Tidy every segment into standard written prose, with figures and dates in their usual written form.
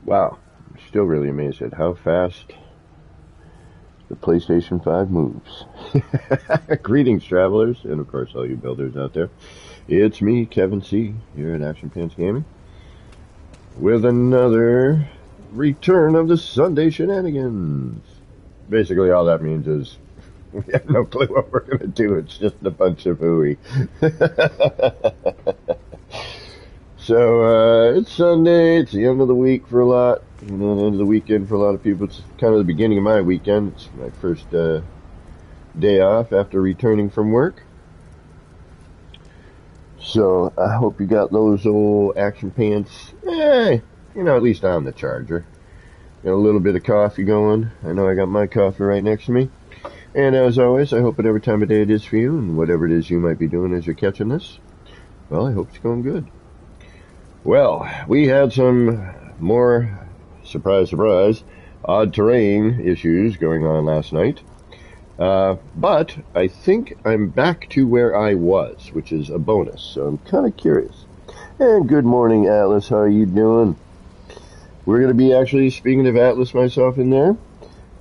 Wow, I'm still really amazed at how fast the PlayStation 5 moves. Greetings, travelers, and of course all you builders out there. It's me, Kevin C, here at Action Pants Gaming, with another return of the Sunday Shenanigans. Basically all that means is we have no clue what we're going to do. It's just a bunch of hooey. So, it's Sunday, it's the end of the week for a lot, and then end of the weekend for a lot of people. It's kind of the beginning of my weekend. It's my first day off after returning from work. So, I hope you got those old action pants, at least on the charger. Got a little bit of coffee going. I know I got my coffee right next to me. And as always, I hope whatever time of day it is for you, and whatever it is you might be doing as you're catching this, well, I hope it's going good. Well, we had some more, surprise, surprise, odd terrain issues going on last night. But I think I'm back to where I was, which is a bonus, so I'm kind of curious. And good morning, Atlas. How are you doing? We're going to be actually, speaking of Atlas, myself in there,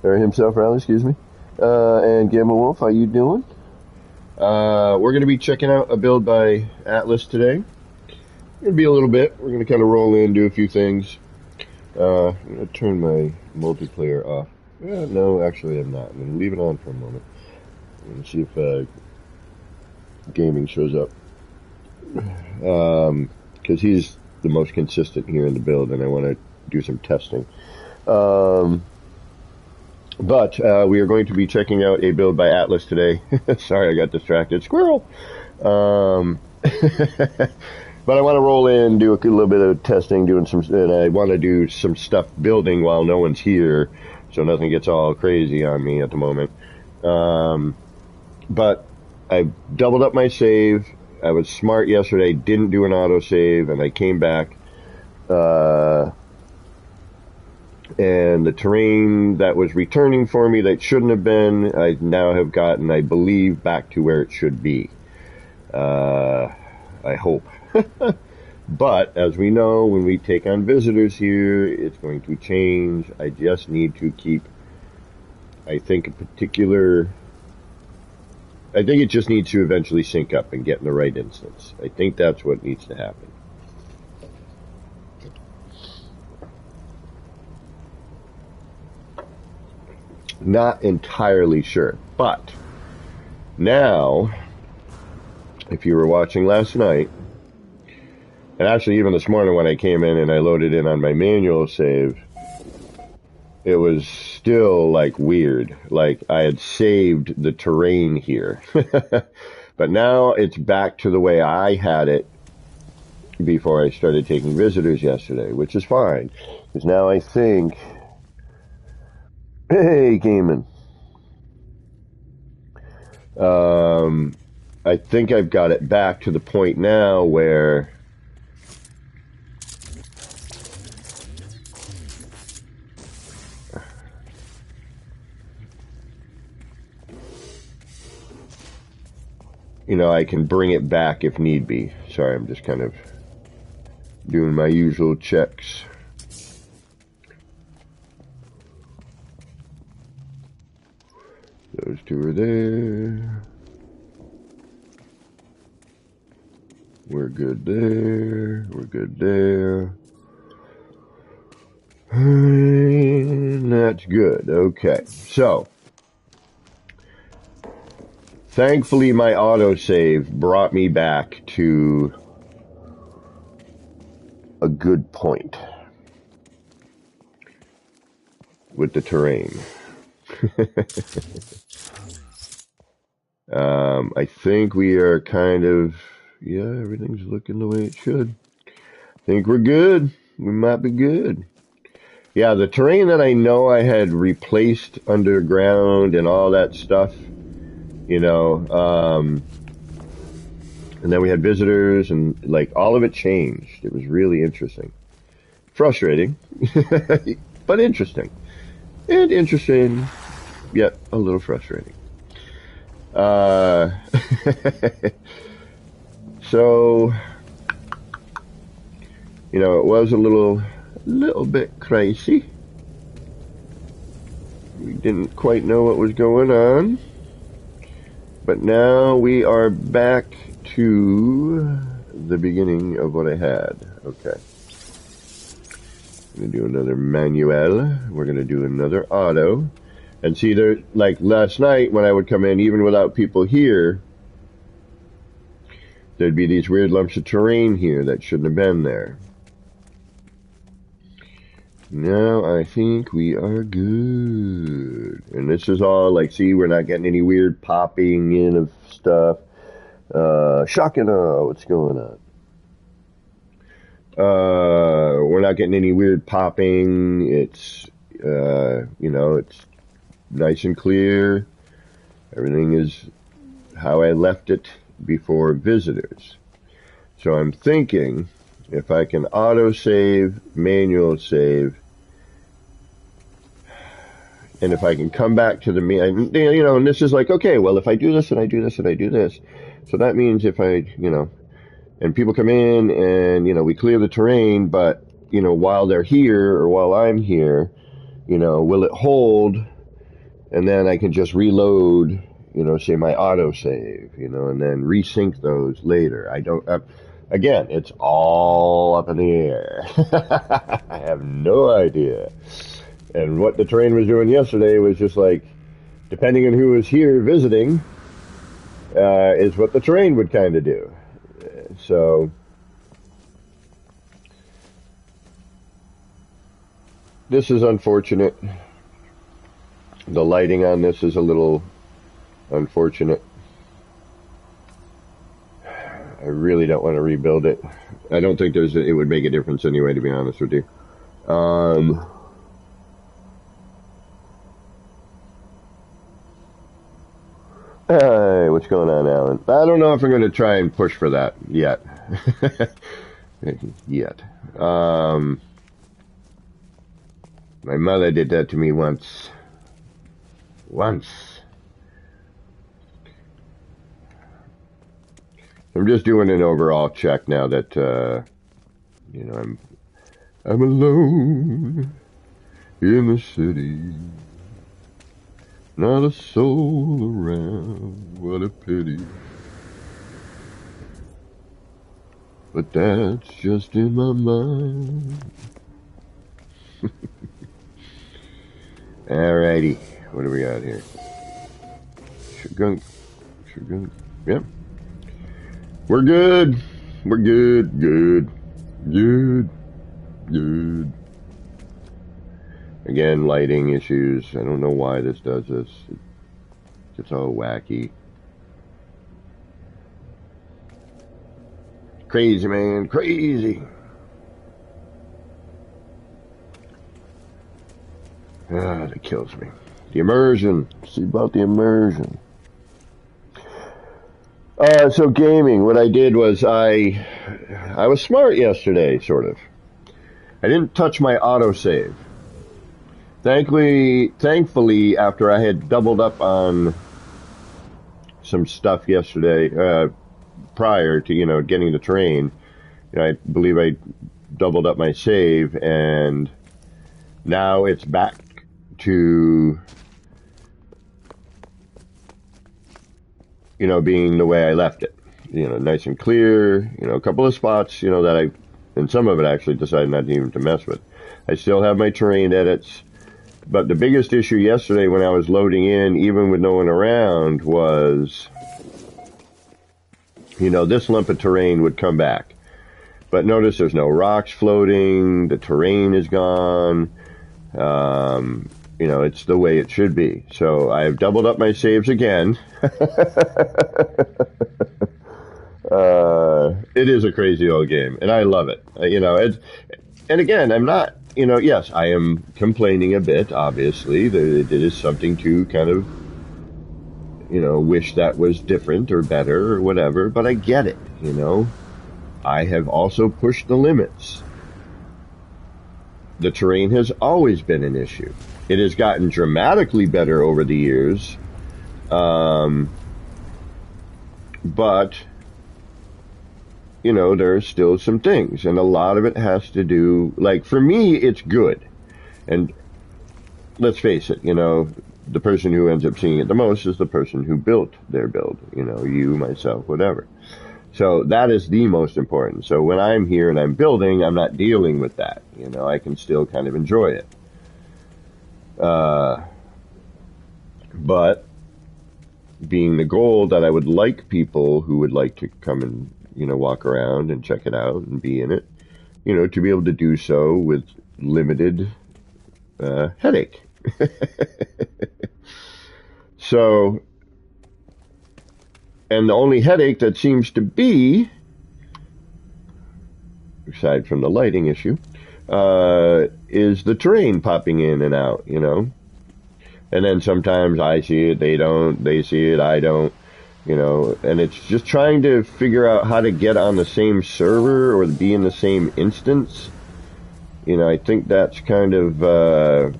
or himself, rather, excuse me. And Gamma Wolf, how you doing? We're going to be checking out a build by Atlas today. It'll be a little bit. We're going to kind of roll in, do a few things. I'm going to turn my multiplayer off. No, actually I'm not. I'm going to leave it on for a moment. I'm going to see if gaming shows up. Because he's the most consistent here in the build, and I want to do some testing. But we are going to be checking out a build by Atlas today. Sorry, I got distracted. Squirrel! But I want to roll in, do a little bit of testing, and I want to do some stuff building while no one's here, so nothing gets all crazy on me at the moment. But I doubled up my save. I was smart yesterday, didn't do an autosave, and I came back. And the terrain that was returning for me that shouldn't have been, I now have gotten, I believe, back to where it should be. I hope. But, as we know, when we take on visitors here, it's going to change. I just need to keep, I think it just needs to eventually sync up and get in the right instance. I think that's what needs to happen. Not entirely sure, but now, if you were watching last night, and actually even this morning when I came in and I loaded in on my manual save, it was still like weird. Like I had saved the terrain here. But now it's back to the way I had it before I started taking visitors yesterday, which is fine. Because now I think, hey, Gaiman. I think I've got it back to the point now where I can bring it back if need be. Sorry, I'm just kind of doing my usual checks. Those two are there. We're good there. We're good there. And that's good. Okay, so thankfully, my autosave brought me back to a good point with the terrain. I think we are kind of, everything's looking the way it should. I think we're good. We might be good. Yeah, the terrain that I know I had replaced underground and all that stuff, and then we had visitors and like all of it changed. It was really interesting. Frustrating, but interesting. And interesting, yet a little frustrating. So, it was a little little bit crazy. We didn't quite know what was going on. But now we are back to the beginning of what I had. Okay. I'm going to do another manual. We're going to do another auto. And see, there, like last night when I would come in, even without people here, there'd be these weird lumps of terrain here that shouldn't have been there. Now I think we are good. And this is all like, see, we're not getting any weird popping in of stuff. Shocking, what's going on? We're not getting any weird popping. It's, it's nice and clear. Everything is how I left it before visitors. So I'm thinking, if I can auto-save, manual save, and if I can come back to the, and this is like, okay, well, if I do this and I do this and I do this, so that means if I, and people come in and, we clear the terrain, but, while they're here or while I'm here, will it hold? And then I can just reload, say my auto-save, and then resync those later. I don't, again, it's all up in the air. I have no idea. And what the terrain was doing yesterday was just like, depending on who was here visiting, is what the terrain would kind of do. So, this is unfortunate. The lighting on this is a little unfortunate. I really don't want to rebuild it. I don't think it would make a difference anyway, to be honest with you. Hey, what's going on, Alan? I don't know if I'm going to try and push for that yet. Yet. My mother did that to me once. I'm just doing an overall check now that, I'm alone in the city. Not a soul around, what a pity. But that's just in my mind. Alrighty, what do we got here? Shugunk. Yep. We're good. Good. Again, lighting issues. I don't know why this does this. It's all wacky. Crazy, man. Crazy. That kills me. The immersion. See about the immersion. So gaming, what I did was I was smart yesterday, sort of. I didn't touch my autosave. Thankfully, after I had doubled up on some stuff yesterday, prior to, getting the terrain, I believe I doubled up my save, and now it's back to, being the way I left it. Nice and clear, a couple of spots, that and some of it actually decided not even to mess with. I still have my terrain edits. But the biggest issue yesterday when I was loading in, even with no one around, was, this lump of terrain would come back. But notice there's no rocks floating, the terrain is gone, it's the way it should be. So I've doubled up my saves again. It is a crazy old game, and I love it. And again, I'm not, yes, I am complaining a bit, obviously. It is something to kind of, wish that was different or better or whatever, but I get it, I have also pushed the limits. The terrain has always been an issue. It has gotten dramatically better over the years, but, you know, there's still some things, and a lot of it has to do, like, for me, it's good. And let's face it, you know, the person who ends up seeing it the most is the person who built their build, you know, you, myself, whatever. So that is the most important. So when I'm here and I'm building, I'm not dealing with that. You know, I can still kind of enjoy it. But being the goal that I would like people who would like to come and, you know, walk around and check it out and be in it, you know, to be able to do so with limited headache. So, and the only headache that seems to be, aside from the lighting issue, is the terrain popping in and out, you know. And then sometimes I see it, they don't, they see it, I don't, you know, and it's just trying to figure out how to get on the same server or be in the same instance. You know, I think that's kind of the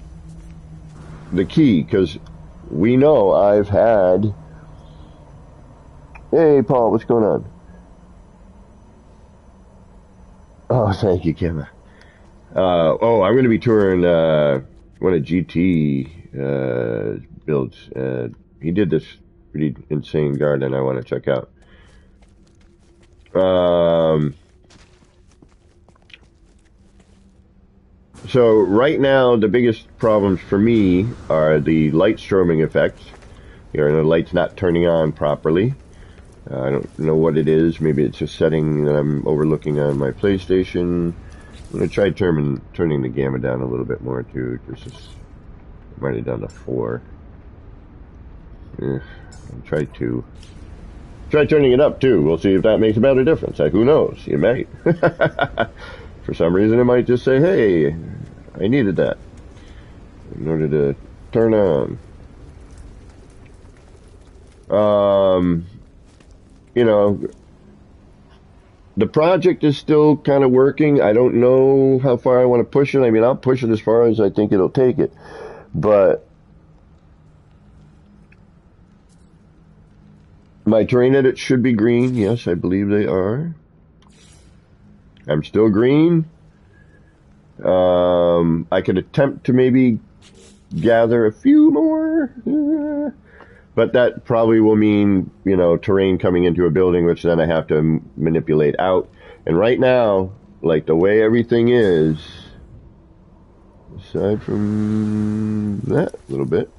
key, because we know I've had... Hey, Paul, what's going on? Oh, thank you, Kim. I'm going to be touring one of GT builds. He did this pretty insane garden I want to check out. So right now, the biggest problems for me are the light strobing effects. You know, the light's not turning on properly. I don't know what it is. Maybe it's a setting that I'm overlooking on my PlayStation. I'm going to try turning the gamma down a little bit more too. I might have done a 4. I'll try 2. Try turning it up too. We'll see if that makes a better difference. Who knows? You might. For some reason, it might just say, hey, I needed that in order to turn on. You know, the project is still kind of working. I don't know how far I want to push it. I mean, I'll push it as far as I think it'll take it. But my terrain edits should be green. Yes, I believe they are. I'm still green. I could attempt to maybe gather a few more. But that probably will mean, you know, terrain coming into a building, which then I have to manipulate out. And right now, like the way everything is, aside from that a little bit.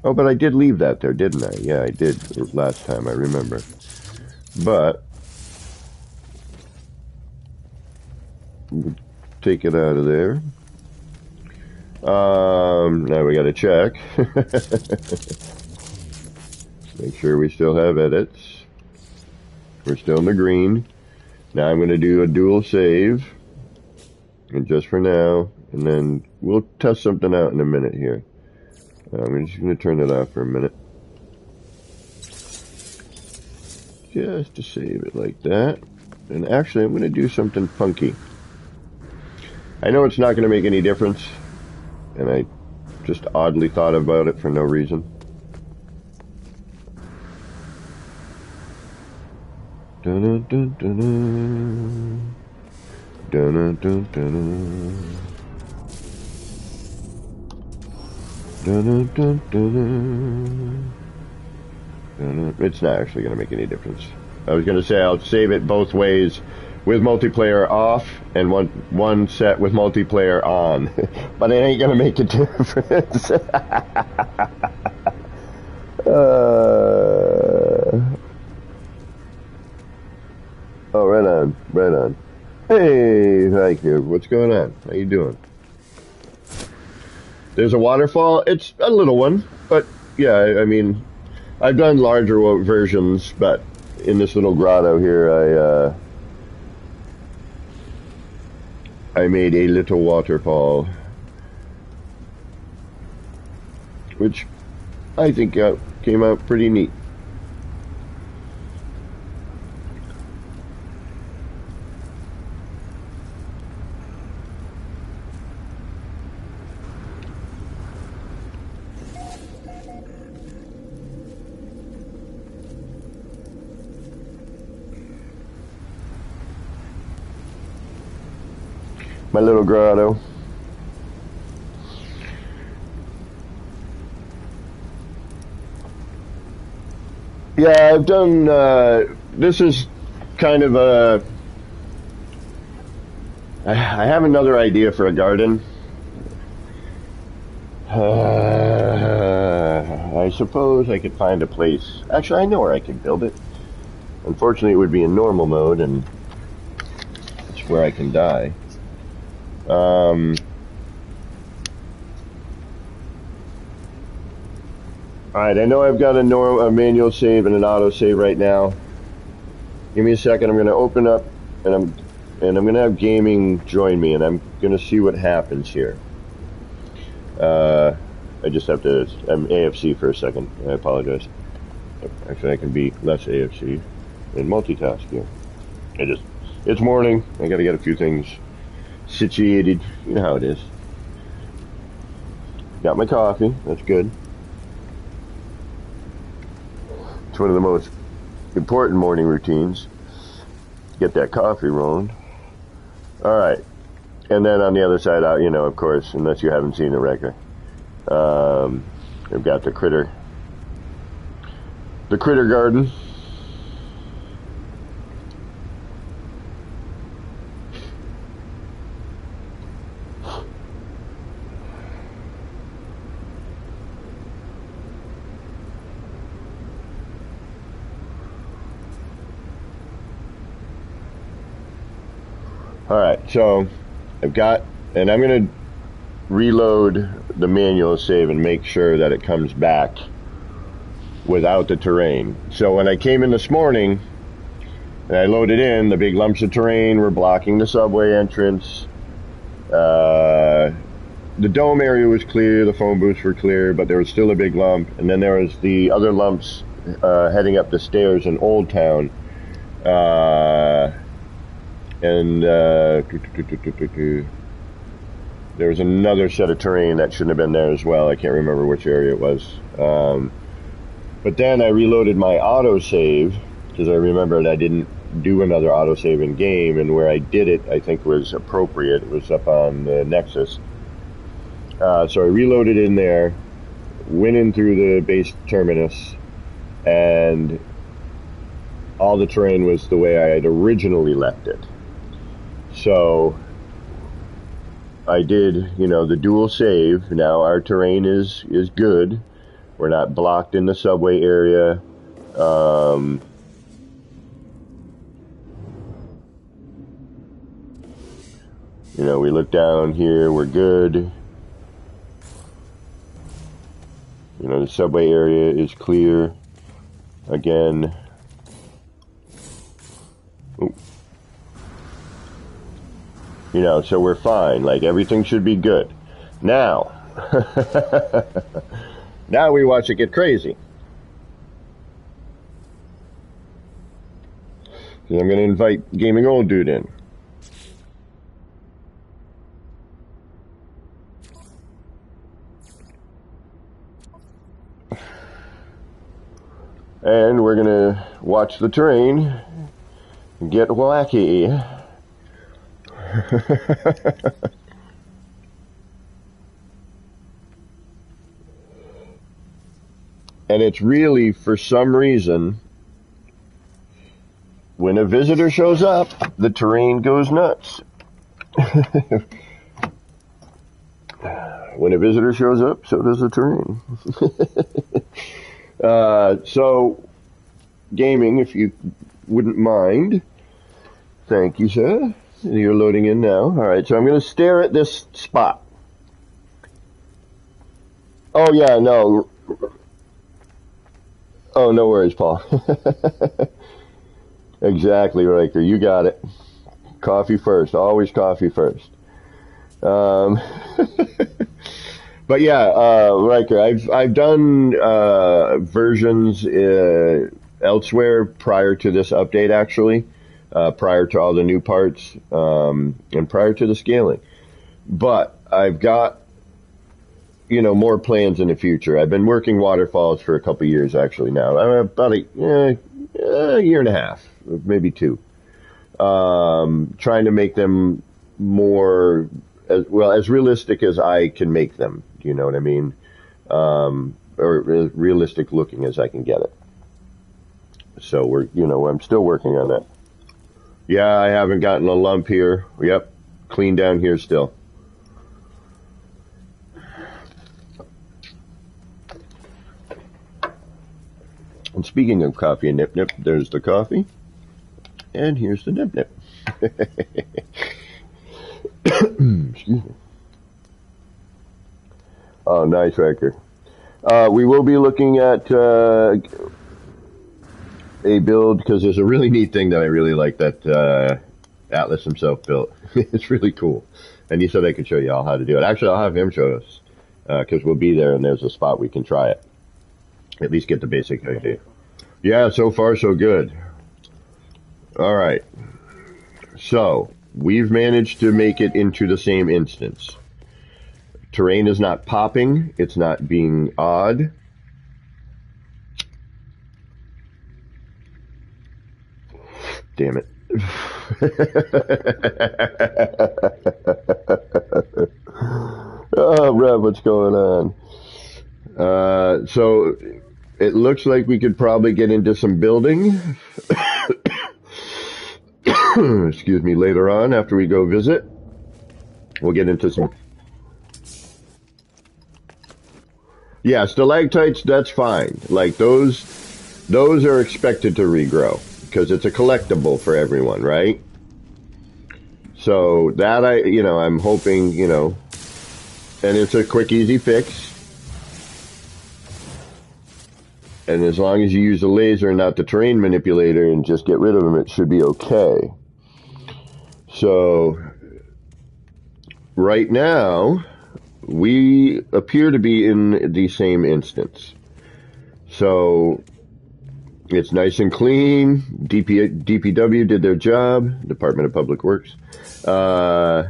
Oh, but I did leave that there, didn't I? Yeah, I did last time, I remember. But we'll take it out of there. Now we gotta check. Make sure we still have edits. We're still in the green. Now I'm gonna do a dual save. And just for now, and then we'll test something out in a minute here. I'm just gonna turn it off for a minute. Just to save it like that. And actually I'm gonna do something funky. I know it's not gonna make any difference. And I just oddly thought about it for no reason. It's not actually going to make any difference. I was going to say I'll save it both ways, with multiplayer off and one set with multiplayer on, but it ain't gonna make a difference. Oh, right on, right on. Hey, thank you. What's going on? How you doing? There's a waterfall. It's a little one, but yeah, I mean, I've done larger versions, but in this little grotto here, I made a little waterfall, which I think came out pretty neat. my little grotto. Yeah, I've done, this is kind of I have another idea for a garden. I suppose I could find a place. Actually, I know where I could build it. Unfortunately, it would be in normal mode, and it's where I can die. Alright, I know I've got a manual save and an auto save right now. Give me a second. I'm going to open up, and I'm going to have gaming join me, and I'm going to see what happens here. I just have to, I'm AFC for a second. I apologize. Actually, I can be less AFC and multitask here. It's morning. I got to get a few things situated. You know how it is. Got my coffee. That's good. It's one of the most important morning routines. Get that coffee rolling. All right. And then on the other side, you know, of course, unless you haven't seen the record, I've got the critter garden. All right, so I've got, and I'm going to reload the manual save and make sure that it comes back without the terrain. So when I came in this morning and I loaded in, the big lumps of terrain were blocking the subway entrance. The dome area was clear, the phone booths were clear, but there was still a big lump. And then there was the other lumps heading up the stairs in Old Town. There was another set of terrain that shouldn't have been there as well. I can't remember which area it was. But then I reloaded my autosave because I remembered I didn't do another autosave in game, and where I did it, I think was appropriate. It was up on the Nexus. So I reloaded in there, went in through the base terminus, and all the terrain was the way I had originally left it. So I did, you know, the dual save. Now our terrain is good. We're not blocked in the subway area. You know, we look down here, we're good. You know, the subway area is clear. Again. Ooh. You know, so we're fine. Like, everything should be good. Now, now we watch it get crazy. And I'm going to invite Gaming Old Dude in. And we're going to watch the terrain get wacky. And it's really, for some reason, when a visitor shows up, the terrain goes nuts. When a visitor shows up, so does the terrain. So, gaming, if you wouldn't mind. Thank you, sir. You're loading in now. All right, so I'm going to stare at this spot. Oh, yeah, no. Oh, no worries, Paul. Exactly, Riker. You got it. Coffee first. Always coffee first. But yeah, Riker, I've done versions elsewhere prior to this update, actually. Prior to all the new parts, and prior to the scaling. But I've got, you know, more plans in the future. I've been working waterfalls for a couple years, actually, now. About a year and a half, maybe two. Trying to make them more, as realistic as I can make them. Do you know what I mean? Or as realistic looking as I can get it. So I'm still working on that. Yeah, I haven't gotten a lump here. Yep, clean down here still. And speaking of coffee and nip nip, there's the coffee, and here's the nip nip. Excuse me. Oh, nice record. We will be looking at a build, because there's a really neat thing that I really like that Atlas himself built. It's really cool. And he said I could show you all how to do it. Actually, I'll have him show us, because we'll be there and there's a spot we can try it. At least get the basic idea. Yeah, so far so good. All right. So, we've managed to make it into the same instance. Terrain is not popping. It's not being odd. Damn it. Oh, Rev, what's going on? So, it looks like we could probably get into some building. Excuse me, later on after we go visit. We'll get into some... Yeah, stalactites, that's fine. Like, those are expected to regrow, because it's a collectible for everyone, right? So, that I'm hoping, and it's a quick, easy fix. And as long as you use the laser and not the terrain manipulator and just get rid of them, it should be okay. So, right now, we appear to be in the same instance. So, it's nice and clean. DPW did their job. Department of Public Works. That's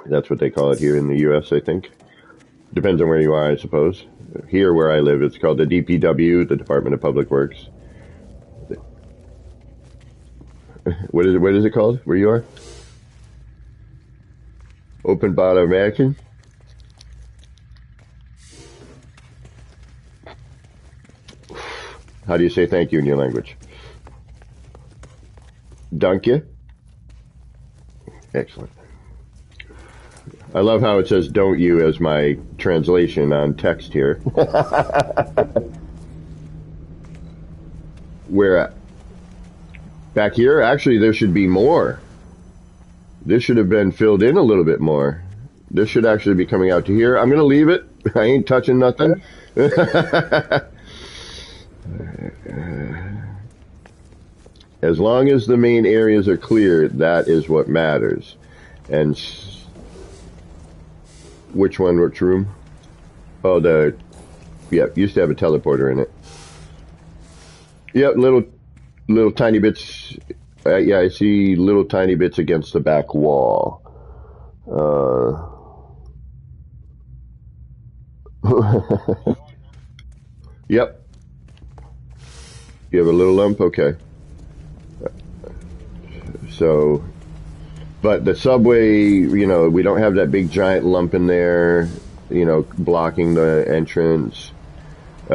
what they call it here in the U.S., I think. Depends on where you are, I suppose. Here where I live, it's called the DPW, the Department of Public Works. What is it called where you are? Open bottom action? How do you say thank you in your language? Dank je? Excellent. I love how it says "don't you" as my translation on text here. Where at? Back here? Actually, there should be more. This should have been filled in a little bit more. This should actually be coming out to here. I'm going to leave it. I ain't touching nothing. As long as the main areas are clear, that is what matters. And which one? Which room? Oh, used to have a teleporter in it. Yep, little tiny bits. Yeah, I see little tiny bits against the back wall. Yep. You have a little lump? Okay. So, but the subway, we don't have that big giant lump in there, blocking the entrance. We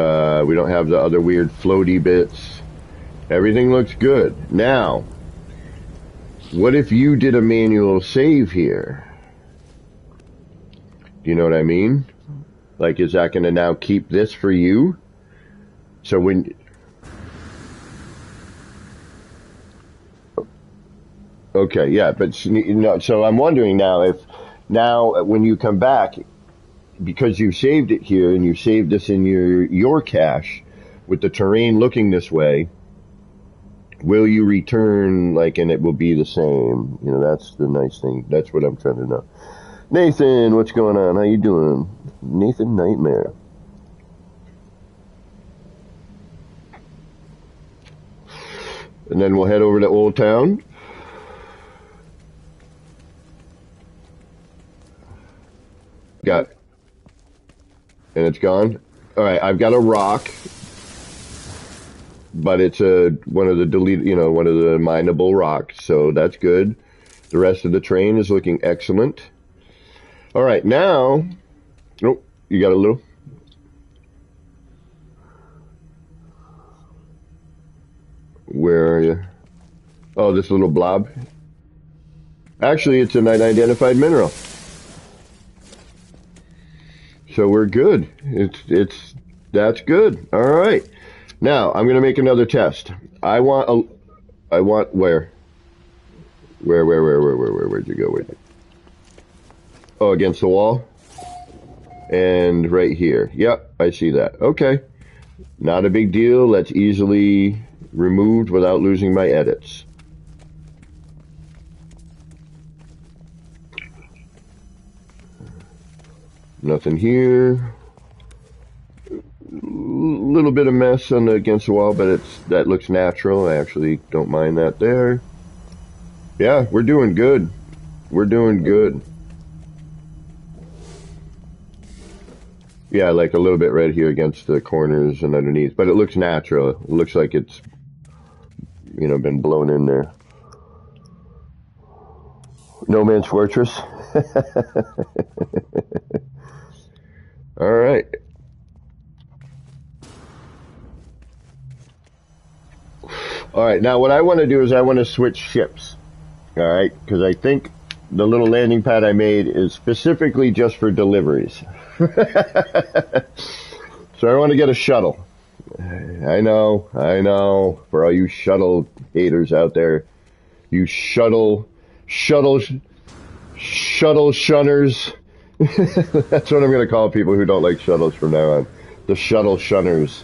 don't have the other weird floaty bits. Everything looks good. Now, what if you did a manual save here? Do you know what I mean? Like, is that going to now keep this for you? So when... Okay, yeah, but so I'm wondering now when you come back, because you saved it here and you saved this in your cache with the terrain looking this way, will you return, and it will be the same? That's the nice thing. That's what I'm trying to know. Nathan, what's going on? How you doing? Nathan Nightmare. And then we'll head over to Old Town. Got, and it's gone. All right, I've got a rock, but it's one of the mineable rocks, so that's good. The rest of the train is looking excellent. All right, now, oh, you got a little. Where are you? Oh, this little blob. Actually, it's an unidentified mineral. So we're good. That's good. All right. Now I'm going to make another test. I want where'd you go? Oh, against the wall. And right here. Yep, I see that. Okay. Not a big deal. That's easily removed without losing my edits. Nothing here. Little bit of mess on the against the wall, but that looks natural. I actually don't mind that there. Yeah, we're doing good. We're doing good. Yeah, like a little bit right here against the corners and underneath, but it looks natural. It looks like it's, you know, been blown in there. No Man's Fortress. All right. All right, now what I want to do is I want to switch ships. All right, because I think the little landing pad I made is specifically just for deliveries. So I want to get a shuttle. I know, for all you shuttle haters out there, you shuttle shunners. That's what I'm going to call people who don't like shuttles from now on. The shuttle shunners.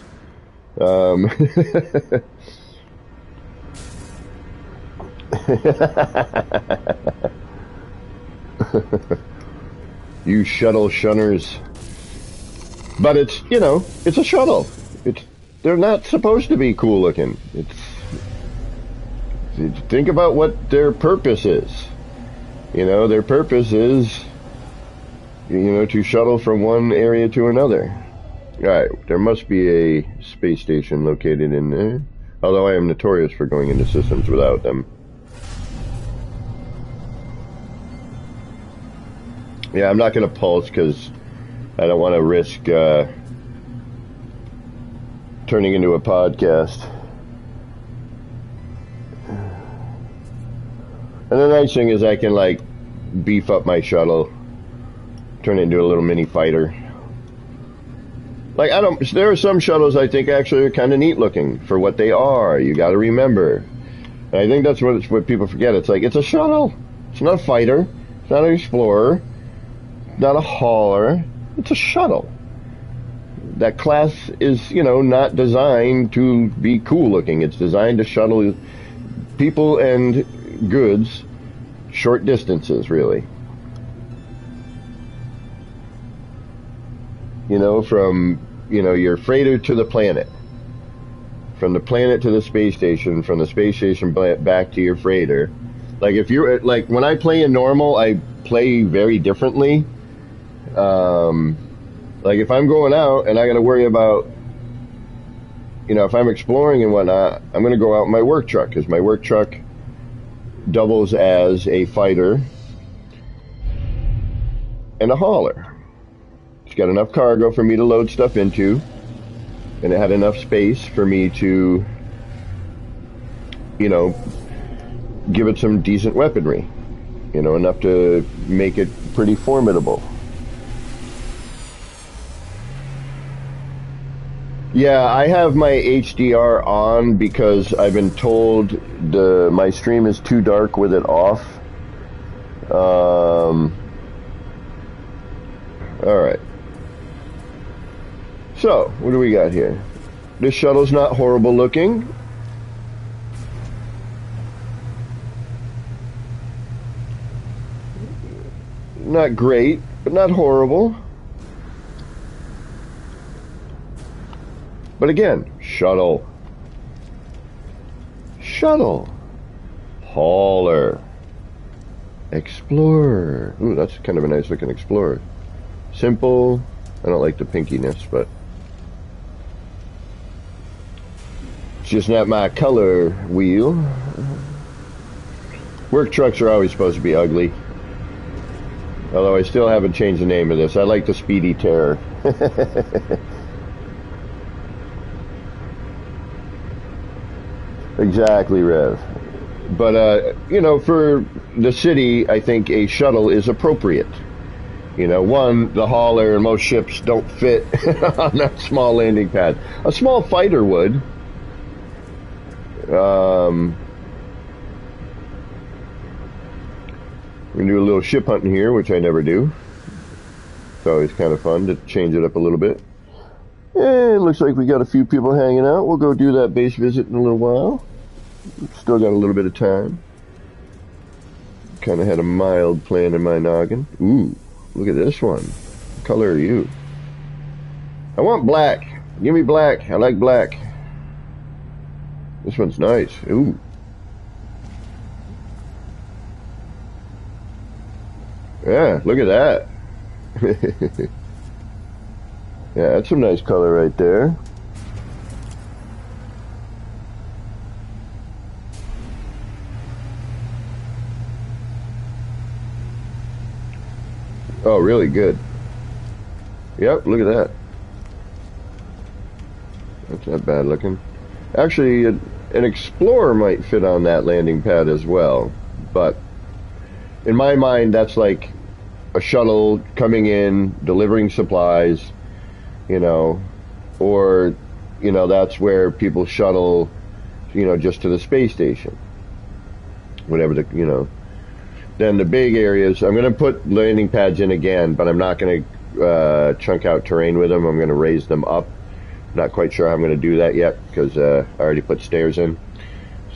You shuttle shunners. But it's, you know, it's a shuttle. They're not supposed to be cool looking. Think about what their purpose is. You know, their purpose is, you know, to shuttle from one area to another. Alright, there must be a space station located in there. Although I am notorious for going into systems without them. Yeah, I'm not going to pulse because I don't want to risk turning into a podcast. And the nice thing is I can, like, beef up my shuttle, turn it into a little mini fighter. Like, there are some shuttles I think actually are kind of neat looking for what they are. You got to remember. And I think that's what people forget. It's like, it's a shuttle. It's not a fighter. It's not an explorer. Not a hauler. It's a shuttle. That class is, you know, not designed to be cool looking. It's designed to shuttle people and goods short distances, really. You know, from, you know, your freighter to the planet. From the planet to the space station, from the space station back to your freighter. Like, if you're, like, when I play in normal, I play very differently. Like, if I'm going out and I gotta worry about, you know, if I'm exploring and whatnot, I'm gonna go out in my work truck, because my work truck doubles as a fighter and a hauler. It's got enough cargo for me to load stuff into, and it had enough space for me to, you know, give it some decent weaponry. You know, enough to make it pretty formidable. Yeah, I have my HDR on because I've been told my stream is too dark with it off. Alright. So, what do we got here? This shuttle's not horrible looking. Not great, but not horrible. But again, shuttle. Shuttle. Hauler. Explorer. Ooh, that's kind of a nice looking explorer. Simple. I don't like the pinkiness, but it's just not my color wheel. Work trucks are always supposed to be ugly. Although I still haven't changed the name of this. I like the Speedy Terror. Exactly, Rev. But, you know, for the city, I think a shuttle is appropriate. You know, one, the hauler and most ships don't fit on that small landing pad. A small fighter would. We're going to do a little ship hunting here, which I never do. It's always kind of fun to change it up a little bit. And it looks like we got a few people hanging out. We'll go do that base visit in a little while. Still got a little bit of time. Kind of had a mild plan in my noggin. Ooh, look at this one. What color are you? I want black. Give me black. I like black. This one's nice. Ooh. Yeah, look at that. Yeah, that's some nice color right there. Oh, really good. Yep, look at that. That's not bad looking. Actually, an Explorer might fit on that landing pad as well. But in my mind, that's like a shuttle coming in, delivering supplies, you know, or, you know, that's where people shuttle, you know, just to the space station. Whatever the, you know. Then the big areas, I'm going to put landing pads in again, but I'm not going to chunk out terrain with them. I'm going to raise them up. Not quite sure how I'm going to do that yet because I already put stairs in.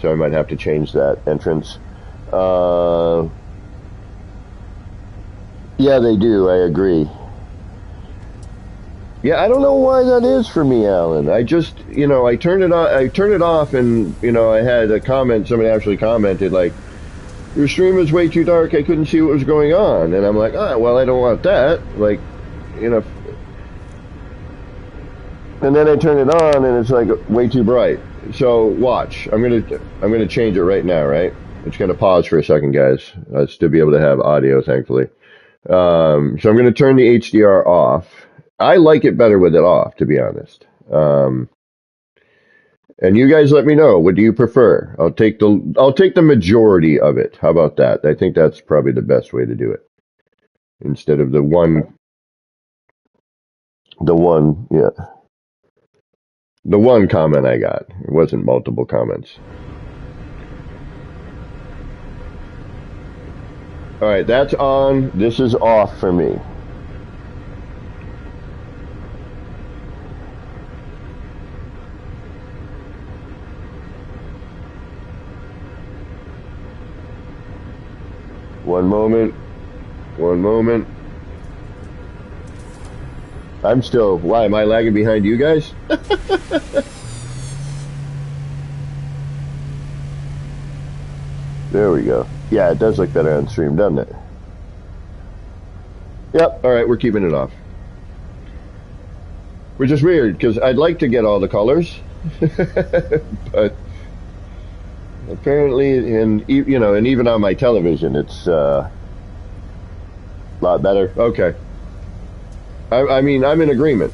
So I might have to change that entrance. Yeah, they do. I agree. Yeah, I don't know why that is for me, Alan. I just, you know, I turned it off and, you know, I had a comment, somebody actually commented like, your stream is way too dark, I couldn't see what was going on. And I'm like, well, I don't want that. Like, you know. And then I turn it on and it's like way too bright. So watch. I'm gonna change it right now, right? It's gonna pause for a second, guys. I'll still be able to have audio, thankfully. So I'm gonna turn the HDR off. I like it better with it off, to be honest. And you guys let me know. What do you prefer? I'll take the majority of it. How about that? I think that's probably the best way to do it. Instead of the one, yeah. The one comment I got. It wasn't multiple comments. All right, that's on. This is off for me. One moment. Why am I lagging behind you guys? There we go. Yeah, it does look better on stream, doesn't it? Yep, alright, we're keeping it off. Which is weird, because I'd like to get all the colors. But apparently, and even on my television, it's a lot better. Okay. I mean, I'm in agreement.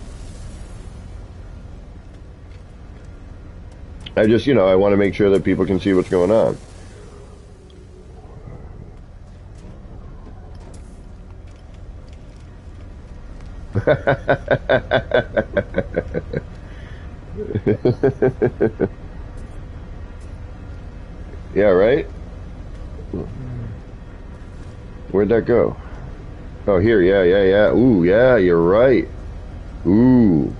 I just, I want to make sure that people can see what's going on. Yeah, right? Where'd that go? Oh, here, yeah. Ooh, yeah, you're right. Ooh.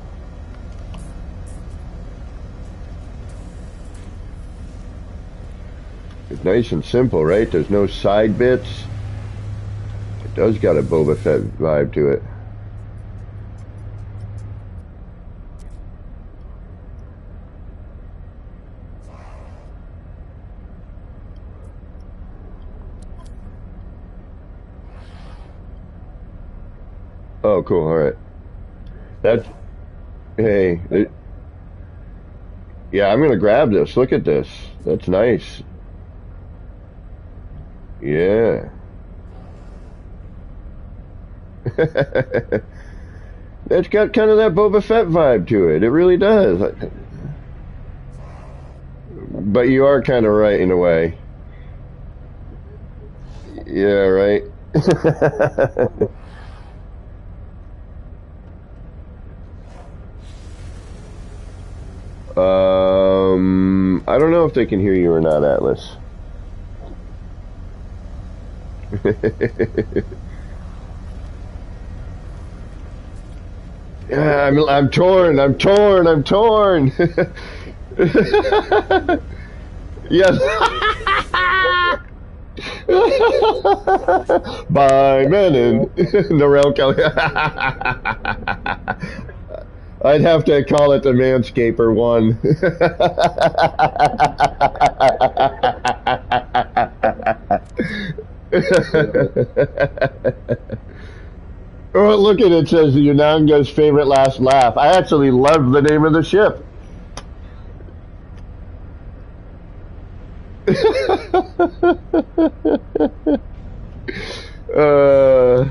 It's nice and simple, right? There's no side bits. It does got a Boba Fett vibe to it. Oh, cool. All right. That's, hey, yeah, I'm going to grab this. Look at this. That's nice. Yeah. It's got kind of that Boba Fett vibe to it. It really does. But you are kind of right in a way. Yeah, right. I don't know if they can hear you or not, Atlas. Yeah, I'm torn. I'm torn. I'm torn. Yes. By Menon. Norel Kelly. I'd have to call it the Manscaper one. Oh, look at it. It says Yunanga's favorite last laugh. I actually love the name of the ship. uh,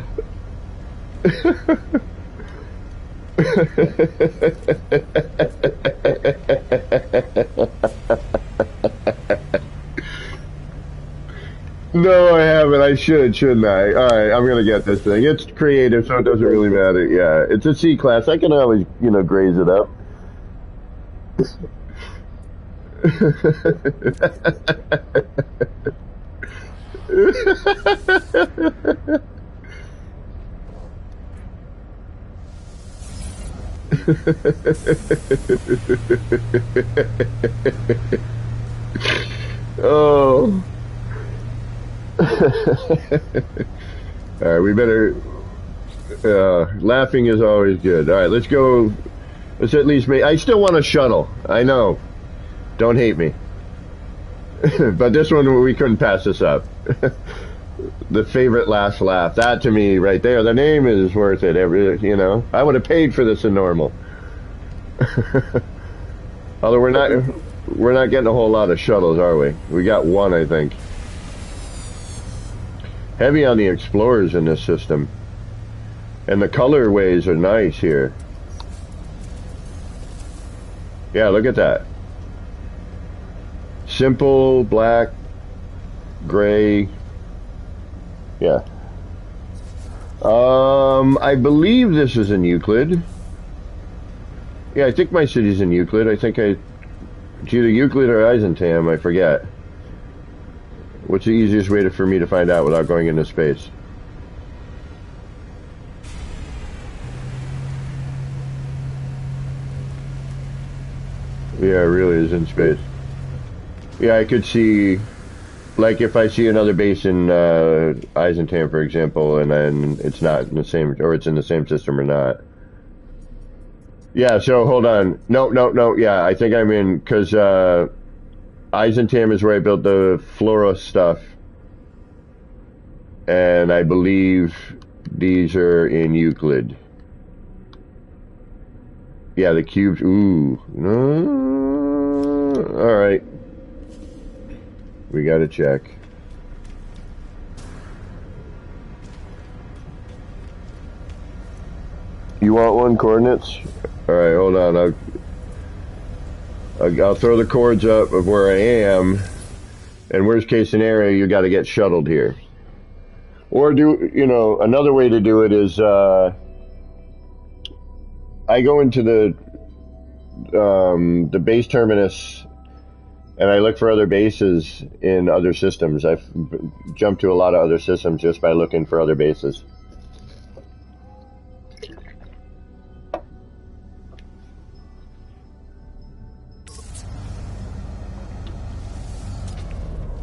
No, I haven't. I should, shouldn't I? All right, I'm gonna get this thing. It's creative, so it doesn't really matter. Yeah, it's a C class. I can always, graze it up. Oh. All right, we better. Laughing is always good. All right, let's go. Let's at least make. I still want a shuttle. I know. Don't hate me. But this one, we couldn't pass this up. The favorite last laugh. That to me, right there. The name is worth it. I would have paid for this in normal. Although we're not getting a whole lot of shuttles, are we? We got one, I think. Heavy on the explorers in this system. And the colorways are nice here. Yeah, look at that. Simple, black, gray. Yeah. I believe this is in Euclid. Yeah, I think my city's in Euclid. It's either Euclid or Eisentam, I forget. What's the easiest way for me to find out without going into space? Yeah, it really is in space. Yeah, I could see, like if I see another base in Eisentam, for example, and then it's not in the same, or it's in the same system or not. Yeah, so hold on. No. Yeah, I think I'm in, because Eisentam is where I built the Flora stuff. And I believe these are in Euclid. Yeah, the cubes. Ooh. Alright. We gotta check. You want one coordinates? Alright, hold on. I'll throw the chords up of where I am. And worst case scenario, you gotta get shuttled here. Or another way to do it is, I go into the base terminus and I look for other bases in other systems. I've jumped to a lot of other systems just by looking for other bases.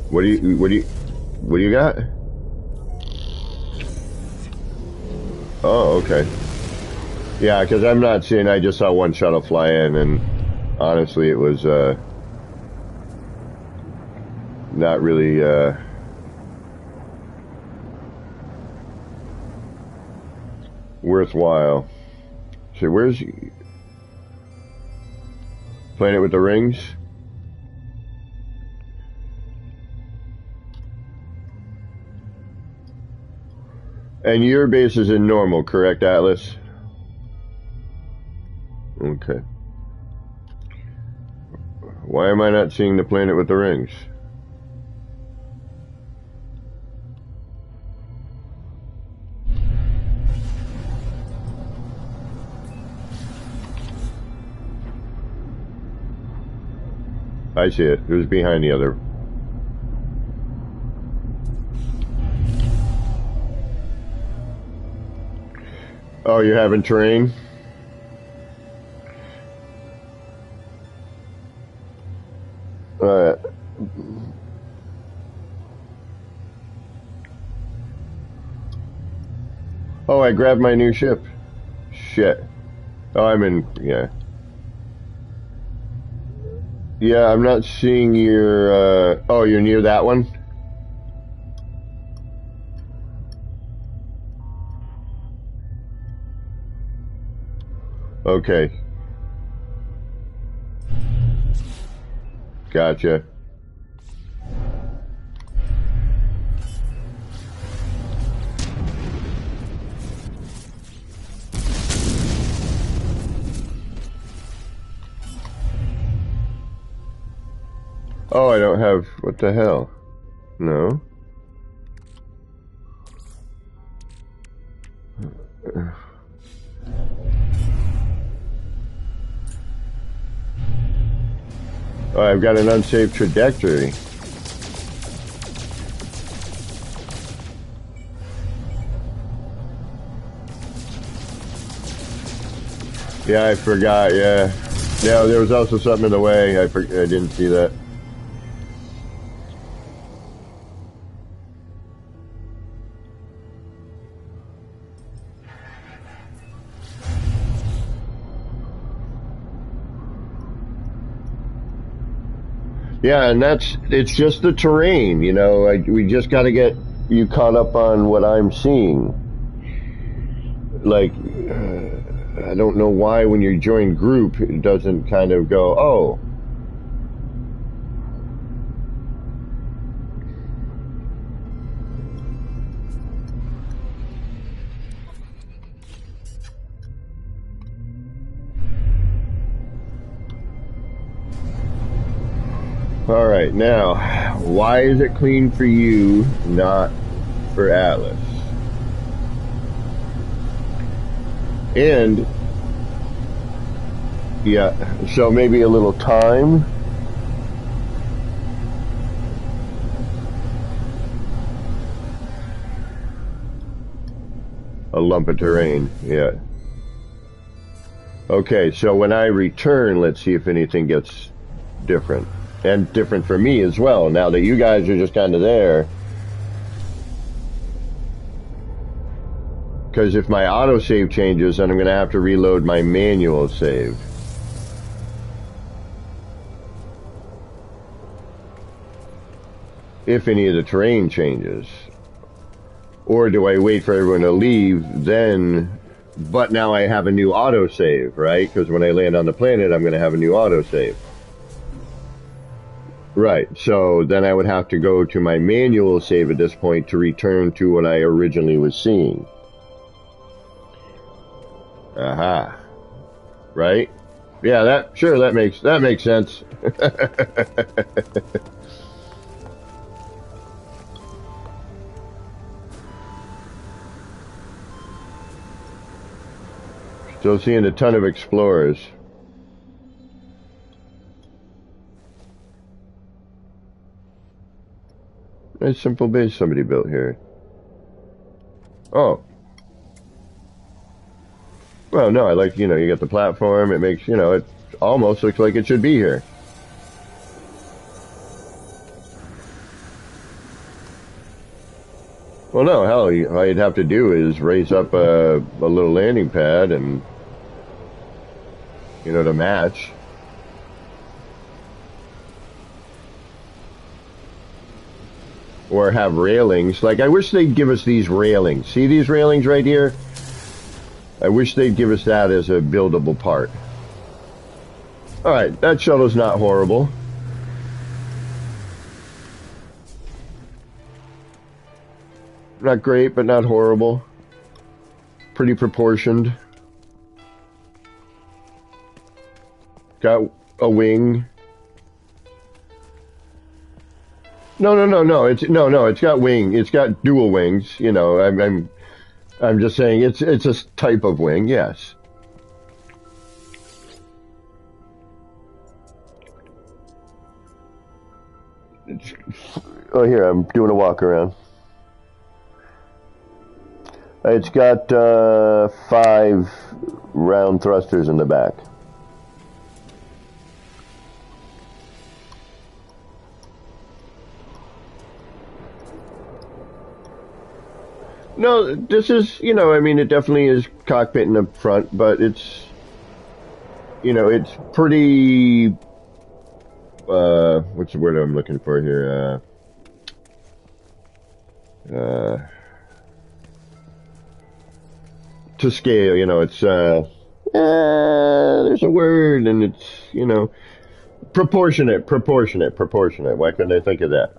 What do you got? Oh, okay. Yeah, because I'm not seeing. I just saw one shuttle fly in, and honestly, it was not really worthwhile. So where's Planet with the Rings? And your base is in normal, correct, Atlas? Okay. Why am I not seeing the planet with the rings? I see it. It was behind the other. Oh, you're having terrain? Alright. Oh, I grabbed my new ship. Shit. Oh, I'm in, yeah. Yeah, I'm not seeing your, oh, you're near that one? Okay. Gotcha. Oh, I don't have, what the hell? No. Oh, I've got an unsafe trajectory. Yeah, I forgot, yeah. Yeah, there was also something in the way. I didn't see that. Yeah, and it's just the terrain, you know, we just got to get you caught up on what I'm seeing. Like, I don't know why when you join group, it doesn't kind of go, oh. All right, now, why is it clean for you, not for Atlas? And, yeah, so maybe a little time. A lump of terrain, yeah. Okay, so when I return, let's see if anything gets different. And different for me as well, now that you guys are just kind of there. Because if my autosave changes, then I'm going to have to reload my manual save. If any of the terrain changes. Or do I wait for everyone to leave, then... But now I have a new autosave, right? Because when I land on the planet, I'm going to have a new autosave. Right, so then I would have to go to my manual save at this point to return to what I originally was seeing. Aha. Right? Yeah, that makes sense. Still seeing a ton of explorers. Nice simple base somebody built here. Oh. Well, no, I like, you know, you got the platform, it makes, you know, it almost looks like it should be here. Well, no, hell, all you'd have to do is raise up a little landing pad and, you know, to match. Or have railings. Like, I wish they'd give us these railings. See these railings right here? I wish they'd give us that as a buildable part. Alright, that shuttle's not horrible. Not great, but not horrible. pretty proportioned. Got a wing. No. It's got wing. It's got dual wings. You know, I'm just saying it's a type of wing. Yes. Oh, here I'm doing a walk around. It's got 5 round thrusters in the back. No, this is, you know, I mean, it definitely is cockpit in the front, but it's, you know, it's pretty, what's the word I'm looking for here? To scale, you know, it's, there's a word, and it's, you know, proportionate. Why couldn't I think of that?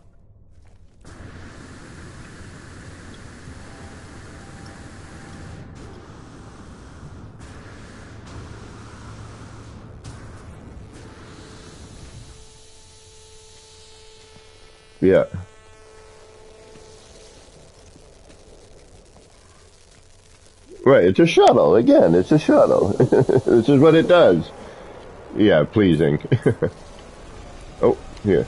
Yeah. Right, it's a shuttle. Again, it's a shuttle. This is what it does. Yeah, pleasing. Oh, here.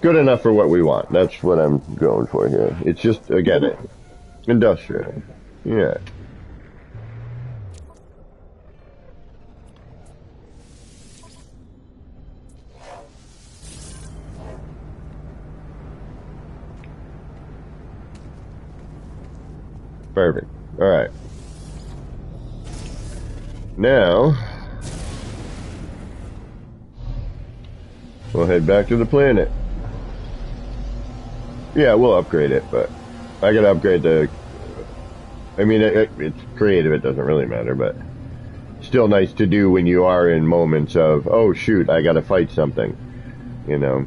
Good enough for what we want. That's what I'm going for here. It's just, again, industrial. Yeah. Perfect. All right. Now, we'll head back to the planet. Yeah, we'll upgrade it, but I gotta upgrade the... I mean, it's creative, it doesn't really matter, but still nice to do when you are in moments of, oh shoot, I gotta fight something, you know.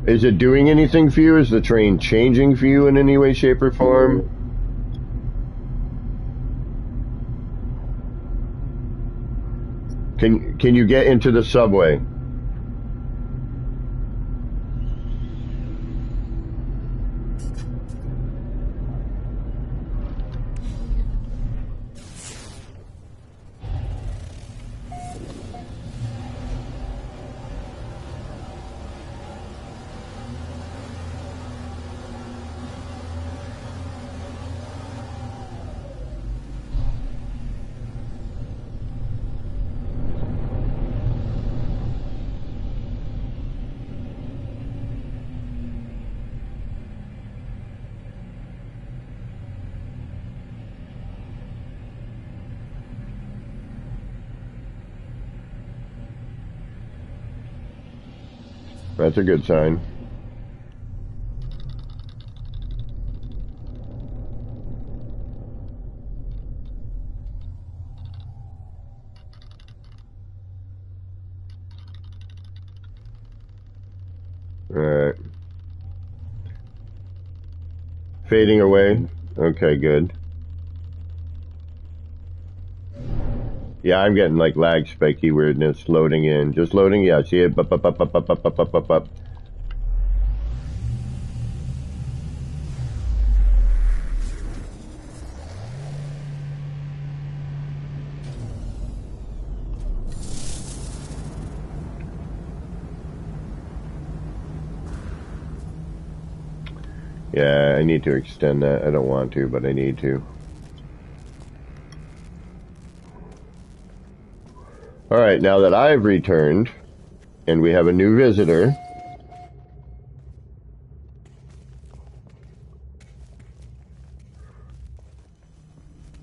Is it doing anything for you? Is the train changing for you in any way, shape, or form? Can you get into the subway? That's a good sign. Alright. Fading away. Okay, good. Yeah, I'm getting like lag spiky weirdness loading in. Just loading, yeah, see it? Up. Yeah, I need to extend that. I don't want to, but I need to. Alright, now that I've returned, and we have a new visitor,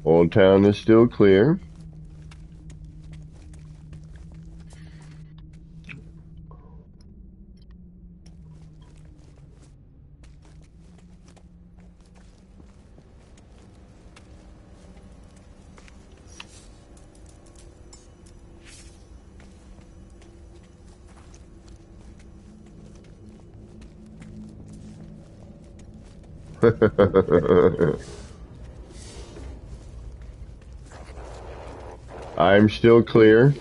Old Town is still clear. I'm still clear.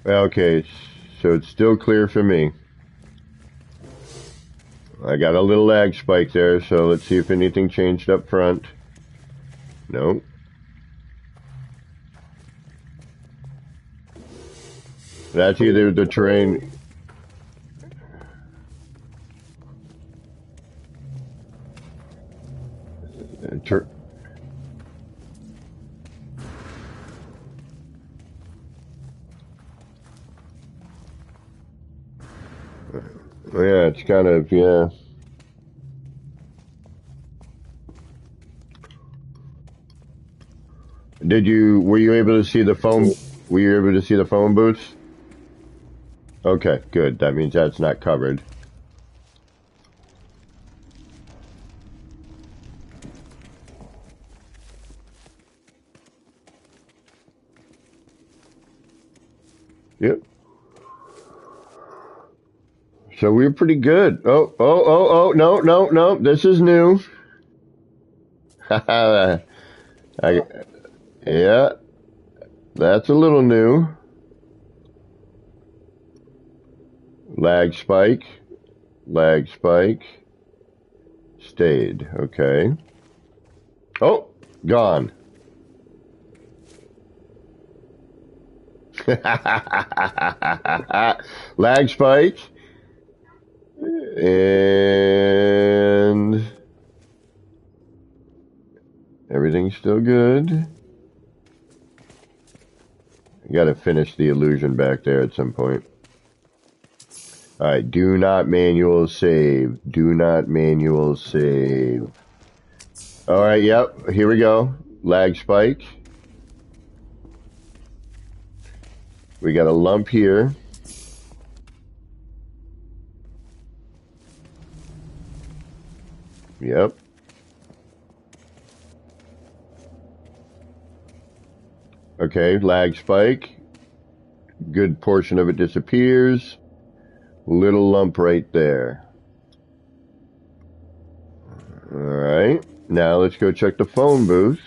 Okay, so it's still clear for me. I got a little lag spike there, so let's see if anything changed up front. Nope. That's either the terrain. Yeah, it's kind of, yeah. Were you able to see the phone, were you able to see the phone booths? Okay, good. That means that's not covered. Yep. So we're pretty good. Oh, no. This is new. Yeah, that's a little new. Lag spike. Stayed. Okay. Oh, gone. Lag spike. And everything's still good. You gotta finish the illusion back there at some point. Alright, do not manual save. Alright, yep, here we go. Lag spike. We got a lump here. Yep. Okay, lag spike. Good portion of it disappears. Little lump right there. Alright, now let's go check the phone booth.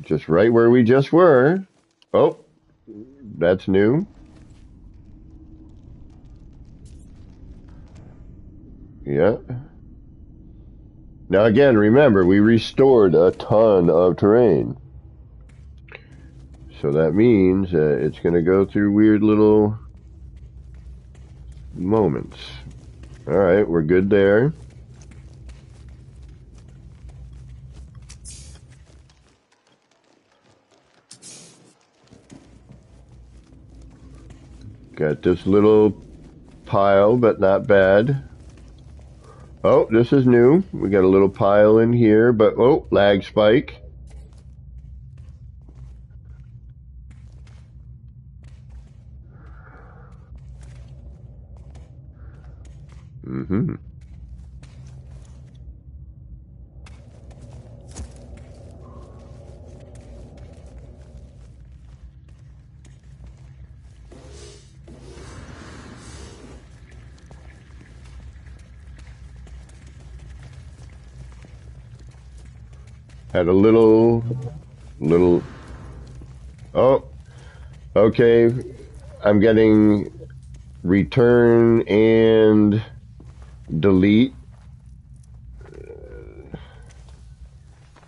Just right where we just were. Oh, that's new. Yeah. Now again, remember, we restored a ton of terrain. So that means it's going to go through weird little moments. Alright, we're good there. Got this little pile, but not bad. Oh, this is new. We got a little pile in here, but oh, lag spike. Mm-hmm. Had a little, oh, okay. I'm getting return and delete.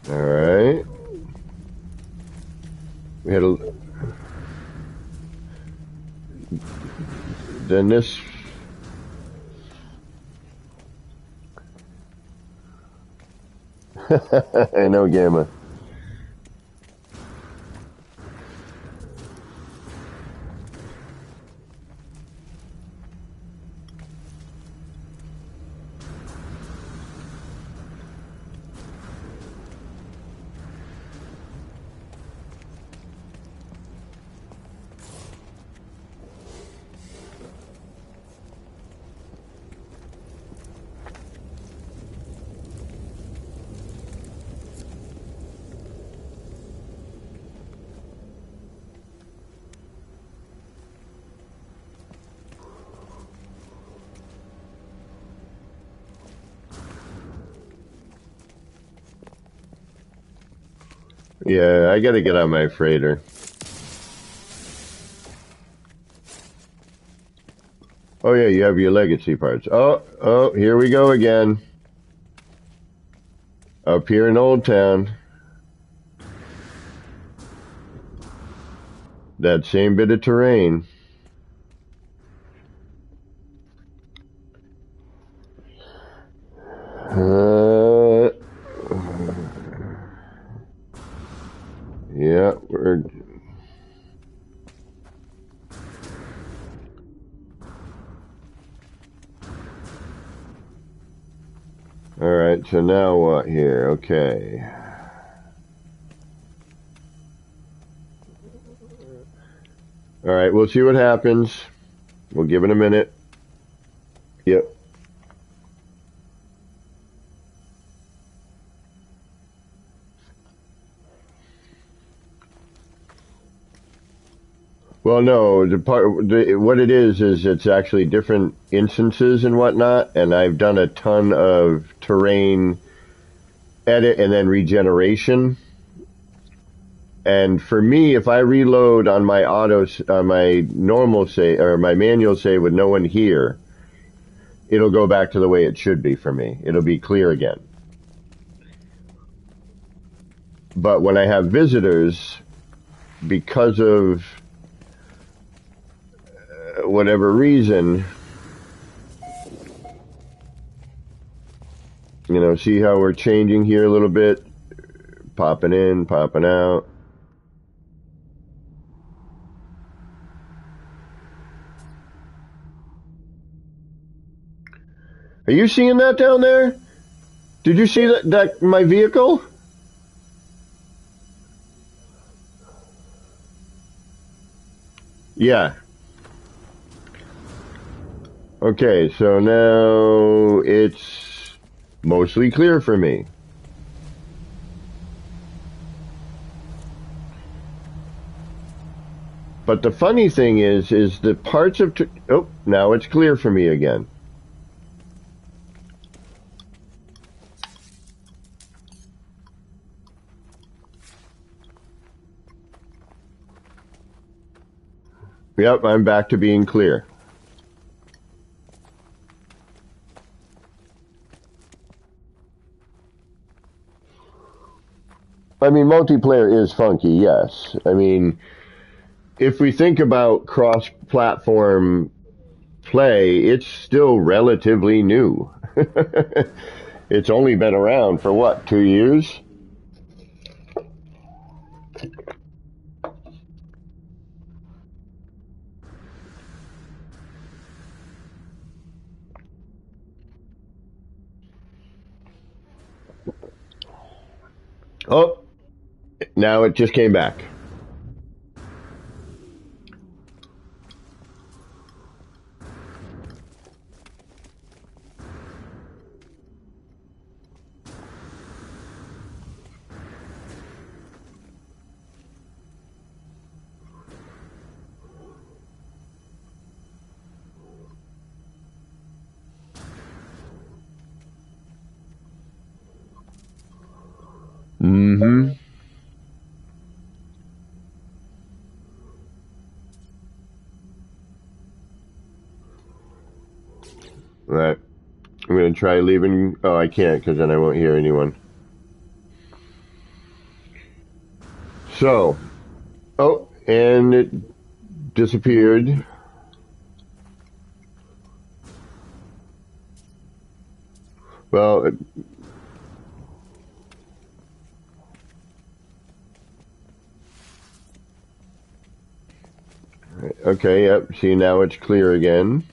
All right. We had a, then this, I know Gamma. Yeah, I gotta get on my freighter. Oh yeah, you have your legacy parts. Oh, here we go again. Up here in Old Town. That same bit of terrain. Yeah, we're... Alright, so now what here? Okay. Alright, we'll see what happens. We'll give it a minute. Yep. Well, no, what it is it's actually different instances and whatnot, and I've done a ton of terrain edit and then regeneration. And for me, if I reload on my my normal save or my manual save with no one here, it'll go back to the way it should be for me. It'll be clear again. But when I have visitors, because of whatever reason, you know, see how we're changing here a little bit, popping in, popping out. Are you seeing that down there? Did you see that my vehicle? Yeah. Okay, so now it's mostly clear for me. But the funny thing is the parts of... Oh, now it's clear for me again. Yep, I'm back to being clear. I mean, multiplayer is funky, yes. I mean, if we think about cross-platform play, it's still relatively new. It's only been around for what, 2 years? Oh, now it just came back. Mm-hmm. Right. I'm going to try leaving. Oh, I can't because then I won't hear anyone. So, oh, and it disappeared. Well, okay, yep. See, now it's clear again.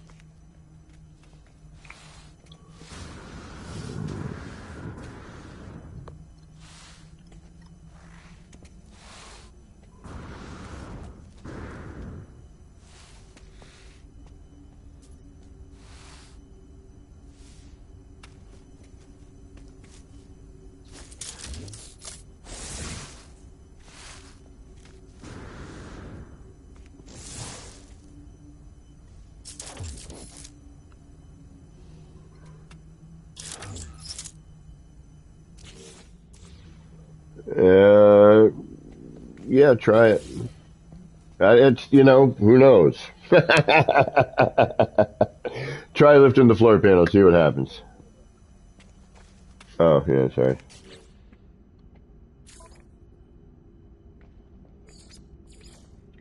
Yeah, try it. It's, you know, who knows? Try lifting the floor panel, see what happens. Oh, yeah, sorry.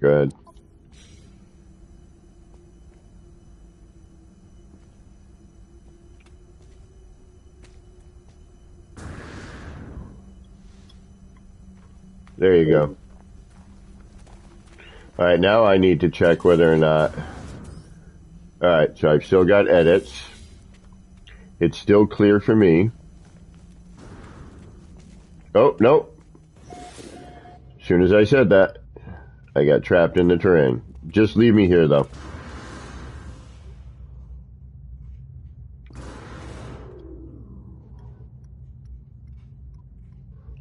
Go ahead. There you go. Alright, now I need to check whether or not... Alright, so I've still got edits. It's still clear for me. Oh, no. As soon as I said that, I got trapped in the terrain. Just leave me here, though.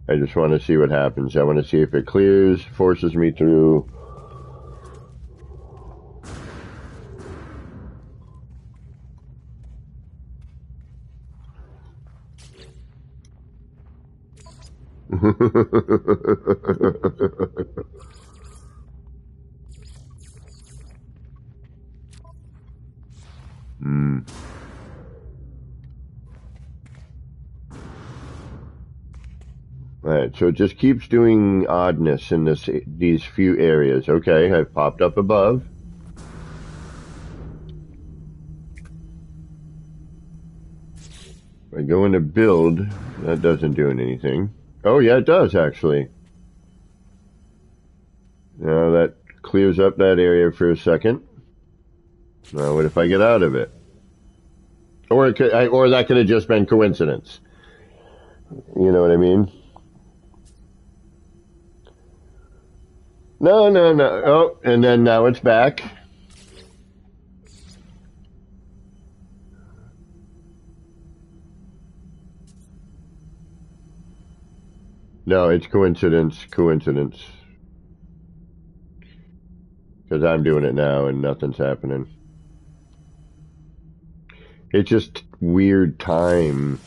I just want to see what happens. I want to see if it clears, forces me through. Hmm. Alright, so it just keeps doing oddness in these few areas. Okay, I've popped up above. If I go into build, that doesn't do anything. Oh yeah, it does actually. Now that clears up that area for a second. Now what if I get out of it? Or or that could have just been coincidence. You know what I mean? No, no, no. Oh, and then now it's back. No, it's coincidence, coincidence. Because I'm doing it now and nothing's happening. It's just weird time.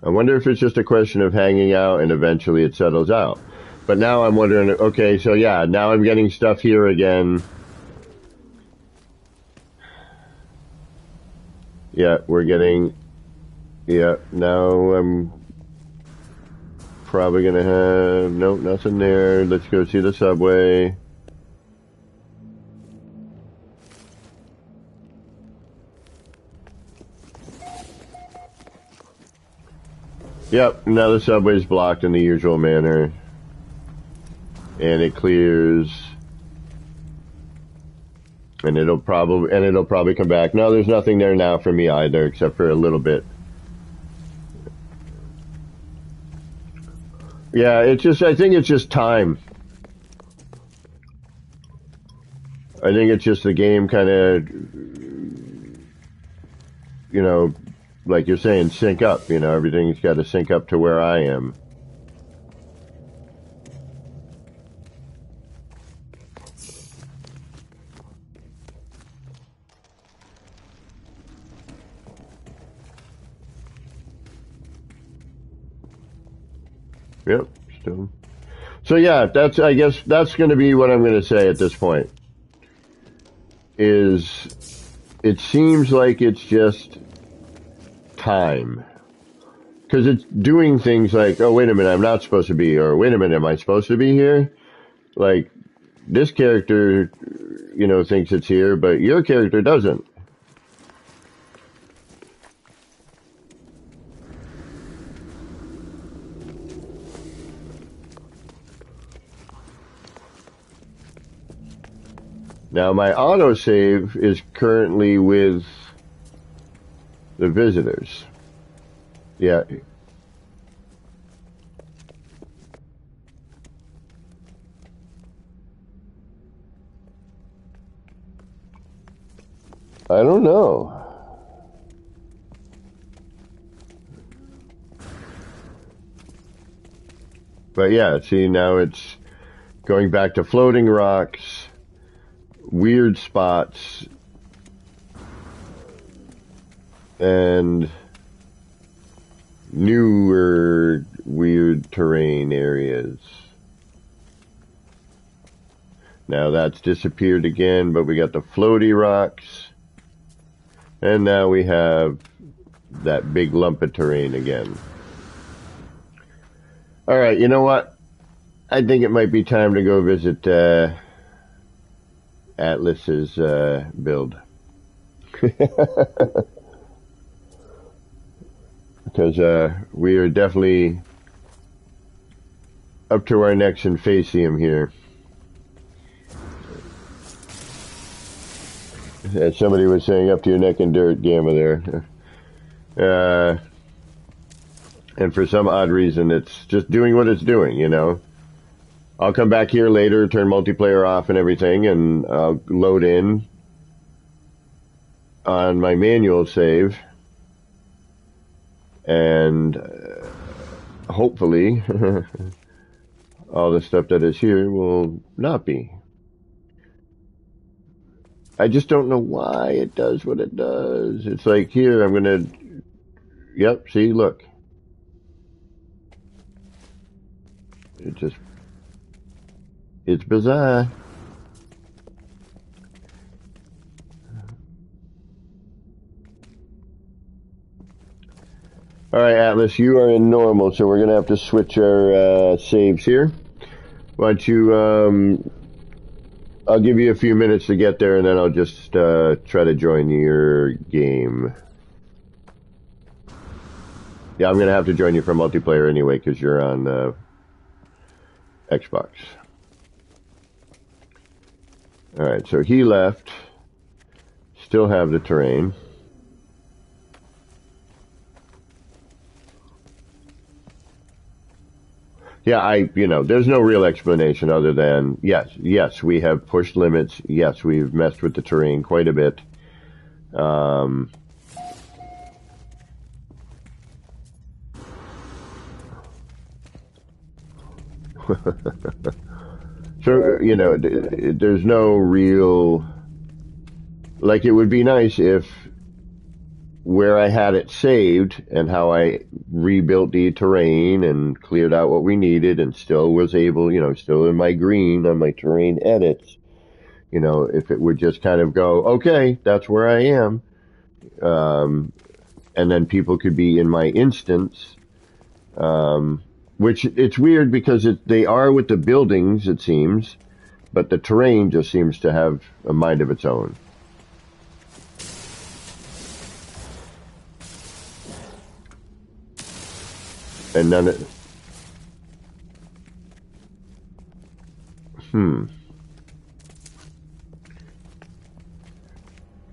I wonder if it's just a question of hanging out and eventually it settles out. But now I'm wondering, okay, so yeah, now I'm getting stuff here again. Yeah, we're getting, yeah, now I'm probably gonna have, nope, nothing there. Let's go see the subway. Yep, now the subway's blocked in the usual manner. And it clears. And it'll probably come back. No, there's nothing there now for me either, except for a little bit. Yeah, it's just, I think it's just time. I think it's just the game kind of, you know, like you're saying, sync up. You know, everything's got to sync up to where I am. Yep, still. So yeah, I guess that's going to be what I'm going to say at this point. Is it seems like it's just time. Because it's doing things like, oh, wait a minute, I'm not supposed to be here, or wait a minute, am I supposed to be here? Like, this character, you know, thinks it's here, but your character doesn't. Now, my autosave is currently with the visitors. Yeah. I don't know. But yeah, see, now it's going back to floating rocks, weird spots, and newer weird terrain areas. Now that's disappeared again, but we got the floaty rocks. And now we have that big lump of terrain again. All right, you know what? I think it might be time to go visit Atlas's build. Because we are definitely up to our necks in Facium here. As somebody was saying, up to your neck in dirt, Gamma there. And for some odd reason, it's just doing what it's doing, you know. I'll come back here later, turn multiplayer off and everything, and I'll load in on my manual save. And hopefully, all the stuff that is here will not be. I just don't know why it does what it does. It's like here, I'm going to, yep, see, look. It's bizarre. All right, Atlas, you are in normal, so we're going to have to switch our saves here. Why don't you, I'll give you a few minutes to get there, and then I'll just try to join your game. Yeah, I'm going to have to join you for multiplayer anyway, because you're on Xbox. All right, so he left. Still have the terrain. Yeah, there's no real explanation other than, yes, we have pushed limits. Yes, we've messed with the terrain quite a bit. So, there's no real, like, it would be nice if where I had it saved and how I rebuilt the terrain and cleared out what we needed and still was able, still in my green on my terrain edits, if it would just kind of go, okay, that's where I am. And then people could be in my instance, which it's weird because they are with the buildings, it seems, but the terrain just seems to have a mind of its own. And none of,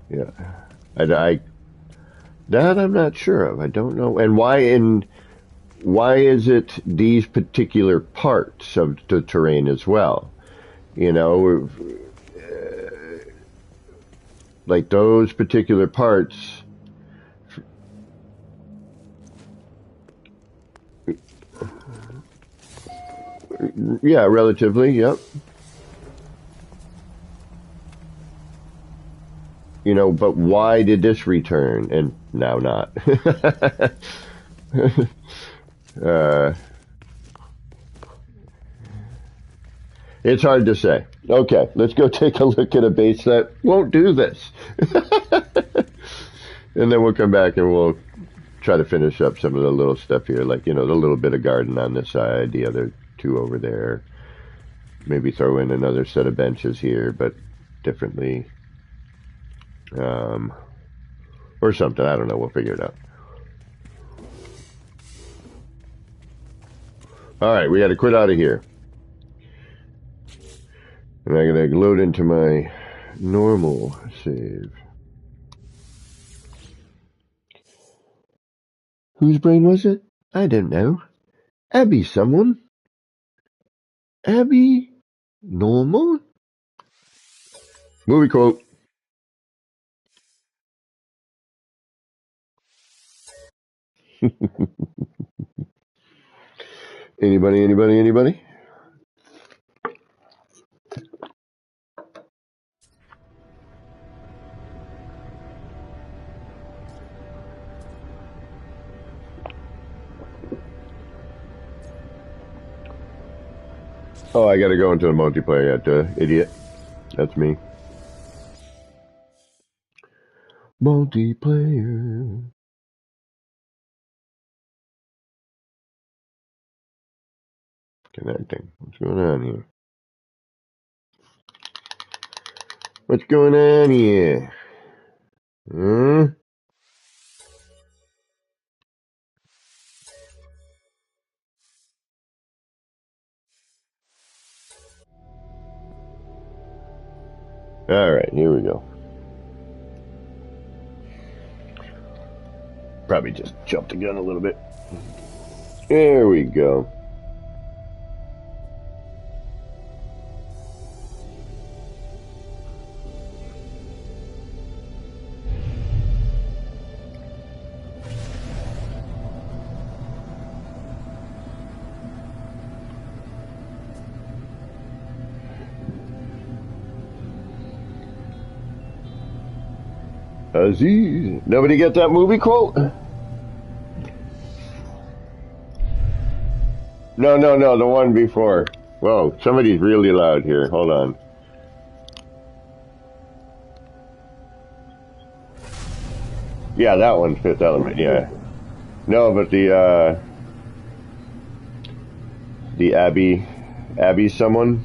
yeah, that I'm not sure of. I don't know. And why is it these particular parts of the terrain as well? Like those particular parts. Yeah, relatively, yep. But why did this return and now not? It's hard to say. Okay, let's go take a look at a base that won't do this. And then we'll come back and we'll try to finish up some of the little stuff here, like, the little bit of garden on this side, the other two over there. Maybe throw in another set of benches here, but differently. Or something. I don't know. We'll figure it out. All right, we got to quit out of here. And I'm going to load into my normal save. Whose brain was it? I don't know. Abby someone? Abby? Normal? Movie quote. Anybody? Oh, I gotta go into the multiplayer yet, idiot. That's me. Multiplayer. Connecting. What's going on here? What's going on here? Huh? Alright, here we go. Probably just jumped the gun a little bit. There we go. Aziz. Nobody get that movie quote? No, the one before. Whoa, somebody's really loud here. Hold on. Yeah, that one, Fifth Element, yeah. No, but the Abby someone?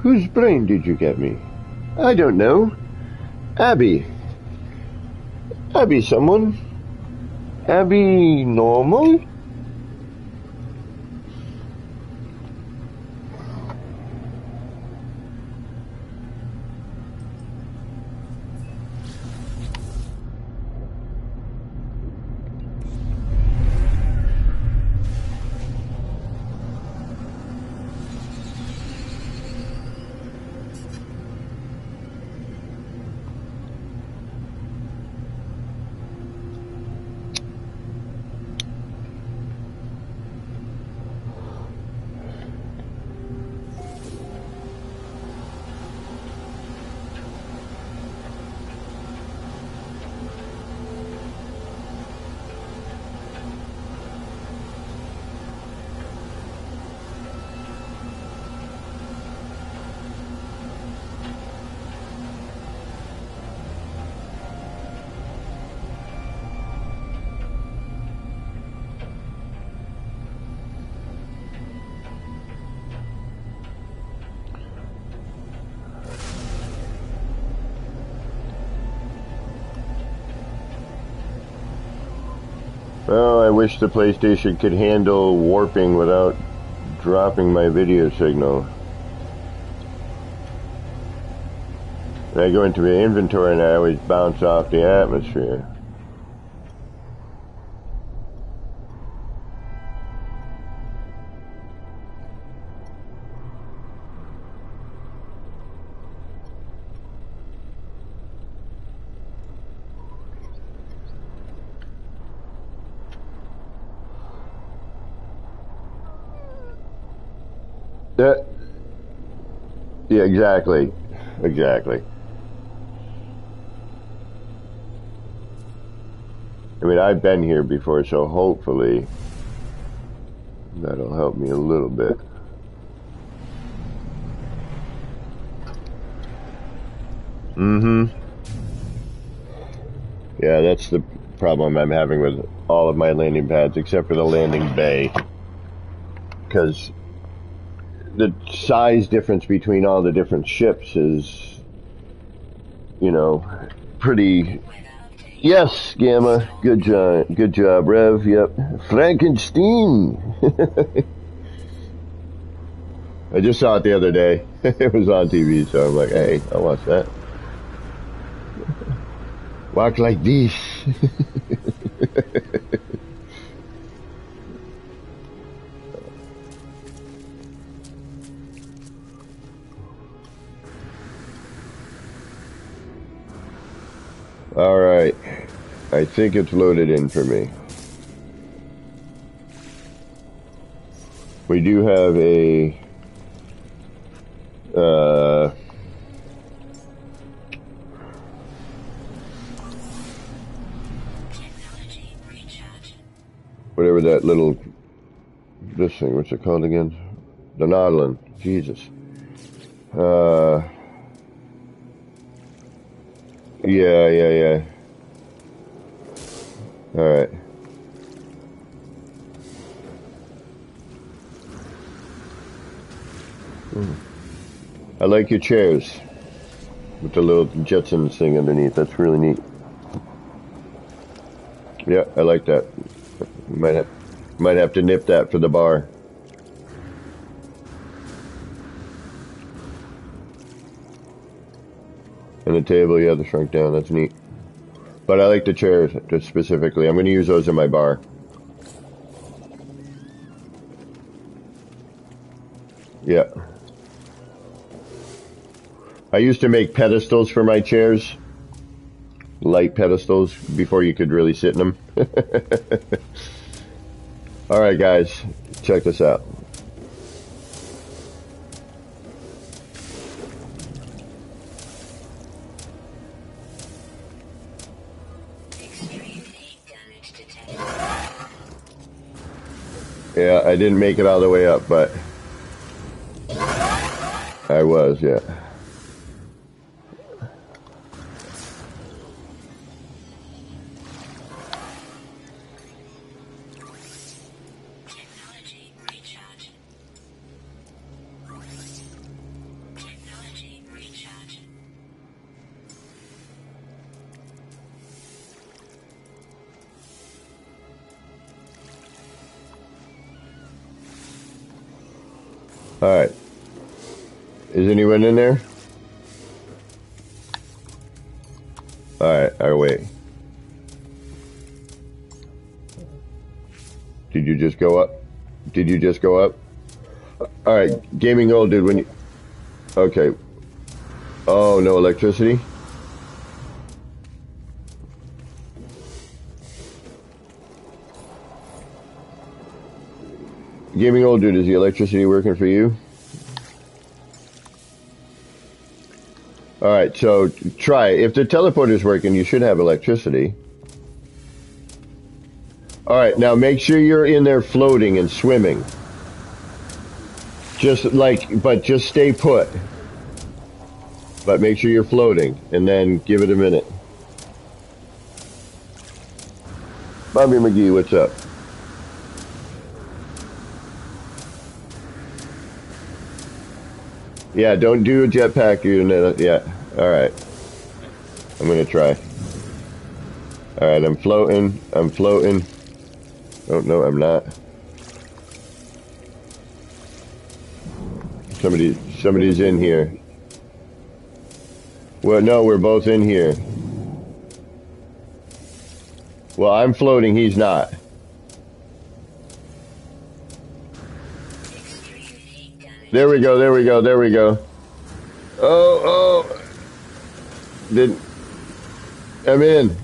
Whose brain did you get me? I don't know. Abby someone? Abby normal? Well, I wish the PlayStation could handle warping without dropping my video signal. When I go into the inventory and I always bounce off the atmosphere. Yeah, exactly. I mean, I've been here before, so hopefully that'll help me a little bit. Yeah, that's the problem I'm having with all of my landing pads, except for the landing bay. Because the size difference between all the different ships is, you know, pretty... Yes, Gamma. Good job, Rev. Yep. Frankenstein. I just saw it the other day. It was on TV, so I'm like, hey, I'll watch that. Walk like this. Alright. I think it's loaded in for me. We do have a whatever that little this thing, what's it called again? The Nautilin. Jesus. Yeah. Alright. I like your chairs. With the little Jetsons thing underneath. That's really neat. Yeah, I like that. Might have to nip that for the bar. And the table, yeah, the shrunk down. That's neat. But I like the chairs just specifically. I'm going to use those in my bar. Yeah. I used to make pedestals for my chairs. Light pedestals before you could really sit in them. Alright guys, check this out. Yeah, I didn't make it all the way up, but I was, yeah. Alright. Is anyone in there? Alright, I'll wait. Did you just go up? Did you just go up? Alright, Gaming Old Dude, when you... Okay. Oh, no electricity? Gaming Old Dude, is the electricity working for you? Alright, so try it. If the teleporter's working, you should have electricity. Alright, now make sure you're in there floating and swimming. But just stay put. But make sure you're floating, and then give it a minute. Bobby McGee, what's up? Yeah, don't do a jetpack unit. Yeah, alright. I'm gonna try. Alright, I'm floating. Oh, no, I'm not. Somebody's in here. Well, no, we're both in here. Well, I'm floating, he's not. There we go. Oh. I'm in.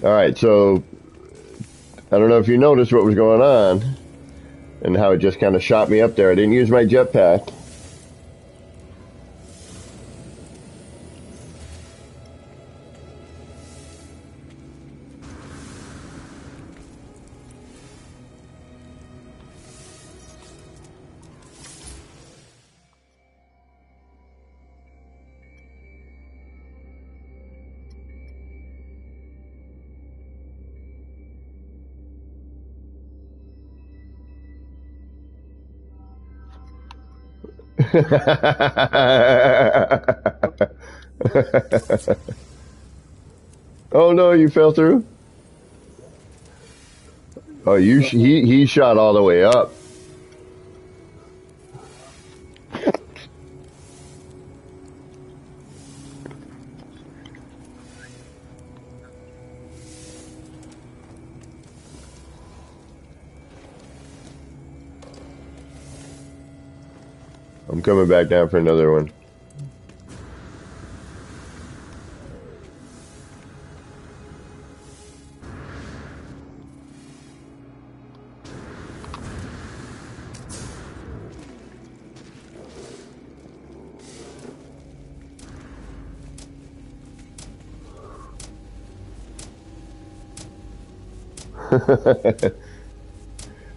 Alright, so I don't know if you noticed what was going on and how it just kind of shot me up there. I didn't use my jetpack. Oh no, you fell through? Oh, he shot all the way up. I'm coming back down for another one.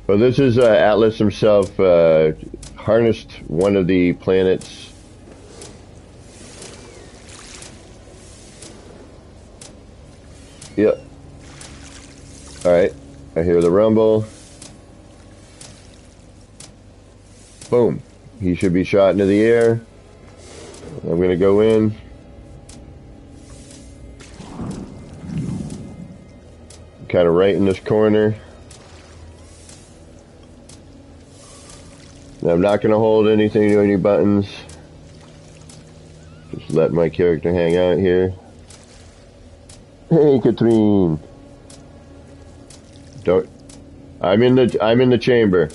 Well, this is Atlas himself harnessed one of the planets. Yep. Alright. I hear the rumble. Boom. He should be shot into the air. I'm going to go in. Kind of right in this corner. Now, I'm not going to hold anything to any buttons. Just let my character hang out here. Hey, Katrine. Don't. I'm in the chamber.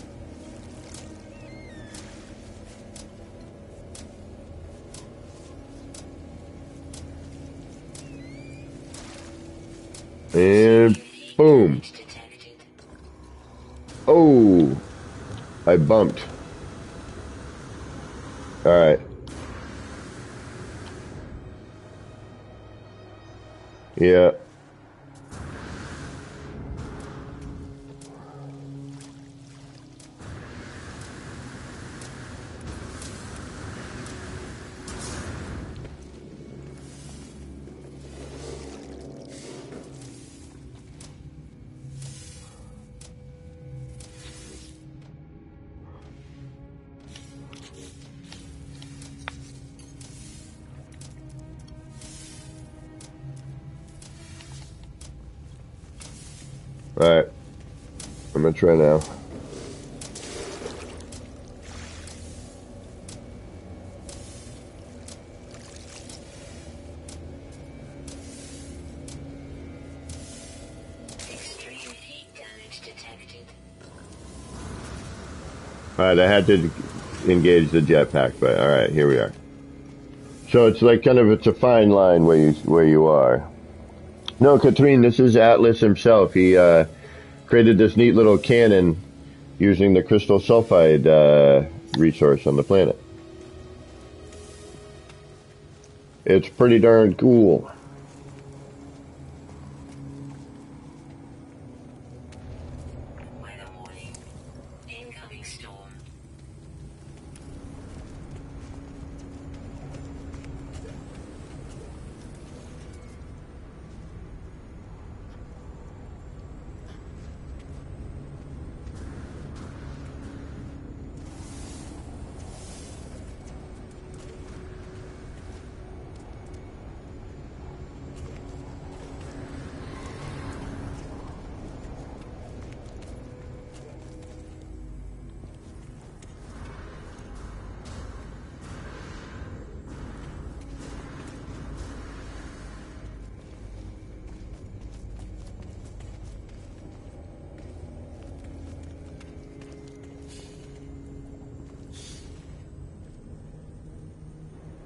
And boom. Oh, I bumped. All right. Yeah. All right. I'm gonna try now. Alright, I had to engage the jetpack, but alright, here we are. So it's like it's a fine line where you are. No, Katrine, this is Atlas himself. He created this neat little cannon using the crystal sulfide resource on the planet. It's pretty darn cool.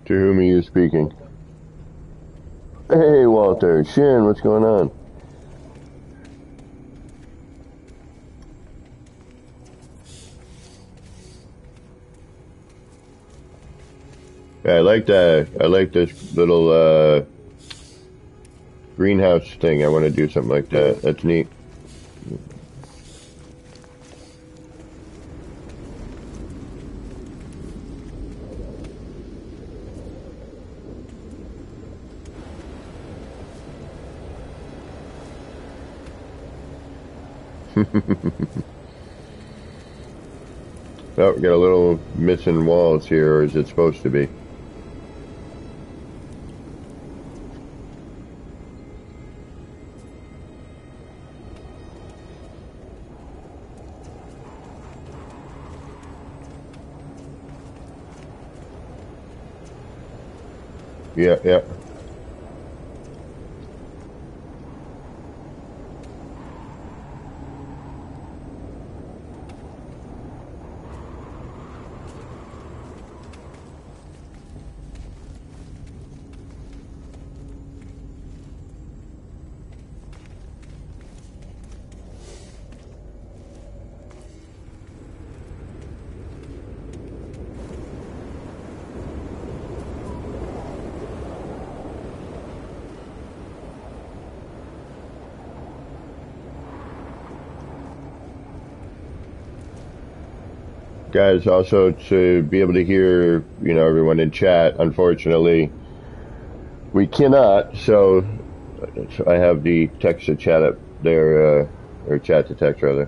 To whom are you speaking? Hey, Walter. Shin, what's going on? Yeah, I like that. I like this little greenhouse thing. I want to do something like that. That's neat. Oh, we got a little missing walls here, or is it supposed to be? Yeah, yeah. guys, also to be able to hear, everyone in chat. Unfortunately, we cannot, so I have the text to chat up there, or chat to text rather.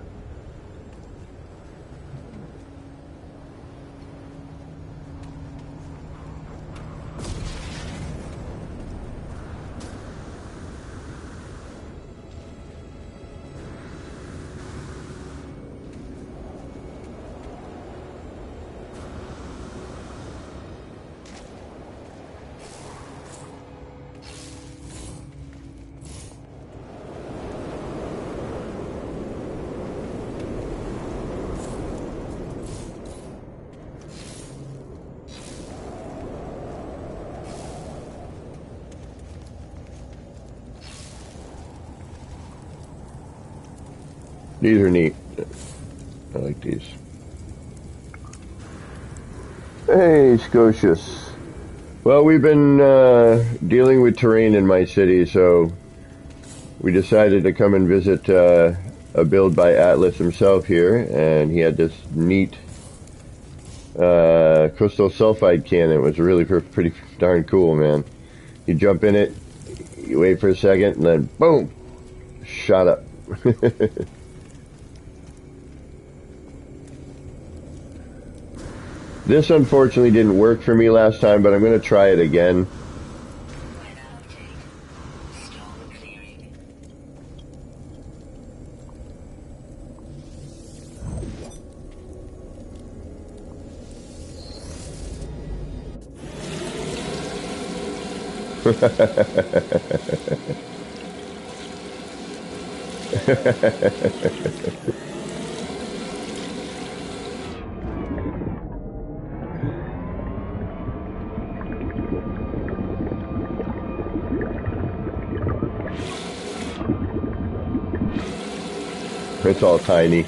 These are neat. I like these. Hey, Scotius. Well, we've been dealing with terrain in my city, so we decided to come and visit a build by Atlas himself here, and he had this neat crystal sulfide cannon. It was really pretty darn cool, man. You jump in it, you wait for a second, and then boom, shot up. This unfortunately didn't work for me last time, but I'm going to try it again. It's all tiny.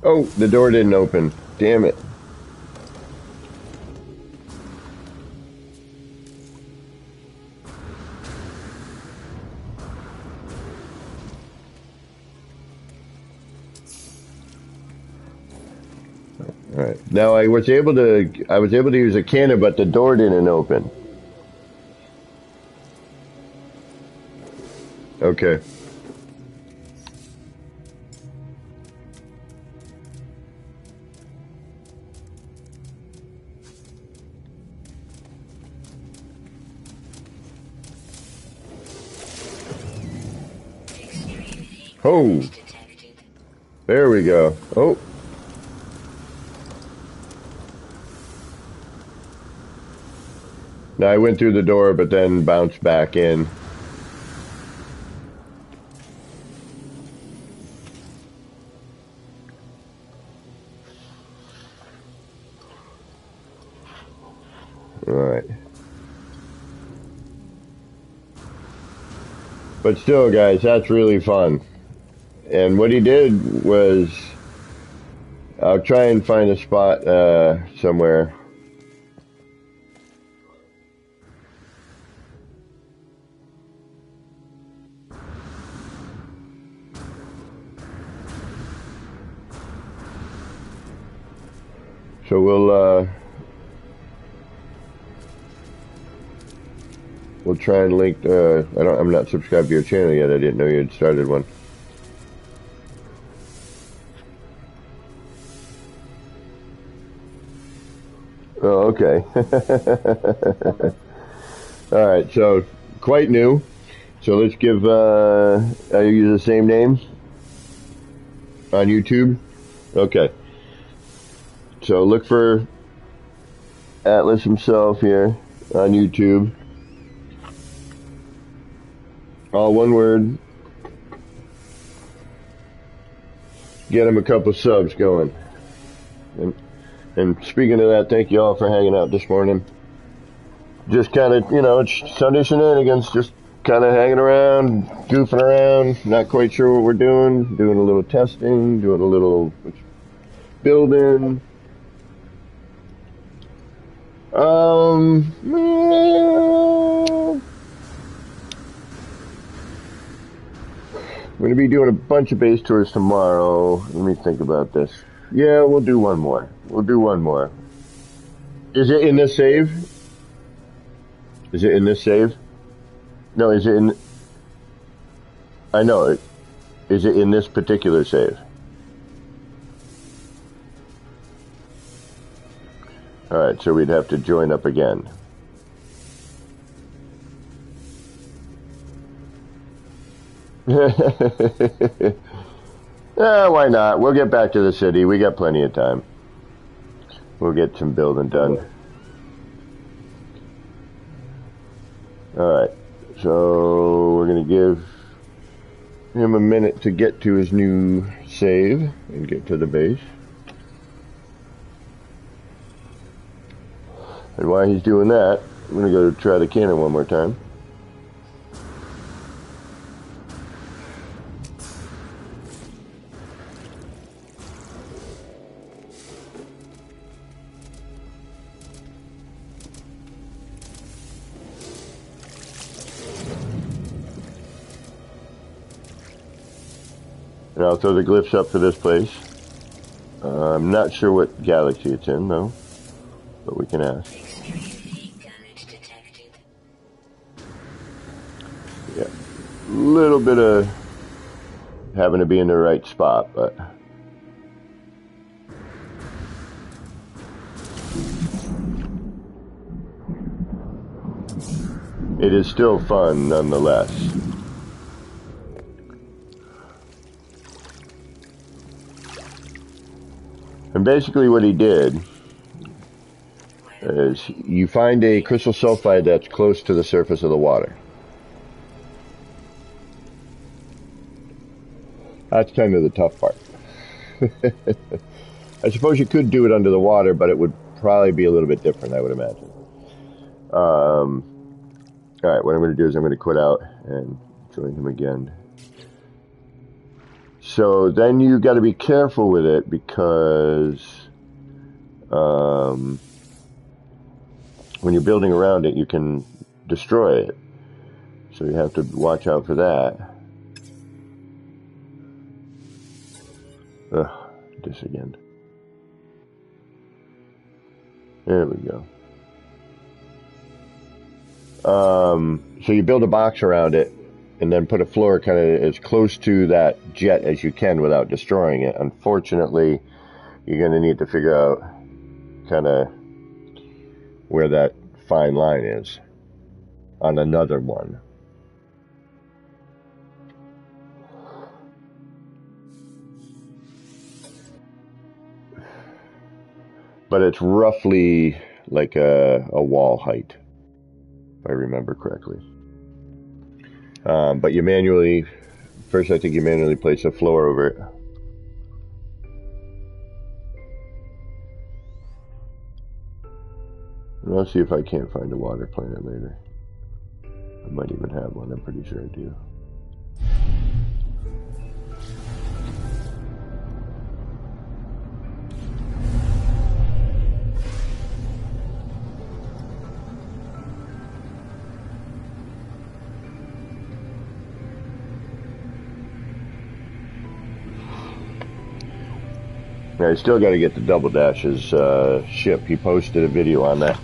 Oh, the door didn't open. Damn it. All right. Now I was able to use a cannon, but the door didn't open. Okay. Oh, there we go. Oh. Now I went through the door, but then bounced back in. All right. But still, guys, that's really fun. And what he did was, I'll try and find a spot somewhere. So we'll try and link. I'm not subscribed to your channel yet. I didn't know you had started one. Oh, okay. All right, so quite new. So let's give, I use the same name on YouTube. Okay. So look for Atlas himself here on YouTube. All one word. Get him a couple subs going. And speaking of that, thank you all for hanging out this morning. Just kind of, it's Sunday Shenanigans, just kind of hanging around, goofing around, not quite sure what we're doing a little testing, doing a little building. We're going to be doing a bunch of base tours tomorrow. Let me think about this. Yeah, we'll do one more. Is it in this save? No, is it in... I know it. Is it in this particular save? Alright, so we'd have to join up again. Why not? We'll get back to the city. We got plenty of time. We'll get some building done. Alright, so we're going to give him a minute to get to his new save and get to the base. And while he's doing that, I'm going to go try the cannon one more time. And I'll throw the glyphs up for this place. I'm not sure what galaxy it's in, though. But we can ask. Yeah. A little bit of having to be in the right spot, but... it is still fun, nonetheless. And basically what he did is you find a crystal sulfide that's close to the surface of the water. That's kind of the tough part. I suppose you could do it under the water, but it would probably be a little bit different, I would imagine. Alright, what I'm going to do is I'm going to quit out and join him again. So then you got to be careful with it because when you're building around it, you can destroy it. So you have to watch out for that. Ugh, this again. There we go. So you build a box around it and then put a floor kind of as close to that jet as you can without destroying it. Unfortunately, you're going to need to figure out kind of where that fine line is on another one. But it's roughly like a wall height, if I remember correctly. But you manually, first I think you manually place a floor over it. And I'll see if I can't find a water planet later. I might even have one, I'm pretty sure I do. I still got to get the Double Dash's ship. He posted a video on that.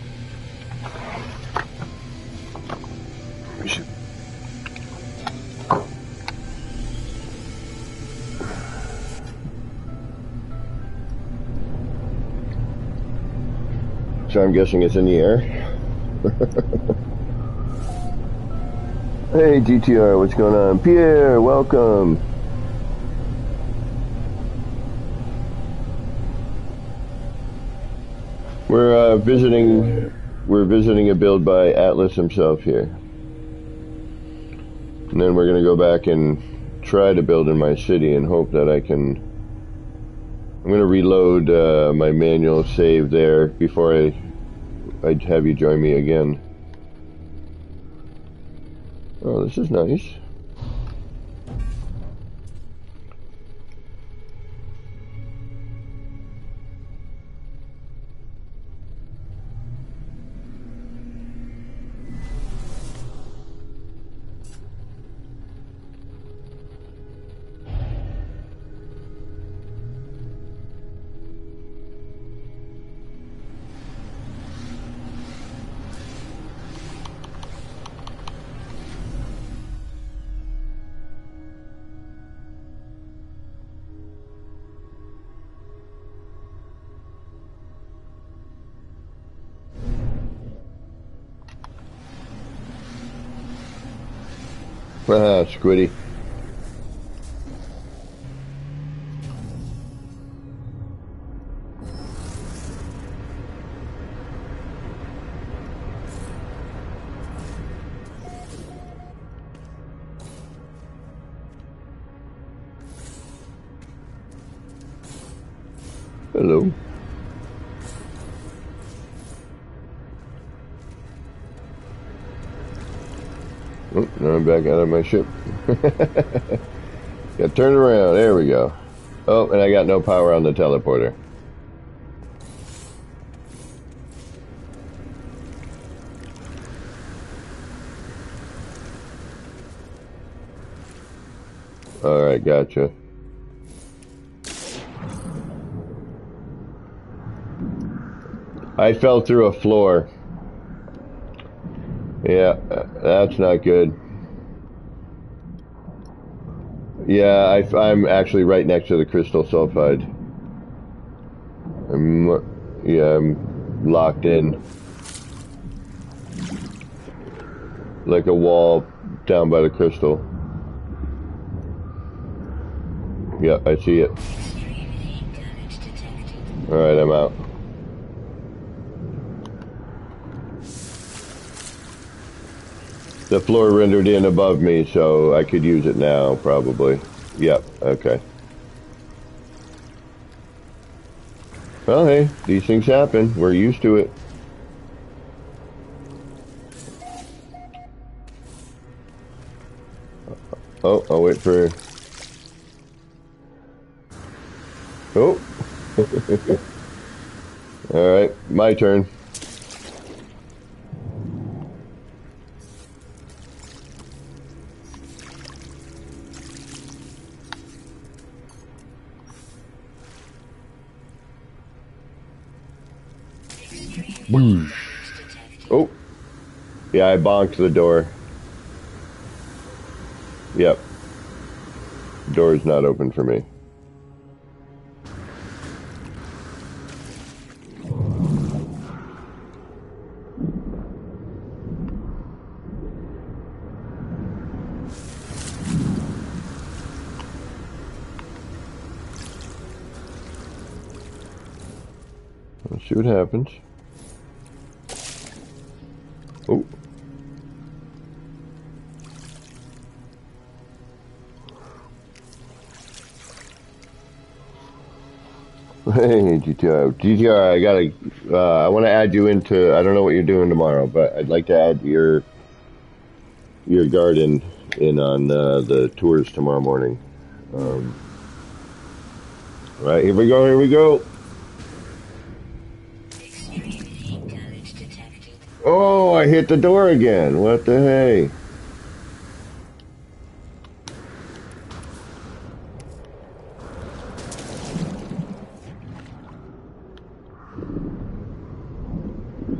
So I'm guessing it's in the air. Hey GTR, what's going on? Pierre, welcome. We're visiting a build by Atlas himself here. And then we're going to go back and try to build in my city and hope that I can... I'm going to reload my manual save there before I have you join me again. Oh, this is nice. Ah, Squiddy. Hello. Oh, now I'm back out of my ship. Got turned around. There we go. Oh, and I got no power on the teleporter. Alright, gotcha. I fell through a floor. Yeah, that's not good. Yeah, I'm actually right next to the crystal sulfide. I'm locked in. Like a wall down by the crystal. Yeah, I see it. Alright, I'm out. The floor rendered in above me, so I could use it now, probably. Yep, okay. Well, hey, these things happen. We're used to it. Oh, I'll wait for... Oh! Alright, my turn. Whoosh. Oh, yeah, I bonked the door. Yep. Door's not open for me. Let's see what happens. Oh. Hey, GTR, I gotta, I want to add you into, I don't know what you're doing tomorrow, but I'd like to add your garden in on the tours tomorrow morning. Right, here we go. Oh, I hit the door again. What the hey?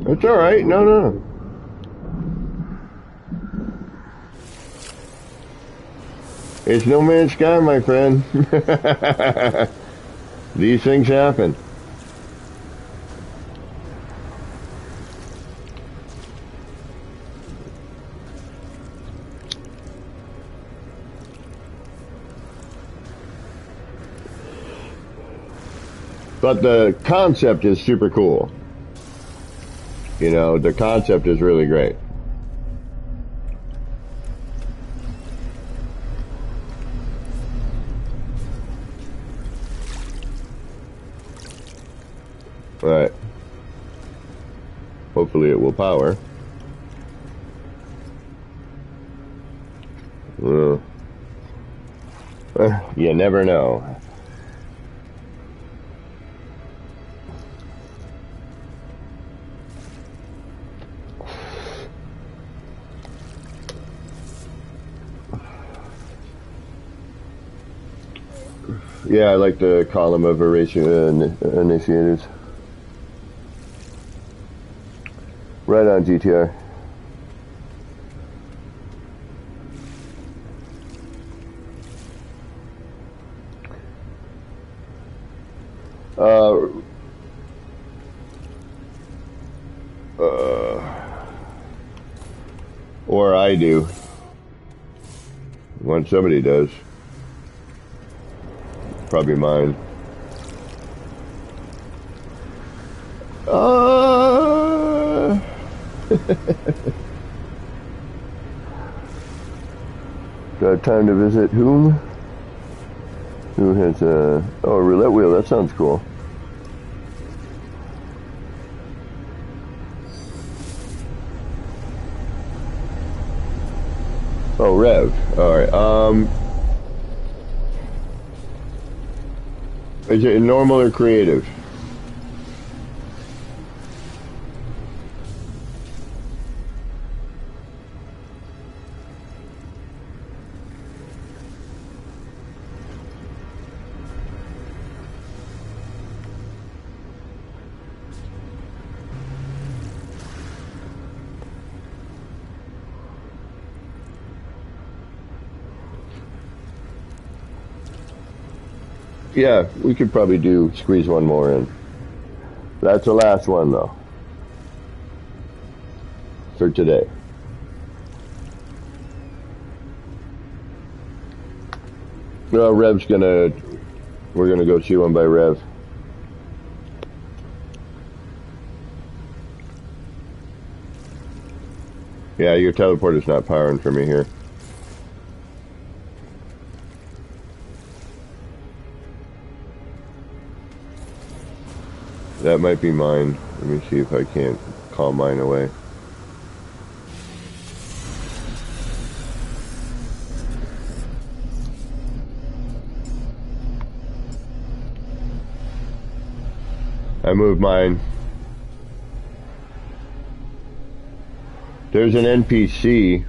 It's all right. No. It's No Man's Sky, my friend. These things happen. But the concept is super cool. You know, the concept is really great. Right. Hopefully it will power. You never know. Yeah, I like the column of erasing initiators. Right on, GTR. Or I do. When somebody does. Probably mine. Got time to visit whom? Who has a... Oh, a roulette wheel. That sounds cool. Oh, Rev. Alright, is it normal or creative? Yeah, we could probably squeeze one more in. That's the last one, though. For today. Well, we're gonna go see one by Rev. Yeah, your teleporter's not powering for me here. That might be mine. Let me see if I can't call mine away. I moved mine. There's an NPC.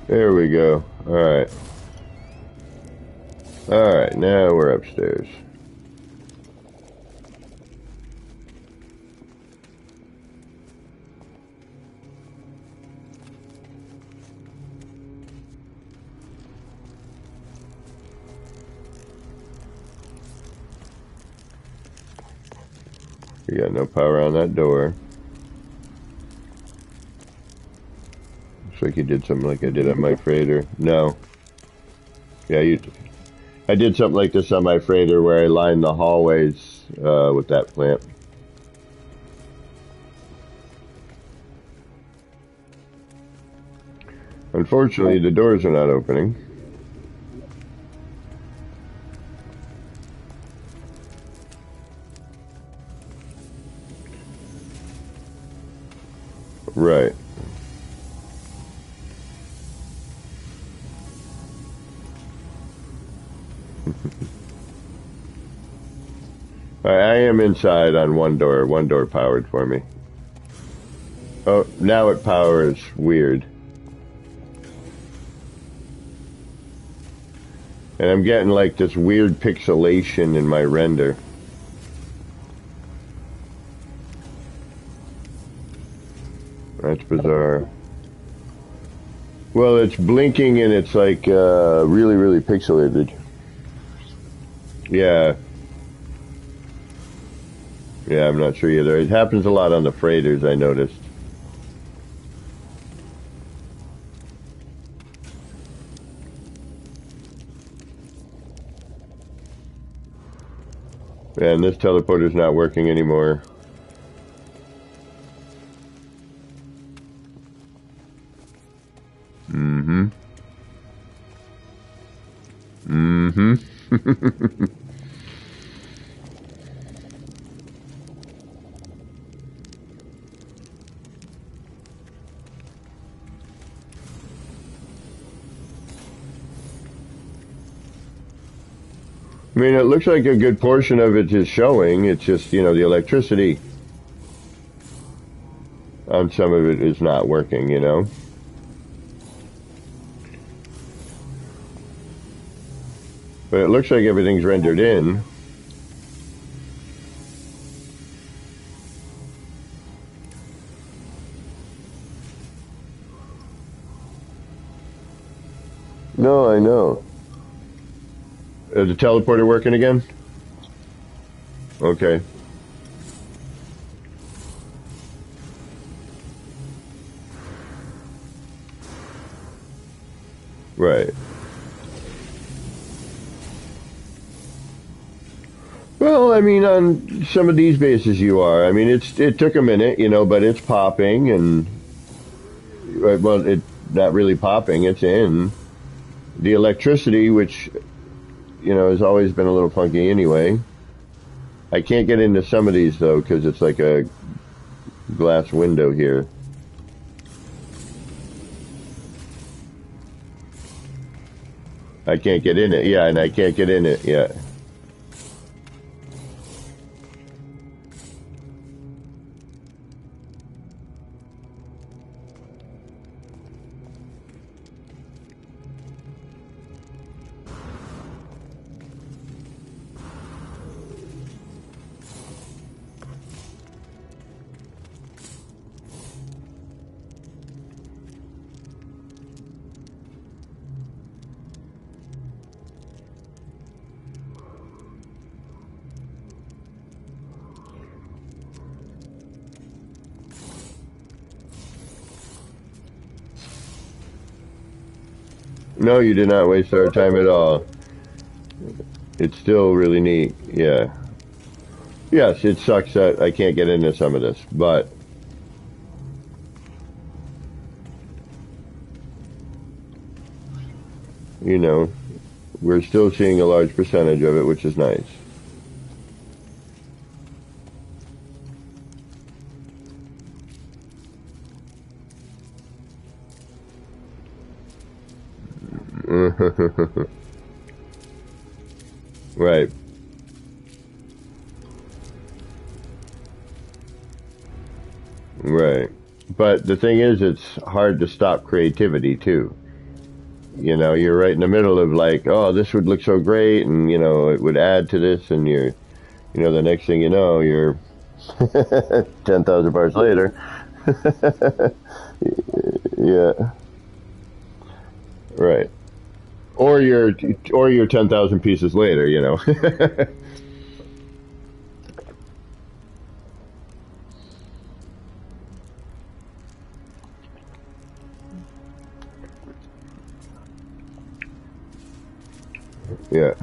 There we go. Alright. Alright, now we're upstairs. You got no power on that door. Looks like you did something like I did on my freighter. No. Yeah, I did something like this on my freighter where I lined the hallways with that plant. Unfortunately, the doors are not opening. Right. I am inside on one door powered for me. Oh, now it powers. Weird. And I'm getting like this weird pixelation in my render. That's bizarre. Well, it's blinking and it's like really, really pixelated. Yeah. Yeah, I'm not sure either. It happens a lot on the freighters, I noticed. And this teleporter's not working anymore. Mm-hmm. Mm-hmm. I mean, it looks like a good portion of it is showing. It's just, you know, the electricity on some of it is not working, you know. But it looks like everything's rendered in. No, I know. Is the teleporter working again? Okay. Right. Well, I mean, on some of these bases you are. I mean, it took a minute, you know, but it's popping and, well, it's not really popping, it's in. The electricity, which, you know, has always been a little funky anyway. I can't get into some of these, though, because it's like a glass window here. I can't get in it, yeah, and I can't get in it, yeah. No, you did not waste our time at all. It's still really neat, yeah. Yes, it sucks that I can't get into some of this, but you know, we're still seeing a large percentage of it, which is nice. Right. Right. But the thing is, it's hard to stop creativity, too. You know, you're right in the middle of like, oh, this would look so great, and, you know, it would add to this, and the next thing you know, you're 10,000 parts later. Yeah. Right. Or you're 10,000 pieces later, you know. Yeah.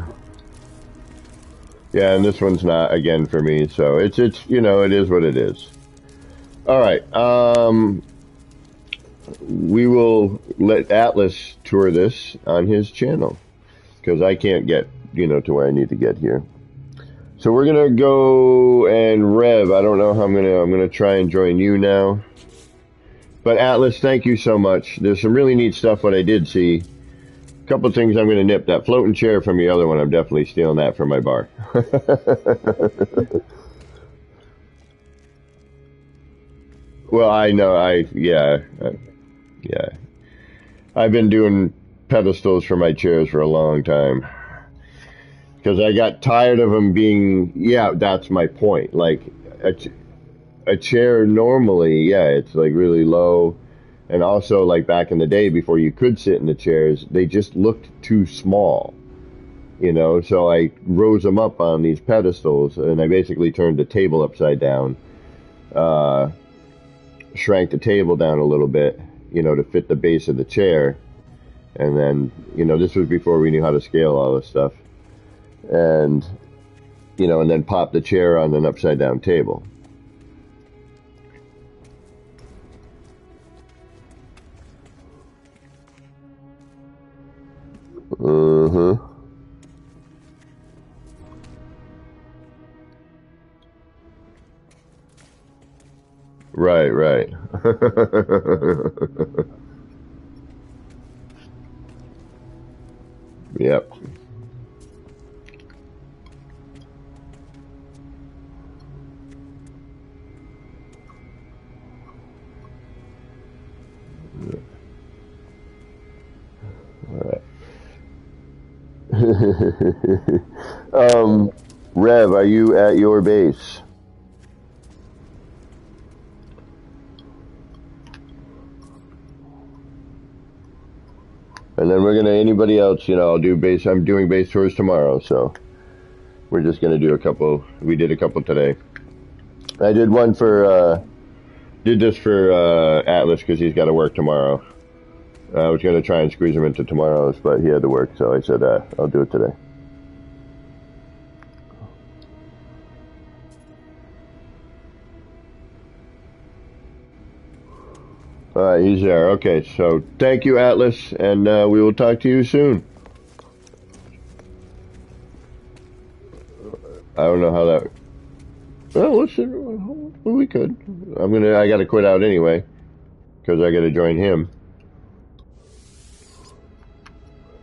Yeah, and this one's not again for me, so it's you know, it is what it is. All right. We will let Atlas tour this on his channel because I can't get, you know, to where I need to get here. So we're gonna go and Rev. I don't know how I'm gonna try and join you now. But Atlas, thank you so much. There's some really neat stuff what I did see. A couple of things I'm gonna nip. That floating chair from the other one, I'm definitely stealing that from my bar. Well, I know. Yeah. I've been doing pedestals for my chairs for a long time because I got tired of them being. Yeah, that's my point. Like a, a chair normally, yeah, it's like really low, and also like back in the day before you could sit in the chairs, they just looked too small. So I rose them up on these pedestals, and I basically turned the table upside down, uh, shrank the table down a little bit, to fit the base of the chair. And then, this was before we knew how to scale all this stuff. And, and then pop the chair on an upside down table. Uh-huh. Right, right. Yep. All right. Rev, are you at your base? And then anybody else, I'm doing base tours tomorrow, so we're just gonna do a couple. We did a couple today. I did one did this for, Atlas because he's got to work tomorrow. I was gonna try and squeeze him into tomorrow's, but he had to work, so I said, I'll do it today. All right, he's there. Okay, so thank you, Atlas, and we will talk to you soon. I don't know how that. Well, listen, we could. I got to quit out anyway because I got to join him.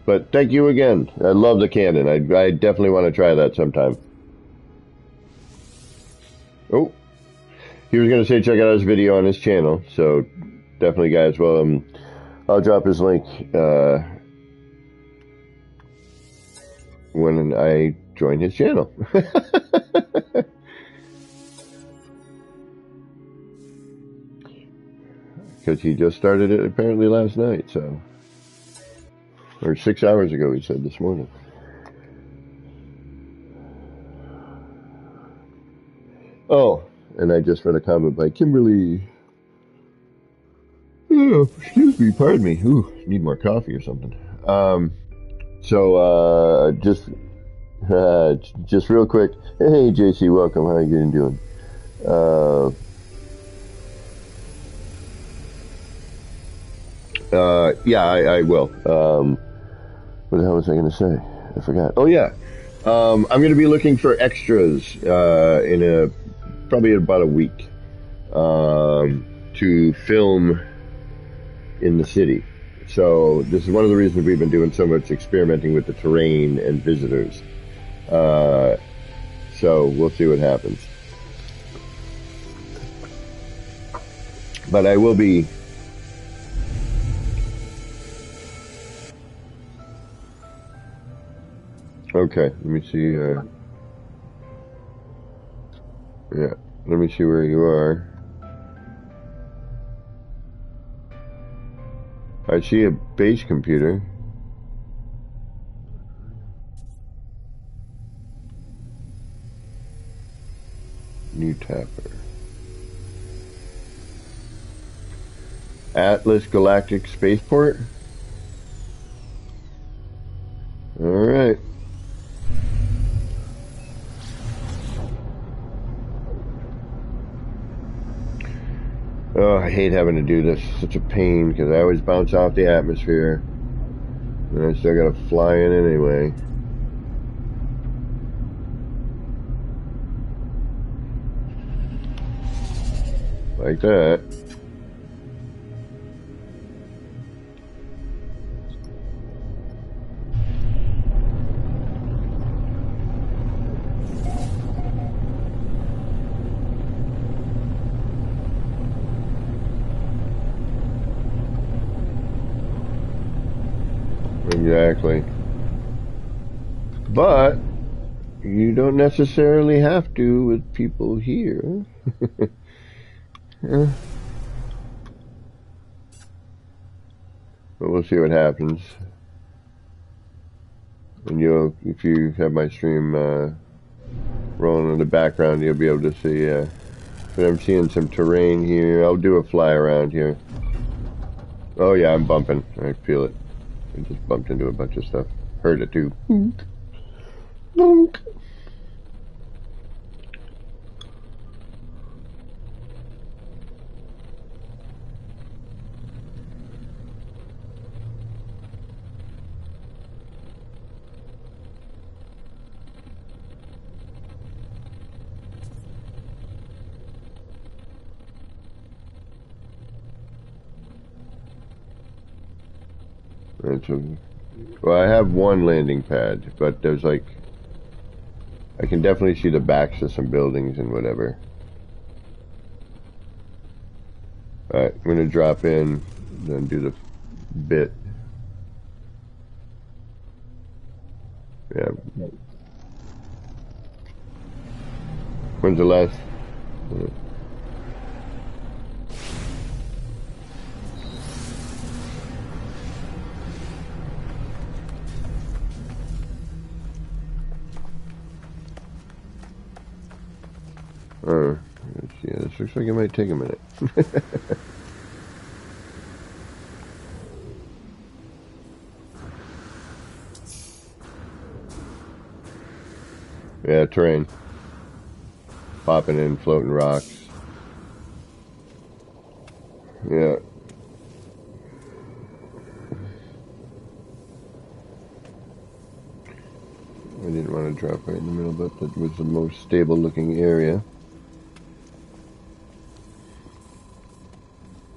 But thank you again. I love the cannon. I definitely want to try that sometime. Oh, he was going to say check out his video on his channel, so definitely, guys. Well, I'll drop his link when I join his channel. Because he just started it apparently last night, so. Or 6 hours ago, he said this morning. Oh, and I just read a comment by Kimberly. Oh, excuse me, pardon me. Ooh, need more coffee or something. Just real quick. Hey, JC, welcome. How you doing? Yeah, I will. What the hell was I going to say? I forgot. Oh, yeah. I'm going to be looking for extras in probably about a week to film in the city. So this is one of the reasons we've been doing so much experimenting with the terrain and visitors. So we'll see what happens. But I will be... Okay, let me see. Yeah, let me see where you are. I see a base computer. New tapper. Atlas Galactic Spaceport. All right. Oh, I hate having to do this. It's such a pain because I always bounce off the atmosphere. And I still gotta fly in anyway. Like that. Exactly. But you don't necessarily have to with people here. Yeah. But we'll see what happens. And if you have my stream rolling in the background, you'll be able to see. But I'm seeing some terrain here. I'll do a fly around here. Oh yeah, I'm bumping. I feel it. I just bumped into a bunch of stuff. Heard it too. Bonk. Well, I have one landing pad, but there's like, I can definitely see the backs of some buildings and whatever. Alright, I'm gonna drop in, then do the bit. Yeah. When's the last? Yeah, this looks like it might take a minute. Yeah, terrain. Popping in, floating rocks. Yeah. I didn't want to drop right in the middle, but that was the most stable looking area.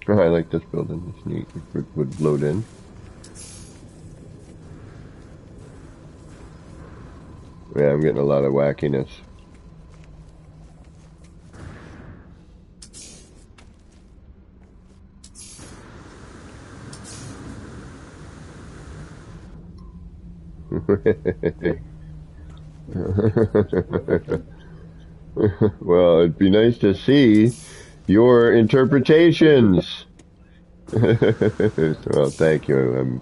Oh, I like this building. It's neat. It would load in. Yeah, I'm getting a lot of wackiness. Well, it'd be nice to see your interpretations. Well, thank you. I'm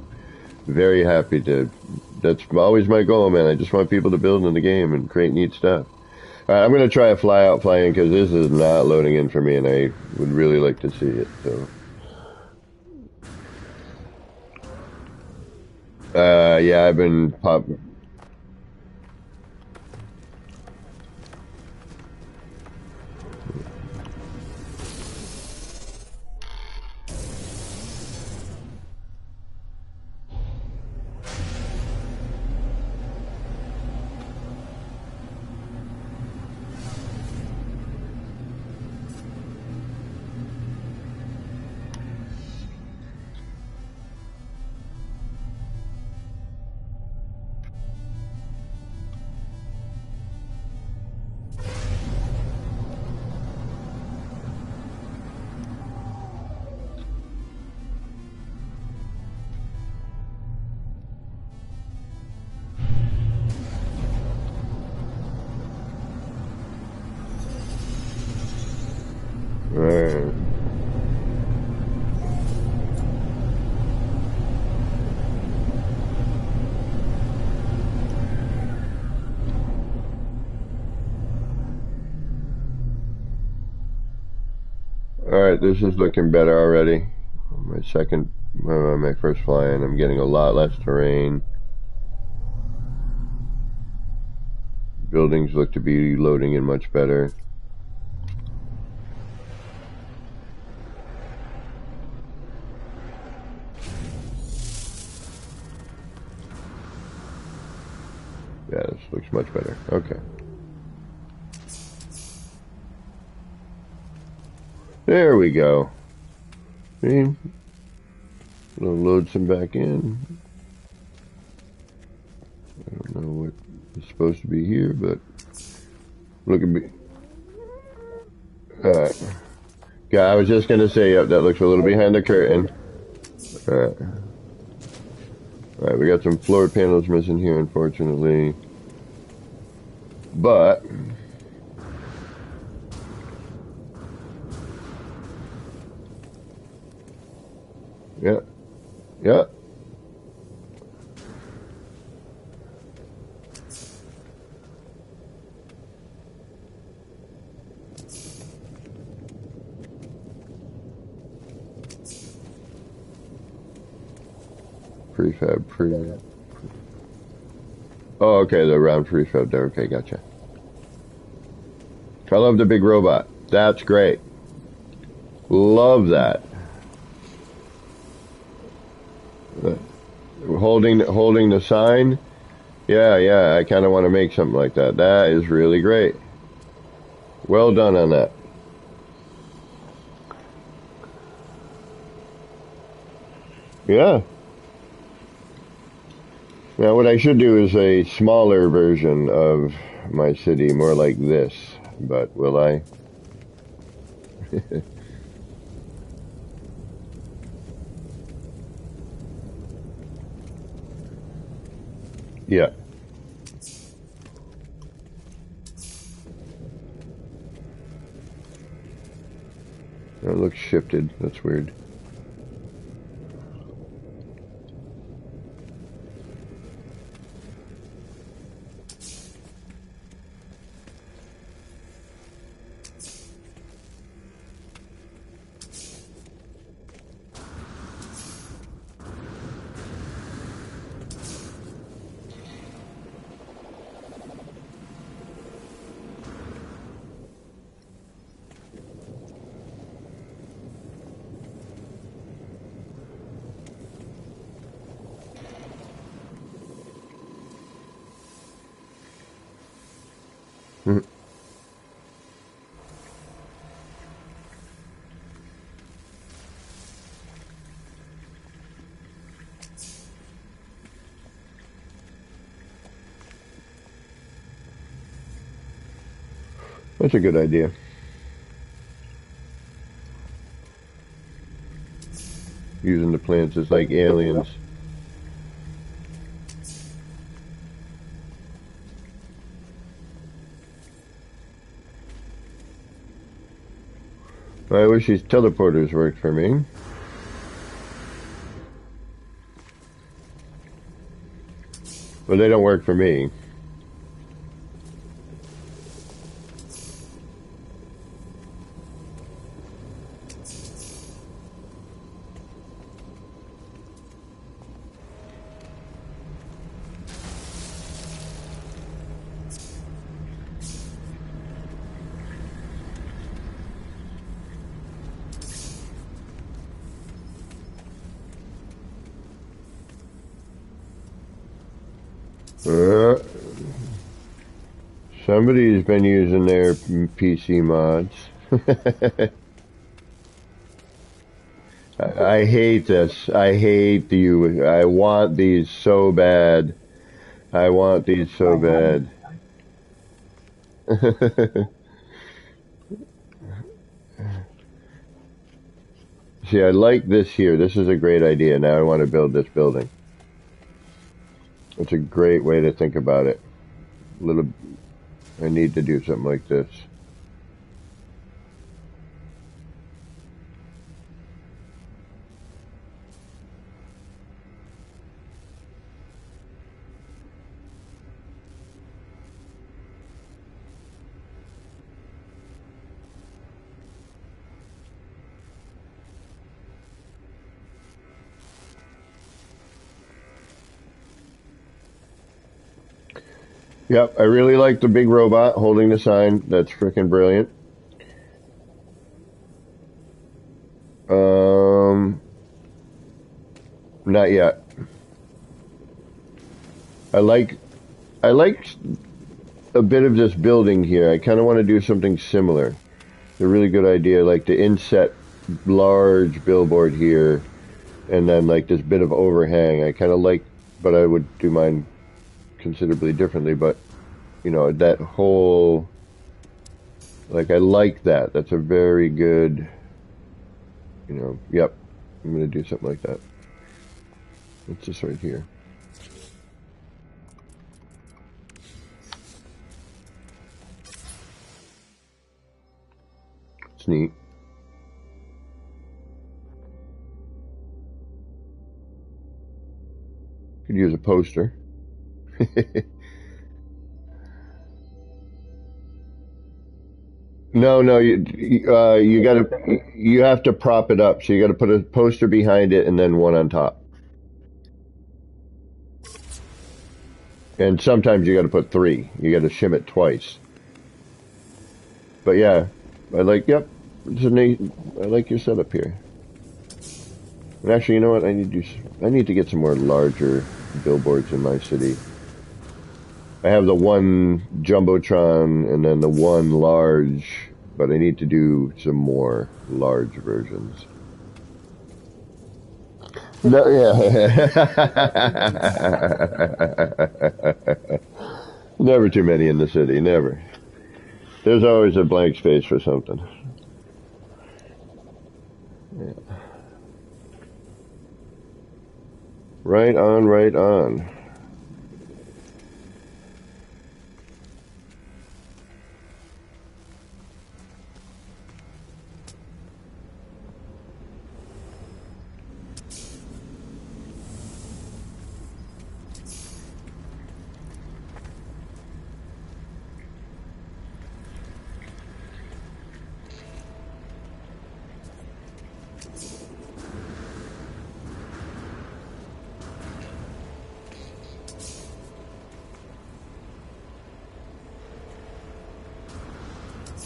very happy to. That's always my goal, man. I just want people to build in the game and create neat stuff. All right, I'm going to try a fly out, fly in, because this is not loading in for me, and I would really like to see it. So, yeah, I've been popping. Alright, this is looking better already. My first fly in, I'm getting a lot less terrain. Buildings look to be loading in much better. Yeah, this looks much better. Okay. There we go. See? We'll load some back in. I don't know what is supposed to be here, but look at me. Alright. Yeah, I was just going to say, yep, that looks a little behind the curtain. Alright. Alright, we got some floor panels missing here, unfortunately. But yeah. Yeah. Prefab. Oh, okay, the round prefab there. Okay, gotcha. I love the big robot. That's great. Love that. Holding the sign. Yeah, I kind of want to make something like that. That is really great. Well done on that. Yeah. Now what I should do is a smaller version of my city, more like this. But will I? Yeah. It looks shifted. That's weird. That's a good idea. Using the plants as like aliens. I wish these teleporters worked for me. But they don't work for me. Somebody's been using their PC mods. I hate this. I hate you. I want these so bad. I want these so bad. See, I like this here. This is a great idea. Now I want to build this building. It's a great way to think about it. I need to do something like this. Yep, I really like the big robot holding the sign. That's freaking brilliant. Not yet. I like a bit of this building here. I kind of want to do something similar. It's a really good idea, like the inset large billboard here, and then like this bit of overhang. I kind of like, but I would do mine considerably differently. But you know, that whole, like, I like that. That's a very good, you know. Yep, I'm gonna do something like that. It's just right here. neat. Could use a poster. No, no, you have to prop it up. So you gotta put a poster behind it and then one on top. And sometimes you gotta put three. You gotta shim it twice. But yeah, yep, it's a neat, I like your setup here. And actually, you know what? I need to get some more larger billboards in my city. I have the one Jumbotron and then the one large, but I need to do some more large versions. No, yeah. Never too many in the city, never. There's always a blank space for something. Yeah. Right on, right on.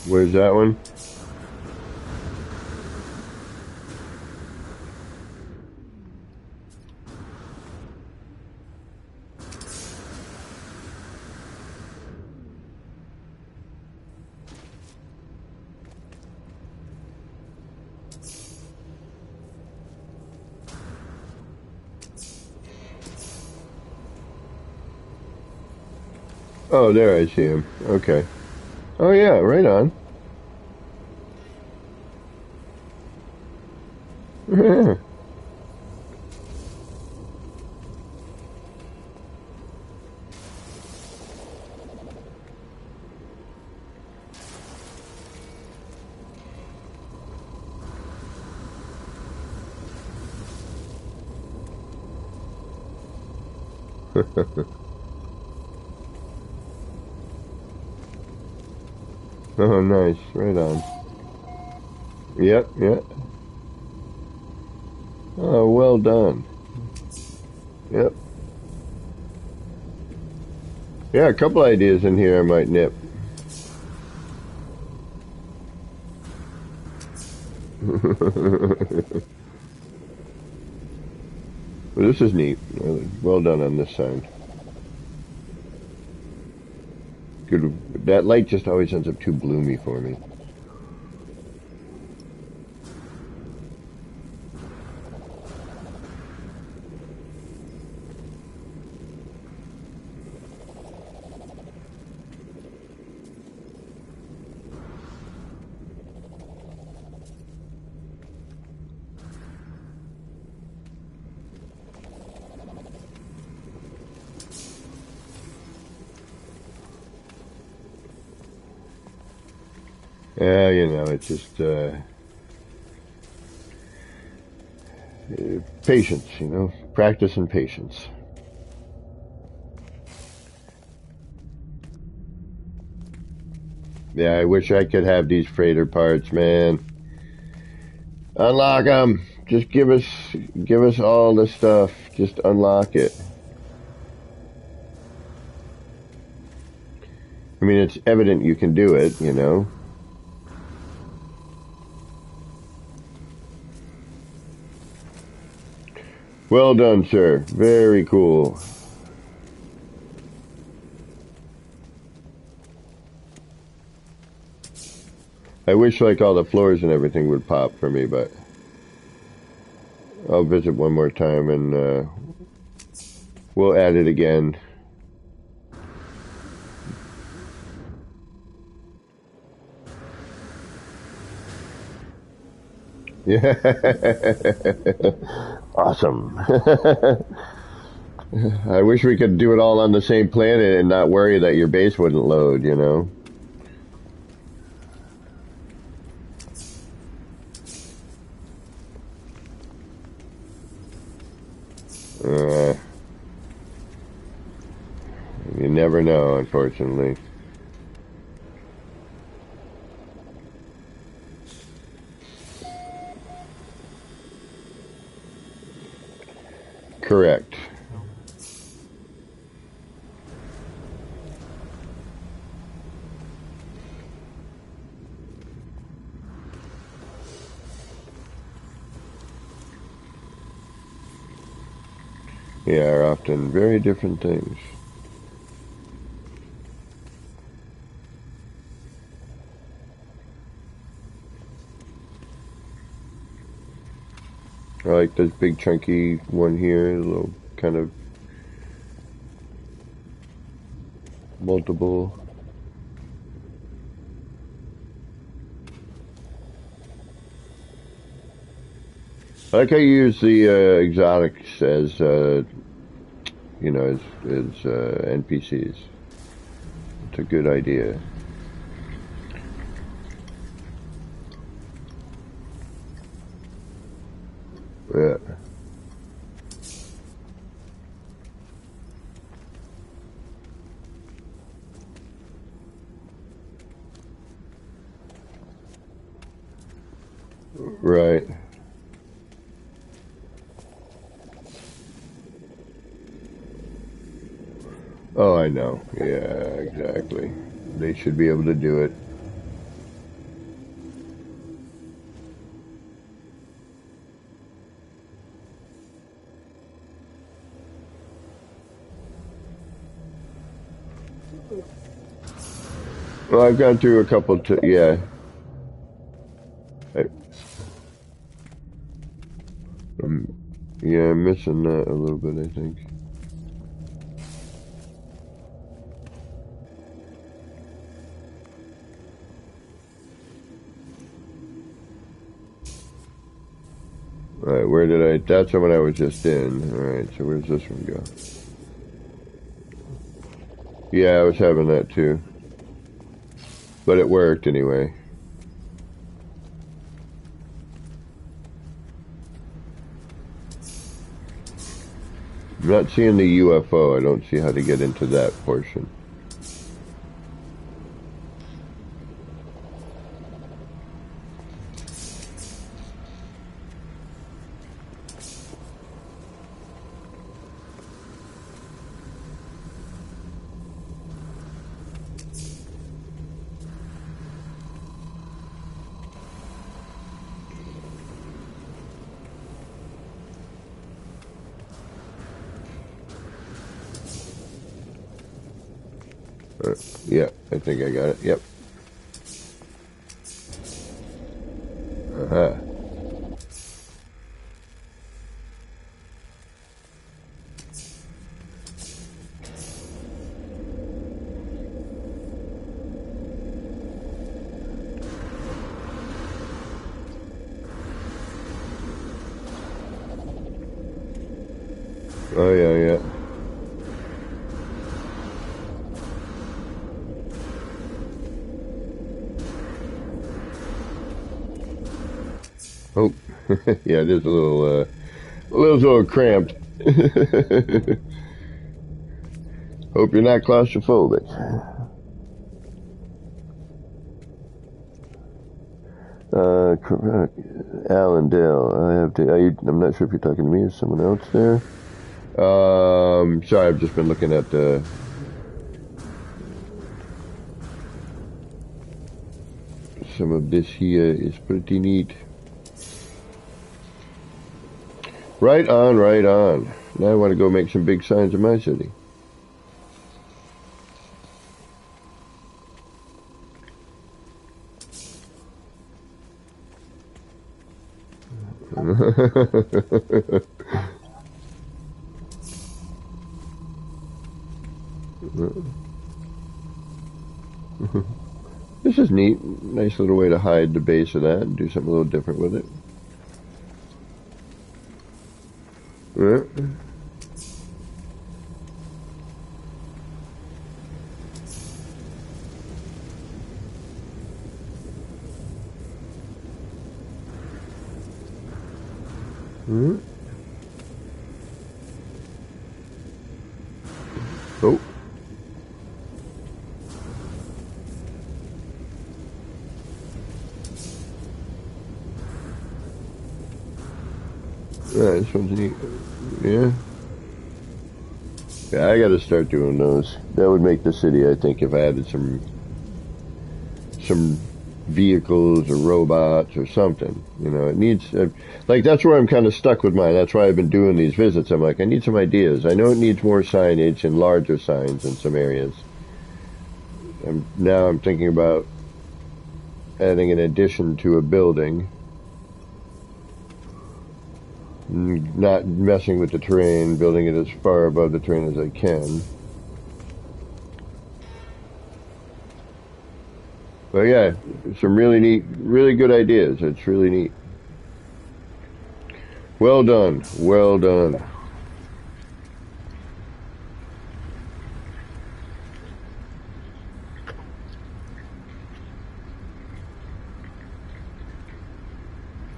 Where's that one? Oh, there I see him. Okay. Oh yeah, right on. Oh, nice. Right on. Yep, yep. Oh, well done. Yep. Yeah, a couple ideas in here I might nip. Well, this is neat. Well done on this side. Good. That light just always ends up too bloomy for me. Yeah, you know, it's just patience, you know, practice and patience. Yeah, I wish I could have these freighter parts, man. Unlock them. Just give us all the stuff. Just unlock it. I mean, it's evident you can do it, you know. Well done, sir. Very cool. I wish like all the floors and everything would pop for me, but I'll visit one more time and we'll add it again. Yeah. Awesome. I wish we could do it all on the same planet and not worry that your base wouldn't load, you know? never know, unfortunately. Correct. Yeah, are often very different things. I like this big chunky one here, a little kind of multiple. I like how you use the exotics as, you know, as NPCs. It's a good idea. Yeah. Right. Oh, I know. Yeah, exactly. They should be able to do it. Well, I've gone through a couple. Yeah. I, um, yeah, I'm missing that a little bit, I think. Alright, where did I... That's the one I was just in. Alright, so where's this one go? Yeah, I was having that too. But it worked anyway. I'm not seeing the UFO. I don't see how to get into that portion. Yeah, I think I got it. Yep. Uh-huh. Oh, yeah, yeah. Oh, yeah, it is a little cramped. Hope you're not claustrophobic. Alan Dale. I have to. I'm not sure if you're talking to me or someone else there. Sorry, I've just been looking at some of this here is pretty neat. Right on, right on. Now I want to go make some big signs in my city. This is neat. Nice little way to hide the base of that and do something a little different with it. Yeah. Mm-hmm. Oh. Yeah, this one's neat. Yeah. Yeah, I gotta start doing those. That would make the city, I think, if I added some vehicles or robots or something. You know, it needs, like, that's where I'm kind of stuck with mine. That's why I've been doing these visits. I'm like, I need some ideas. I know it needs more signage and larger signs in some areas. And now I'm thinking about adding an addition to a building, not messing with the terrain, building it as far above the terrain as I can. But yeah, some really neat, really good ideas. It's really neat. Well done. Well done.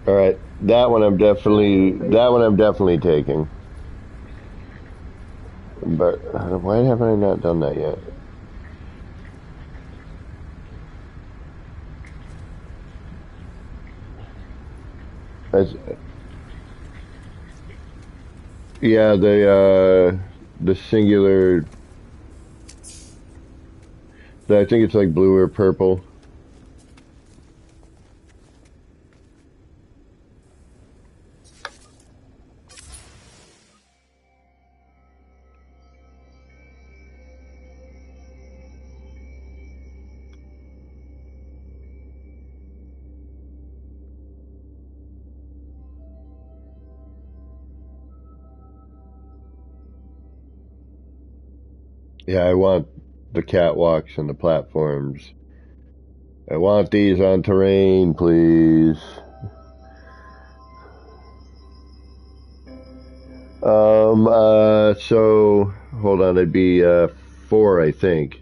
All right. That one I'm definitely taking. But why haven't I not done that yet? As, yeah, the singular, I think it's like blue or purple. Yeah, I want the catwalks and the platforms. I want these on terrain, please. So hold on, it'd be four, I think.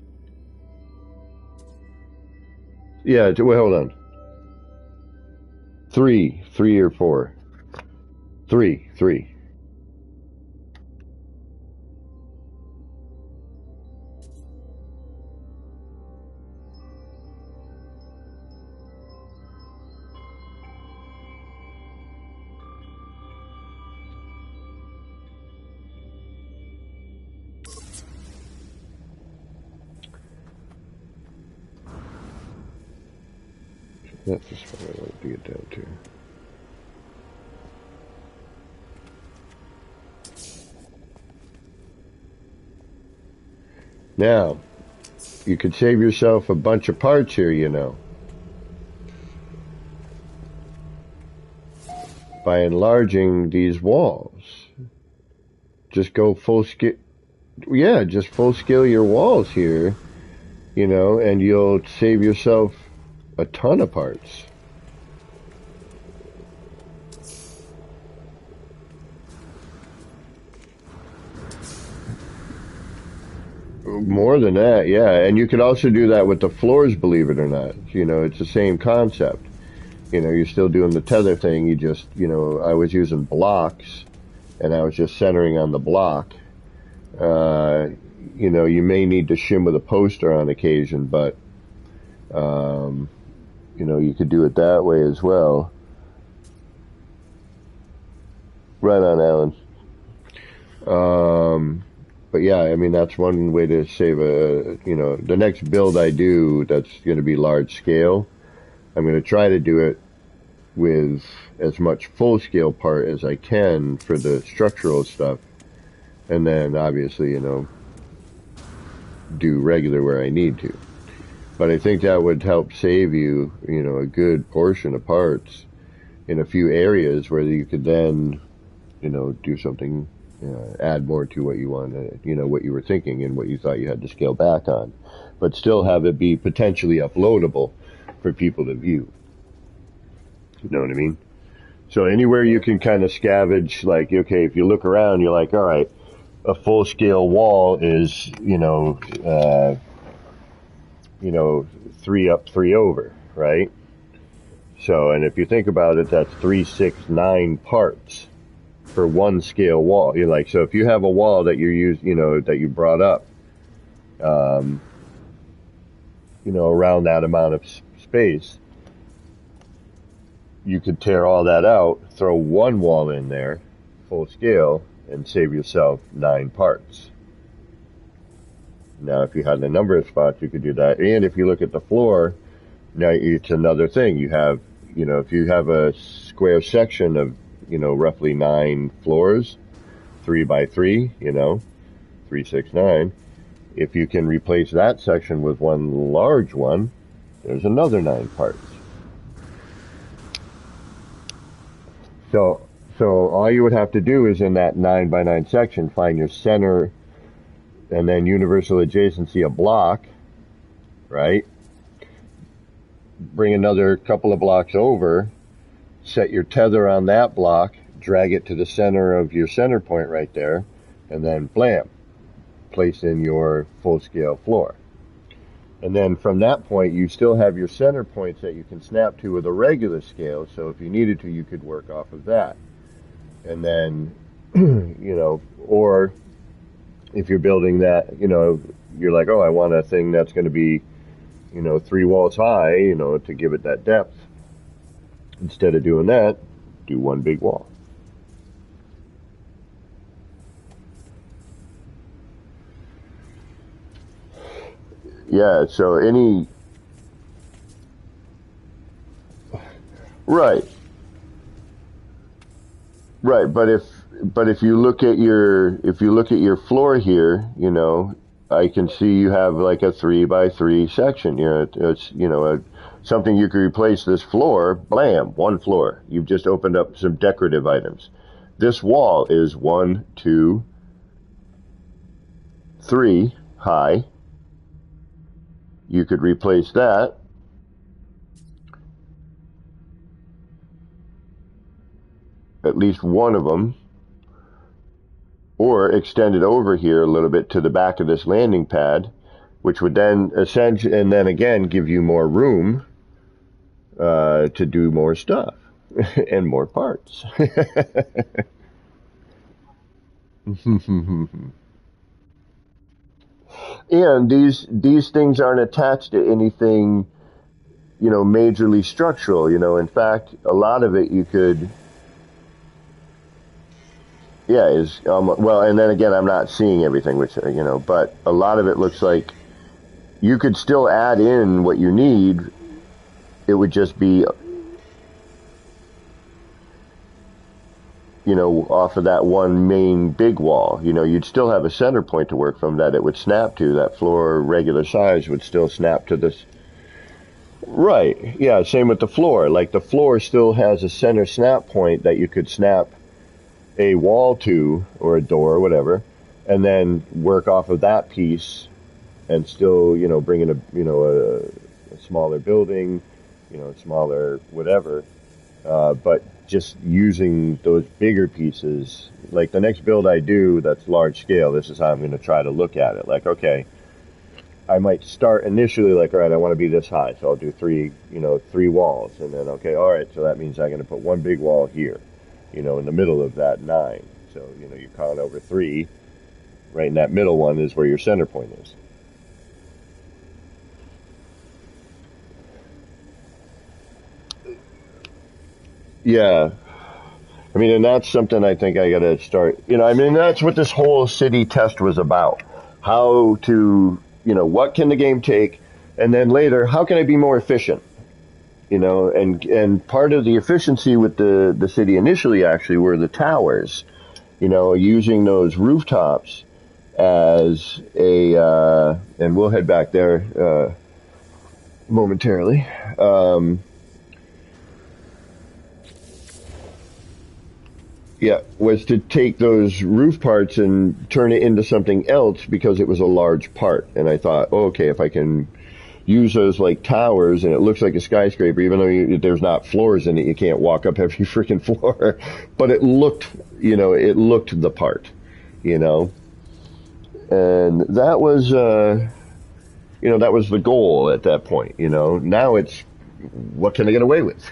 Yeah, wait, hold on. Three or four. Three. That's just what I want to get down to. Now, you could save yourself a bunch of parts here, you know, by enlarging these walls. Just go full scale. Yeah, just full scale your walls here, you know, and you'll save yourself a ton of parts. More than that, yeah. And you could also do that with the floors, believe it or not. You know, it's the same concept. You know, you're still doing the tether thing. You just, you know, I was using blocks and I was just centering on the block. Uh, you know, you may need to shim with a poster on occasion, but, um, you know, you could do it that way as well. Right on, Alan. But yeah, I mean, that's one way to save you know, the next build I do that's going to be large scale, I'm going to try to do it with as much full scale part as I can for the structural stuff. And then obviously, you know, do regular where I need to. But I think that would help save you, you know, a good portion of parts in a few areas where you could then, you know, do something, add more to what you wanted, you know, what you were thinking and what you thought you had to scale back on, but still have it be potentially uploadable for people to view. You know what I mean? So anywhere you can kind of scavenge, like, okay, if you look around, you're like, all right, a full scale wall is, you know, three up, three over, right? So, and if you think about it, that's 369 parts for one scale wall. You're like, so if you have a wall that you know, that you brought up, um, you know, around that amount of space, you could tear all that out, throw one wall in there, full scale and save yourself 9 parts. Now, if you had a number of spots, you could do that. And if you look at the floor, now it's another thing. You have, if you have a square section of, roughly 9 floors, 3 by 3, 3, 6, 9. If you can replace that section with one large one, there's another 9 parts. So all you would have to do is in that 9 by 9 section, find your center and then universal adjacency a block, right? Bring another couple of blocks over, set your tether on that block, drag it to the center of your center point right there, and then blam, place in your full scale floor. And then from that point, you still have your center points that you can snap to with a regular scale, so if you needed to, you could work off of that. And then, or if you're building that, you're like, oh, I want a thing that's going to be, 3 walls high, to give it that depth. Instead of doing that, do one big wall. Yeah, so right, right, but if you look at your floor here, I can see you have like a 3 by 3 section. It's something you could replace this floor. Blam, one floor. You've just opened up some decorative items. This wall is 1, 2, 3 high. You could replace that. At least one of them. Or extend it over here a little bit to the back of this landing pad, which would then essentially, and then again, give you more room to do more stuff and more parts. And these things aren't attached to anything, majorly structural. In fact, a lot of it you could, yeah, is well. And then again, I'm not seeing everything, which but a lot of it looks like you could still add in what you need. It would just be, off of that one main big wall. You'd still have a center point to work from that it would snap to. That floor regular size would still snap to this. Right. Yeah, same with the floor. Like the floor still has a center snap point that you could snap a wall to, or a door or whatever, and then work off of that piece and still, bring in a smaller building, smaller whatever. But just using those bigger pieces, like the next build I do that's large scale, this is how I'm going to try to look at it. Like, okay, I might start initially like, all right, I want to be this high, so I'll do 3 walls, and then, okay, all right, so that means I'm going to put one big wall here, in the middle of that 9. So, you count over 3, right in that middle one is where your center point is. Yeah. I mean, and that's something I think I got to start, that's what this whole city test was about. How to, what can the game take? And then later, how can I be more efficient? And part of the efficiency with the city initially actually were the towers, using those rooftops as and we'll head back there, momentarily. Yeah, was to take those roof parts and turn it into something else because it was a large part. And I thought, oh, okay, if I can use those like towers and it looks like a skyscraper, even though there's not floors in it, you can't walk up every freaking floor. But it looked, it looked the part, And that was, that was the goal at that point, Now it's, what can I get away with?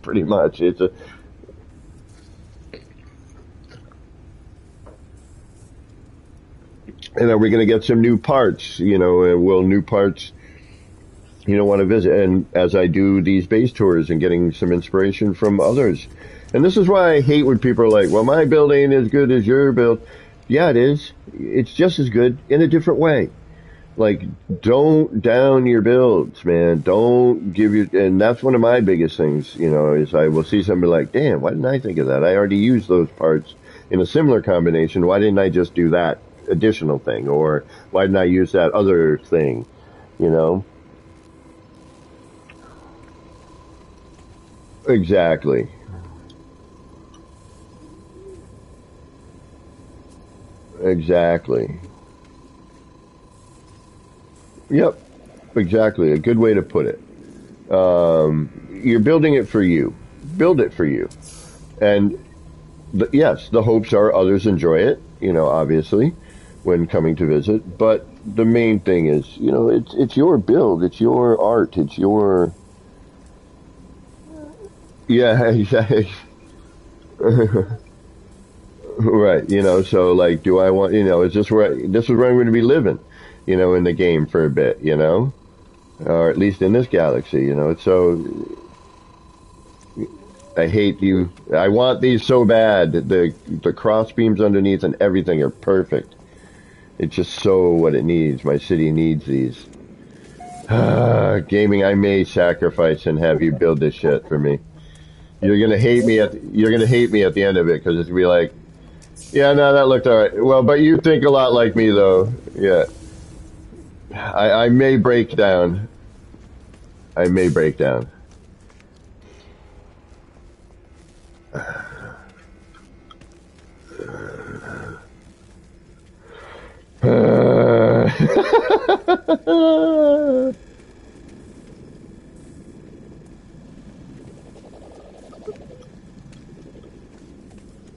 Pretty much. It's a, and then we're going to get some new parts, and will new parts you don't want to visit. And as I do these base tours and getting some inspiration from others. And this is why I hate when people are like, well, my build ain't as good as your build. Yeah, it is. It's just as good in a different way. Like, don't down your builds, man. Don't give you, and that's one of my biggest things, is I will see somebody like, damn, why didn't I think of that? I already used those parts in a similar combination. Why didn't I just do that additional thing? Or why didn't I use that other thing? You know? Exactly. Exactly. Yep. Exactly. A good way to put it. You're building it for you. Build it for you. And yes, the hopes are others enjoy it, obviously, when coming to visit. But the main thing is, it's your build, it's your art, it's your, yeah, exactly. Right, so like, do I want, is this is where I'm going to be living, in the game for a bit, or at least in this galaxy, it's so, I hate you. I want these so bad. The cross beams underneath and everything are perfect. It's just so what it needs. My city needs these. Gaming, I may sacrifice and have you build this shit for me. You're gonna hate me at the end of it because it's gonna be like, yeah, no, that looked alright. Well, but you think a lot like me though. Yeah, I may break down. I may break down.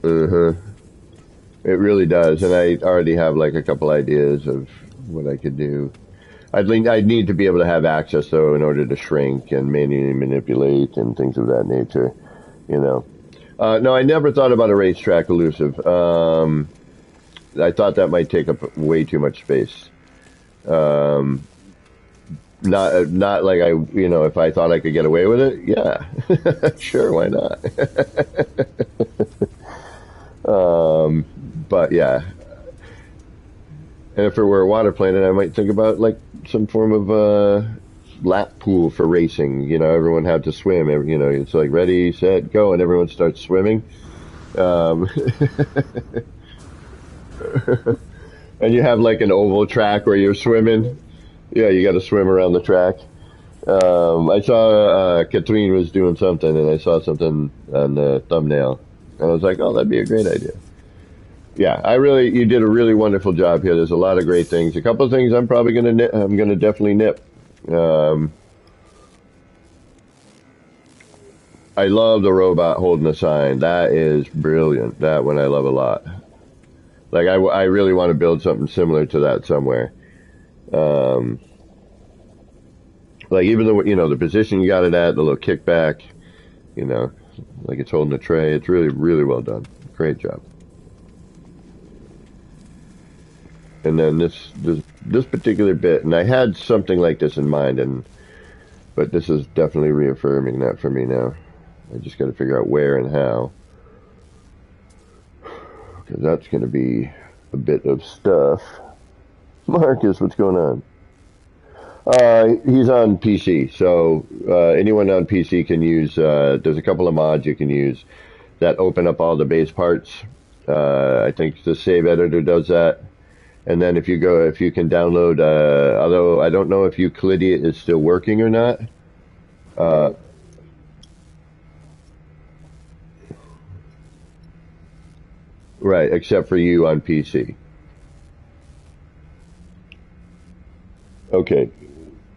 Uh-huh. It really does, and I already have like a couple ideas of what I could do. I'd need to be able to have access though in order to shrink and manually manipulate and things of that nature, you know. No, I never thought about a racetrack elusive. I thought that might take up way too much space. Um, not like if I thought I could get away with it, yeah, sure, why not? But yeah, and if it were a water planet, I might think about like some form of lap pool for racing. Everyone had to swim. It's like ready, set, go, and everyone starts swimming. Um, and you have like an oval track where you're swimming. Yeah, you got to swim around the track. I saw Katrine was doing something, and I saw something on the thumbnail. And I was like, oh, that'd be a great idea. Yeah, you did a really wonderful job here. There's a lot of great things. A couple of things I'm gonna definitely nip. Um, I love the robot holding a sign. That is brilliant. That one I love a lot. Like I really want to build something similar to that somewhere. Um, like even the position you got it at, the little kickback, you know, like it's holding a tray. It's really, really well done. Great job. And then this particular bit, and I had something like this in mind, but this is definitely reaffirming that for me now. I just got to figure out where and how, because that's going to be a bit of stuff. Marcus, what's going on? He's on PC, so anyone on PC can use. There's a couple of mods you can use that open up all the base parts. I think the save editor does that. And then if you can download, although I don't know if Euclidia is still working or not. Uh, right, except for you on PC. Okay,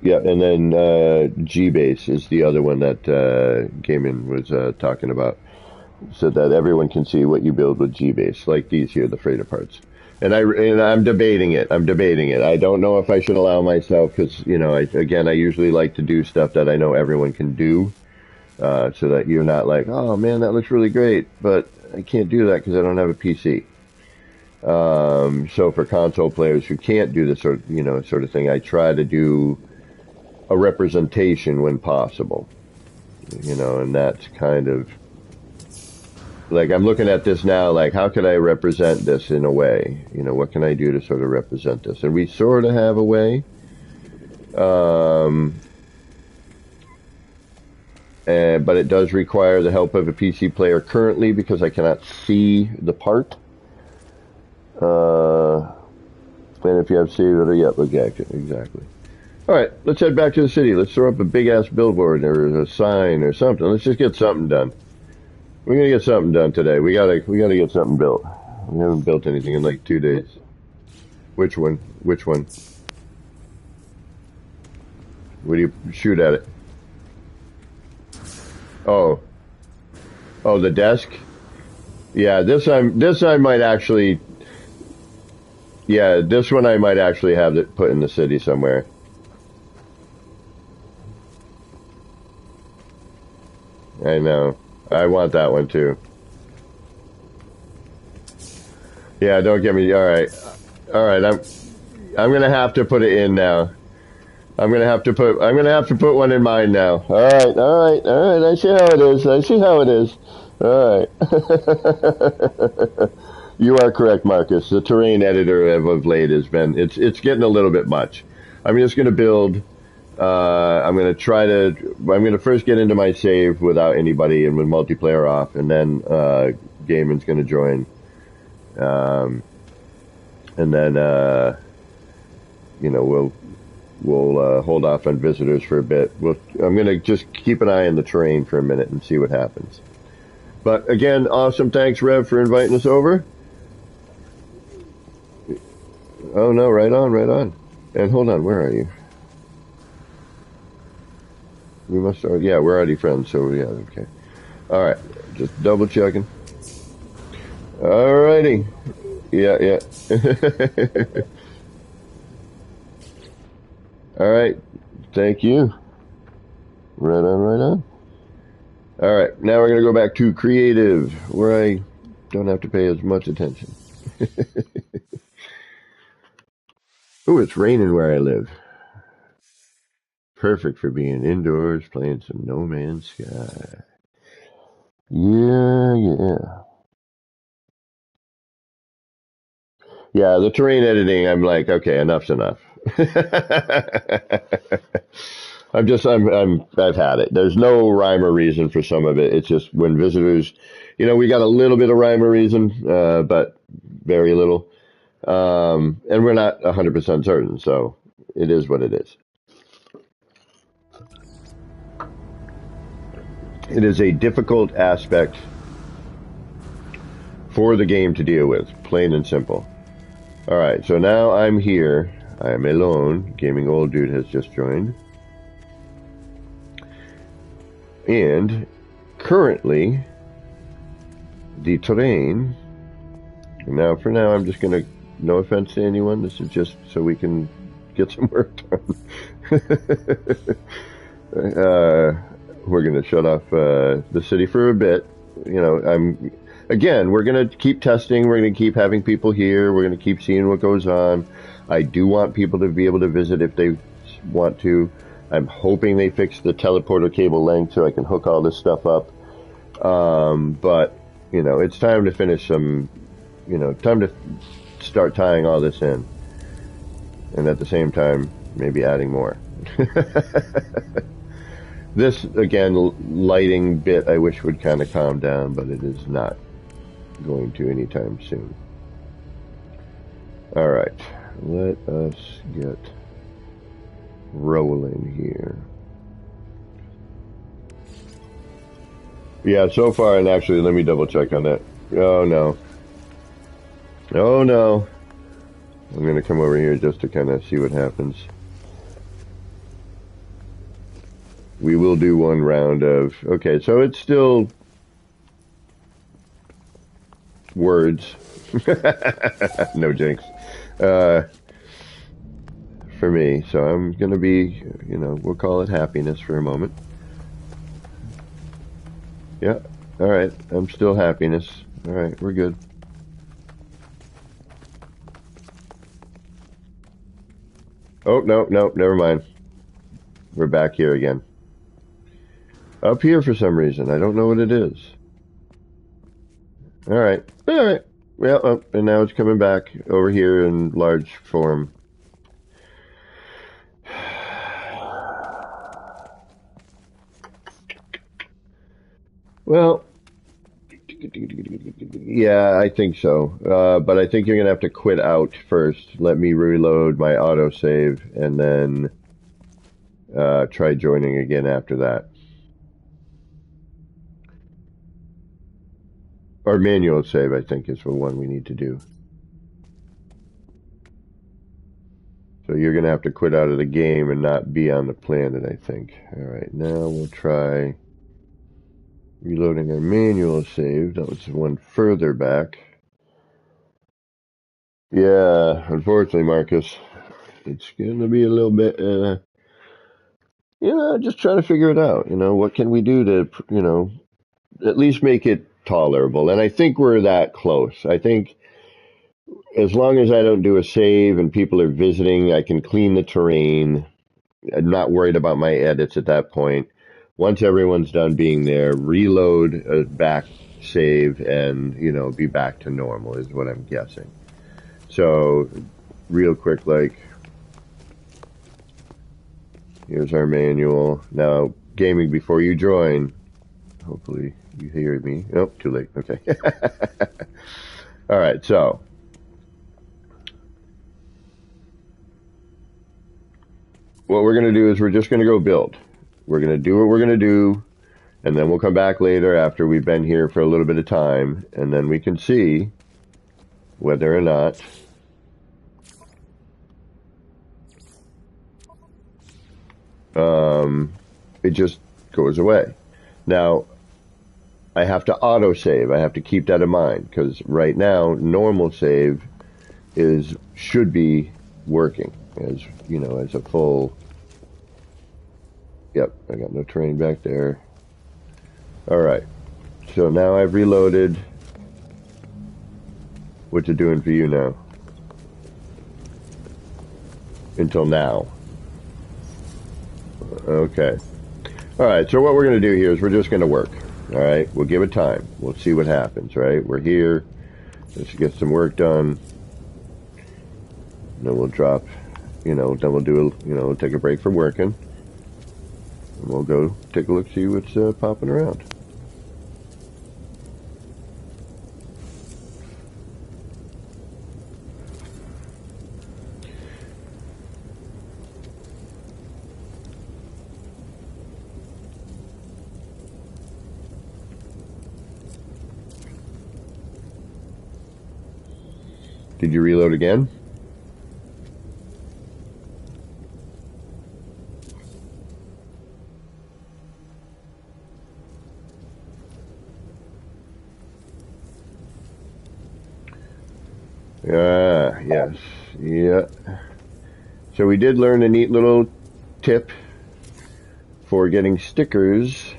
yeah, and then GBase is the other one that Gaiman was talking about, so that everyone can see what you build with GBase, like these here, the freighter parts. And I'm debating it. I'm debating it. I don't know if I should allow myself because I usually like to do stuff that I know everyone can do, so that you're not like, oh man, that looks really great, but I can't do that because I don't have a PC. So for console players who can't do this sort of thing, I try to do a representation when possible. You know, and that's kind of like, I'm looking at this now, like, how could I represent this in a way? You know, what can I do to sort of represent this? And we sort of have a way. But it does require the help of a PC player currently because I cannot see the part. And if you have saved it, yeah, exactly. All right, let's head back to the city. Let's throw up a big-ass billboard or a sign or something. Let's just get something done. We're gonna get something done today. We gotta get something built. We haven't built anything in like 2 days. Which one? Which one? What do you shoot at it? Oh, the desk. Yeah, this I might actually. Yeah, this one I might actually have it put in the city somewhere. I know. I want that one too. Yeah, don't get me. All right. I'm gonna have to put it in now. I'm gonna have to put one in mine now. All right. I see how it is. All right. You are correct, Marcus. The terrain editor of late has been it's getting a little bit much. I'm just gonna build. I'm gonna first get into my save without anybody and with multiplayer off, and then Gaiman's gonna join. And then you know, we'll hold off on visitors for a bit. I'm gonna just keep an eye on the terrain for a minute and see what happens. But again, awesome. Thanks, Rev, for inviting us over. Oh no, right on. And hold on, where are you? We must start. Yeah, we're already friends, so yeah, okay. All right, just double checking. All righty. Yeah. All right, thank you. Right on. All right, now we're gonna go back to creative, where I don't have to pay as much attention. Oh, it's raining where I live. Perfect for being indoors playing some No Man's Sky. Yeah. Yeah, the terrain editing, I'm like, okay, enough's enough. I've had it. There's no rhyme or reason for some of it. It's just when visitors, you know, we got a little bit of rhyme or reason, but very little. And we're not 100% certain, so it is what it is. It is a difficult aspect for the game to deal with, plain and simple. All right, so now I'm here. I am alone. Gaming Old Dude has just joined. And currently, the terrain. Now, for now, I'm just going to, no offense to anyone, this is just so we can get some work done. We're going to shut off the city for a bit. You know, again, we're going to keep testing. We're going to keep having people here. We're going to keep seeing what goes on. I do want people to be able to visit if they want to. I'm hoping they fix the teleporter cable length so I can hook all this stuff up. But, you know, it's time to finish some, you know, time to start tying all this in. And at the same time, maybe adding more. This, again, lighting bit I wish would kind of calm down, but it is not going to anytime soon. Alright, let us get rolling here. Yeah, so far, and actually, let me double check on that. Oh no. I'm going to come over here just to kind of see what happens. We will do one round of... Okay, so it's still... words. No jinx. For me. So I'm going to be, you know, we'll call it happiness for a moment. Yeah. Alright. I'm still happiness. Alright, we're good. Oh, no, never mind. we're back here again. Up here for some reason. I don't know what it is. Alright. Alright. Well, oh, and now it's coming back over here in large form. Well, yeah, I think so. But I think you're going to have to quit out first. Let me reload my autosave and then try joining again after that. Or manual save, I think, is the one we need to do. So you're going to have to quit out of the game and not be on the planet, I think. Alright, now we'll try reloading our manual save. That was one further back. Yeah, unfortunately, Marcus, it's going to be a little bit, just trying to figure it out. What can we do to, at least make it tolerable? And I think we're that close. I think as long as I don't do a save and people are visiting, I can clean the terrain. I'm not worried about my edits at that point. Once everyone's done being there, reload a back save and, be back to normal is what I'm guessing. So, real quick, here's our manual. Now, gaming before you join. Hopefully you hear me. Nope, too late. Okay. All right, so. What we're going to do is we're just going to go build. We're going to do what we're going to do, and then we'll come back later after we've been here for a little bit of time, and then we can see whether or not it just goes away. Now, I have to auto-save. I have to keep that in mind, because right now, normal save should be working as a full. Yep, I got no terrain back there. Alright, so now I've reloaded. What's it doing for you now? Until now. Okay. Alright, so what we're going to do here is we're just going to work. Alright, we'll give it time. We'll see what happens, right? We're here. Let's get some work done. Then we'll drop, then we'll do take a break from working. And we'll go take a look, see what's popping around. Did you reload again? Yes. Yeah. So we did learn a neat little tip for getting stickers.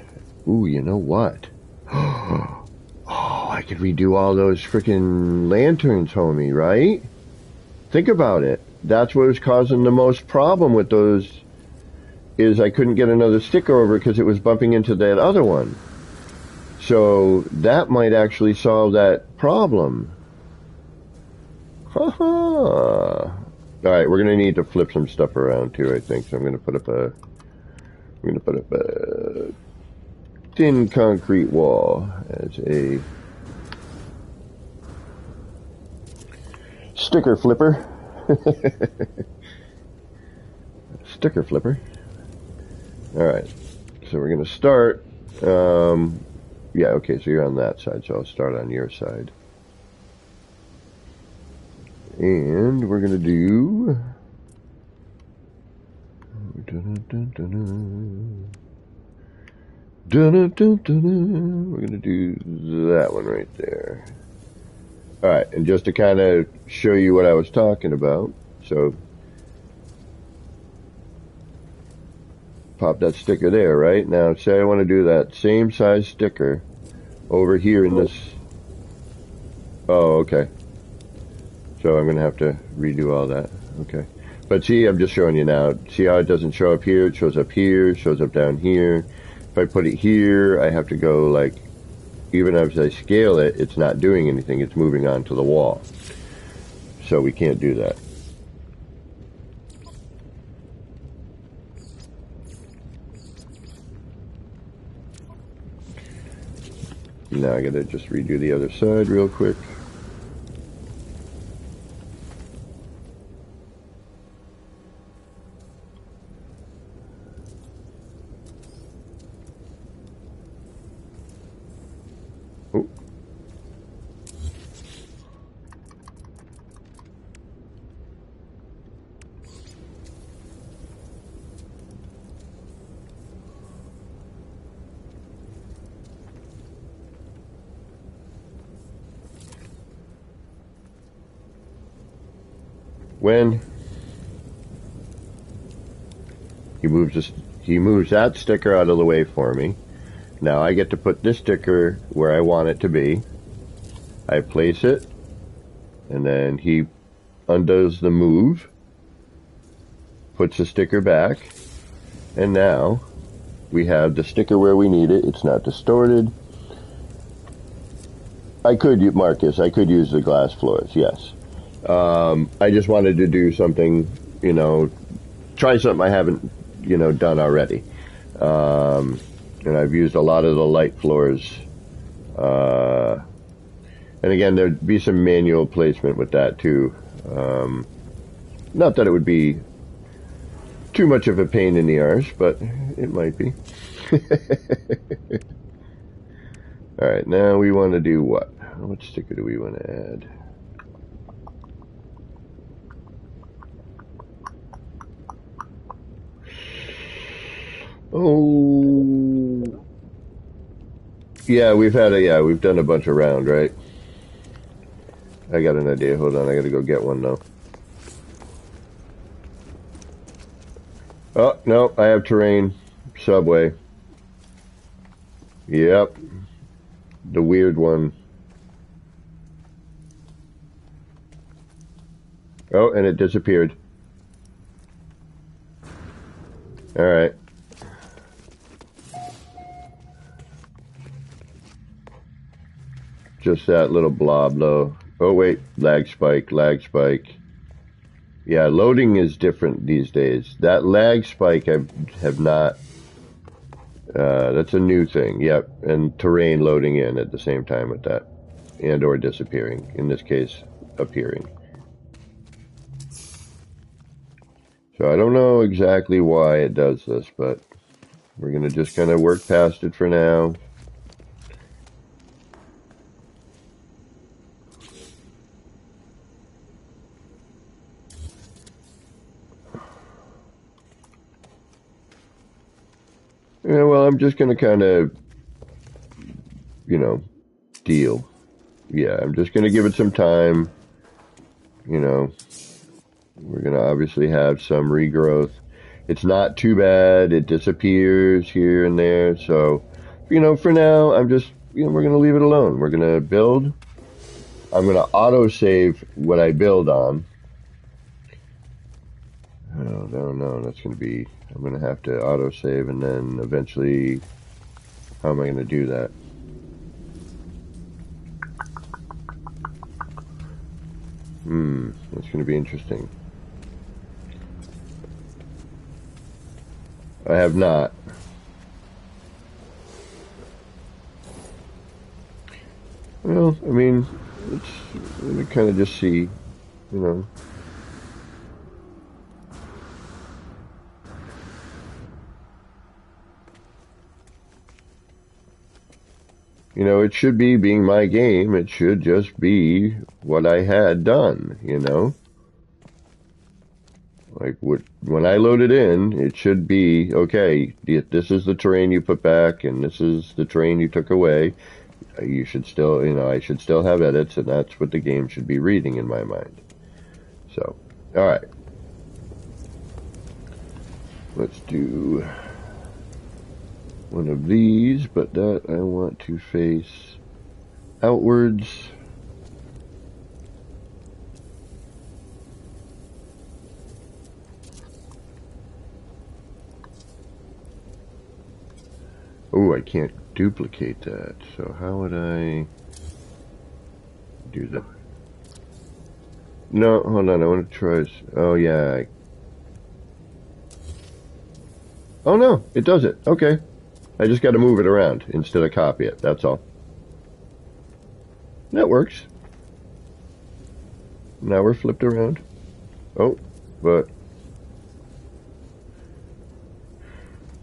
Ooh, you know what? Oh, I could redo all those freaking lanterns, homie, right? Think about it. That's what was causing the most problem with those, is I couldn't get another sticker over because it was bumping into that other one. So that might actually solve that problem. Alright, we're gonna need to flip some stuff around too, I think. So I'm gonna put up a thin concrete wall as a sticker flipper. Sticker flipper. Alright, so we're gonna start. Yeah, okay, so you're on that side, so I'll start on your side. And we're going to do... We're going to do that one right there. Alright, and just to kind of show you what I was talking about, so pop that sticker there, right? Now, say I want to do that same size sticker over here in this... Oh, okay. So I'm going to have to redo all that. Okay. But see, I'm just showing you now. See how it doesn't show up here? It shows up here, it shows up down here. If I put it here, I have to go like, even as I scale it, it's not doing anything. It's moving onto the wall. So we can't do that. Now I gotta just redo the other side real quick. Oh. When he moves that sticker out of the way for me. Now I get to put this sticker where I want it to be. I place it, and then he undoes the move, puts the sticker back, and now we have the sticker where we need it. It's not distorted. I could, Marcus, I could use the glass floors, yes. I just wanted to do something, try something I haven't, done already. And I've used a lot of the light floors. And again, there'd be some manual placement with that too. Not that it would be too much of a pain in the arse, but it might be. Alright, now we want to do what? What sticker do we want to add? Oh, yeah, we've done a bunch around, right? I got an idea. Hold on, I gotta go get one now. Oh, no, I have terrain. Subway. Yep. The weird one. Oh, and it disappeared. Alright. Just that little blob, though. Oh, wait. Lag spike, lag spike. Yeah, loading is different these days. That lag spike I have not... that's a new thing, yep. And terrain loading in at the same time with that. And or disappearing. In this case, appearing. So I don't know exactly why it does this, but we're going to just kind of work past it for now. Yeah, well, I'm just going to kind of, deal. Yeah, I'm just going to give it some time. We're going to obviously have some regrowth. It's not too bad. It disappears here and there. So, for now, I'm just, we're going to leave it alone. We're going to build. I'm going to auto-save what I build on. No, that's going to be, I'm going to have to auto-save, and then eventually, how am I going to do that? That's going to be interesting. I have not. Well, I mean, let me kind of just see, it should be, being my game, it should just be what I had done, Like, when I load it in, it should be, okay, this is the terrain you put back, and this is the terrain you took away. You should still, I should still have edits, and that's what the game should be reading in my mind. So, alright. Let's do one of these, but that I want to face outwards. Oh, I can't duplicate that. So how would I do that? No, hold on. I want to try. Oh, yeah. Oh, no. It does it. Okay. I just got to move it around instead of copy it. That's all. That works. Now we're flipped around. Oh, but...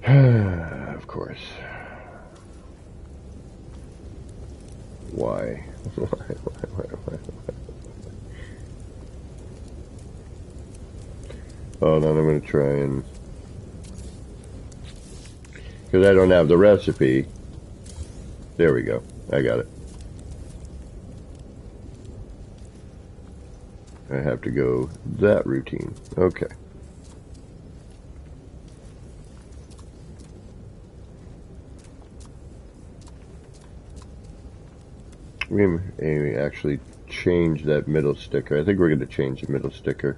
of course. Why? Why? Hold on, I'm going to try and... because I don't have the recipe. There we go. I got it. I have to go that routine. Okay. We may actually change that middle sticker. I think we're going to change the middle sticker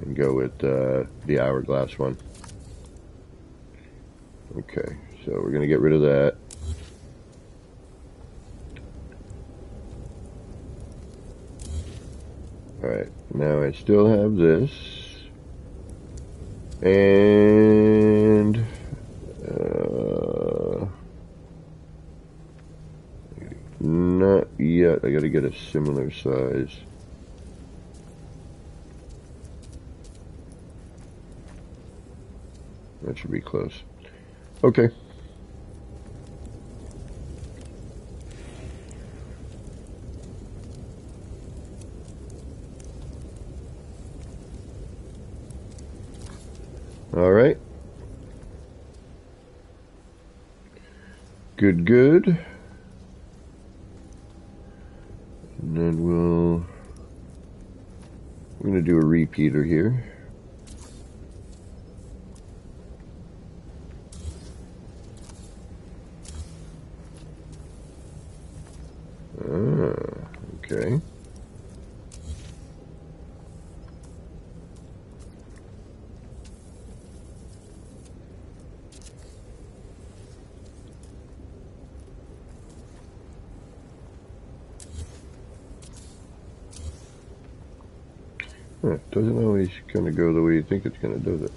and go with the hourglass one. Okay, so we're going to get rid of that. Alright, now I still have this. And... not yet. I got to get a similar size. That should be close. Okay. All right. Good, good. And then we're going to do a repeater here. Okay. It doesn't always kind of go the way you think it's going to, does it?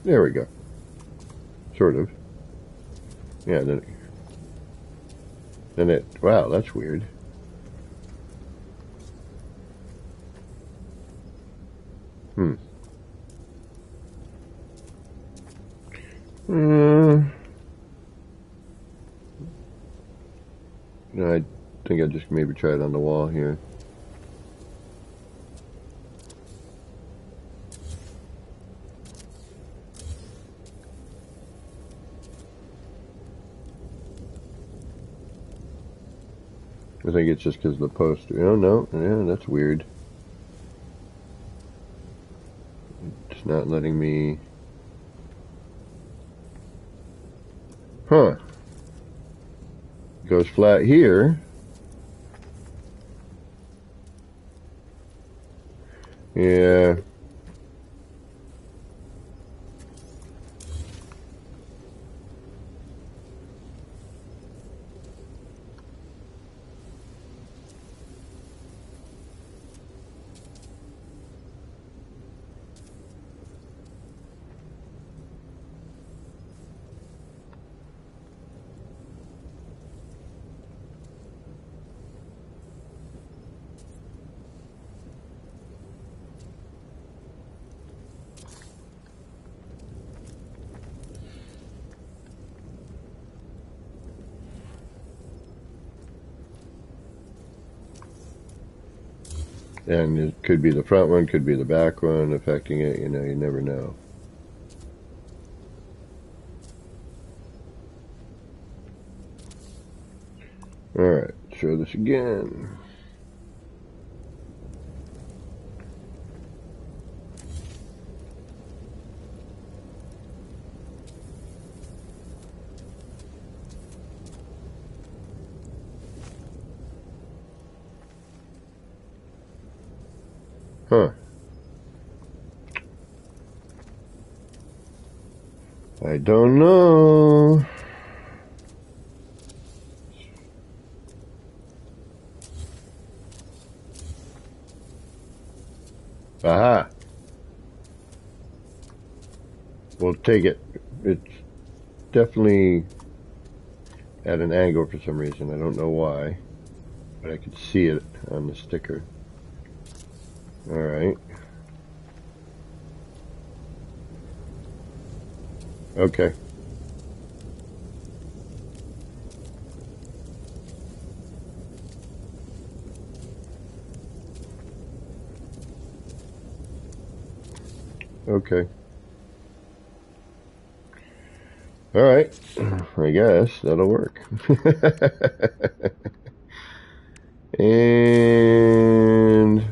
There we go. Sort of. Yeah, then it, wow, that's weird. No, I think I just maybe try it on the wall here. I think it's just because of the poster. Oh, no. Yeah, that's weird. It's not letting me... Huh. It goes flat here. Yeah. And it could be the front one, could be the back one affecting it, you know, you never know. Alright, show this again. Huh. I don't know. Aha. We'll take it. It's definitely at an angle for some reason. I don't know why, but I could see it on the sticker. All right. Okay. Okay. All right. I guess that'll work. And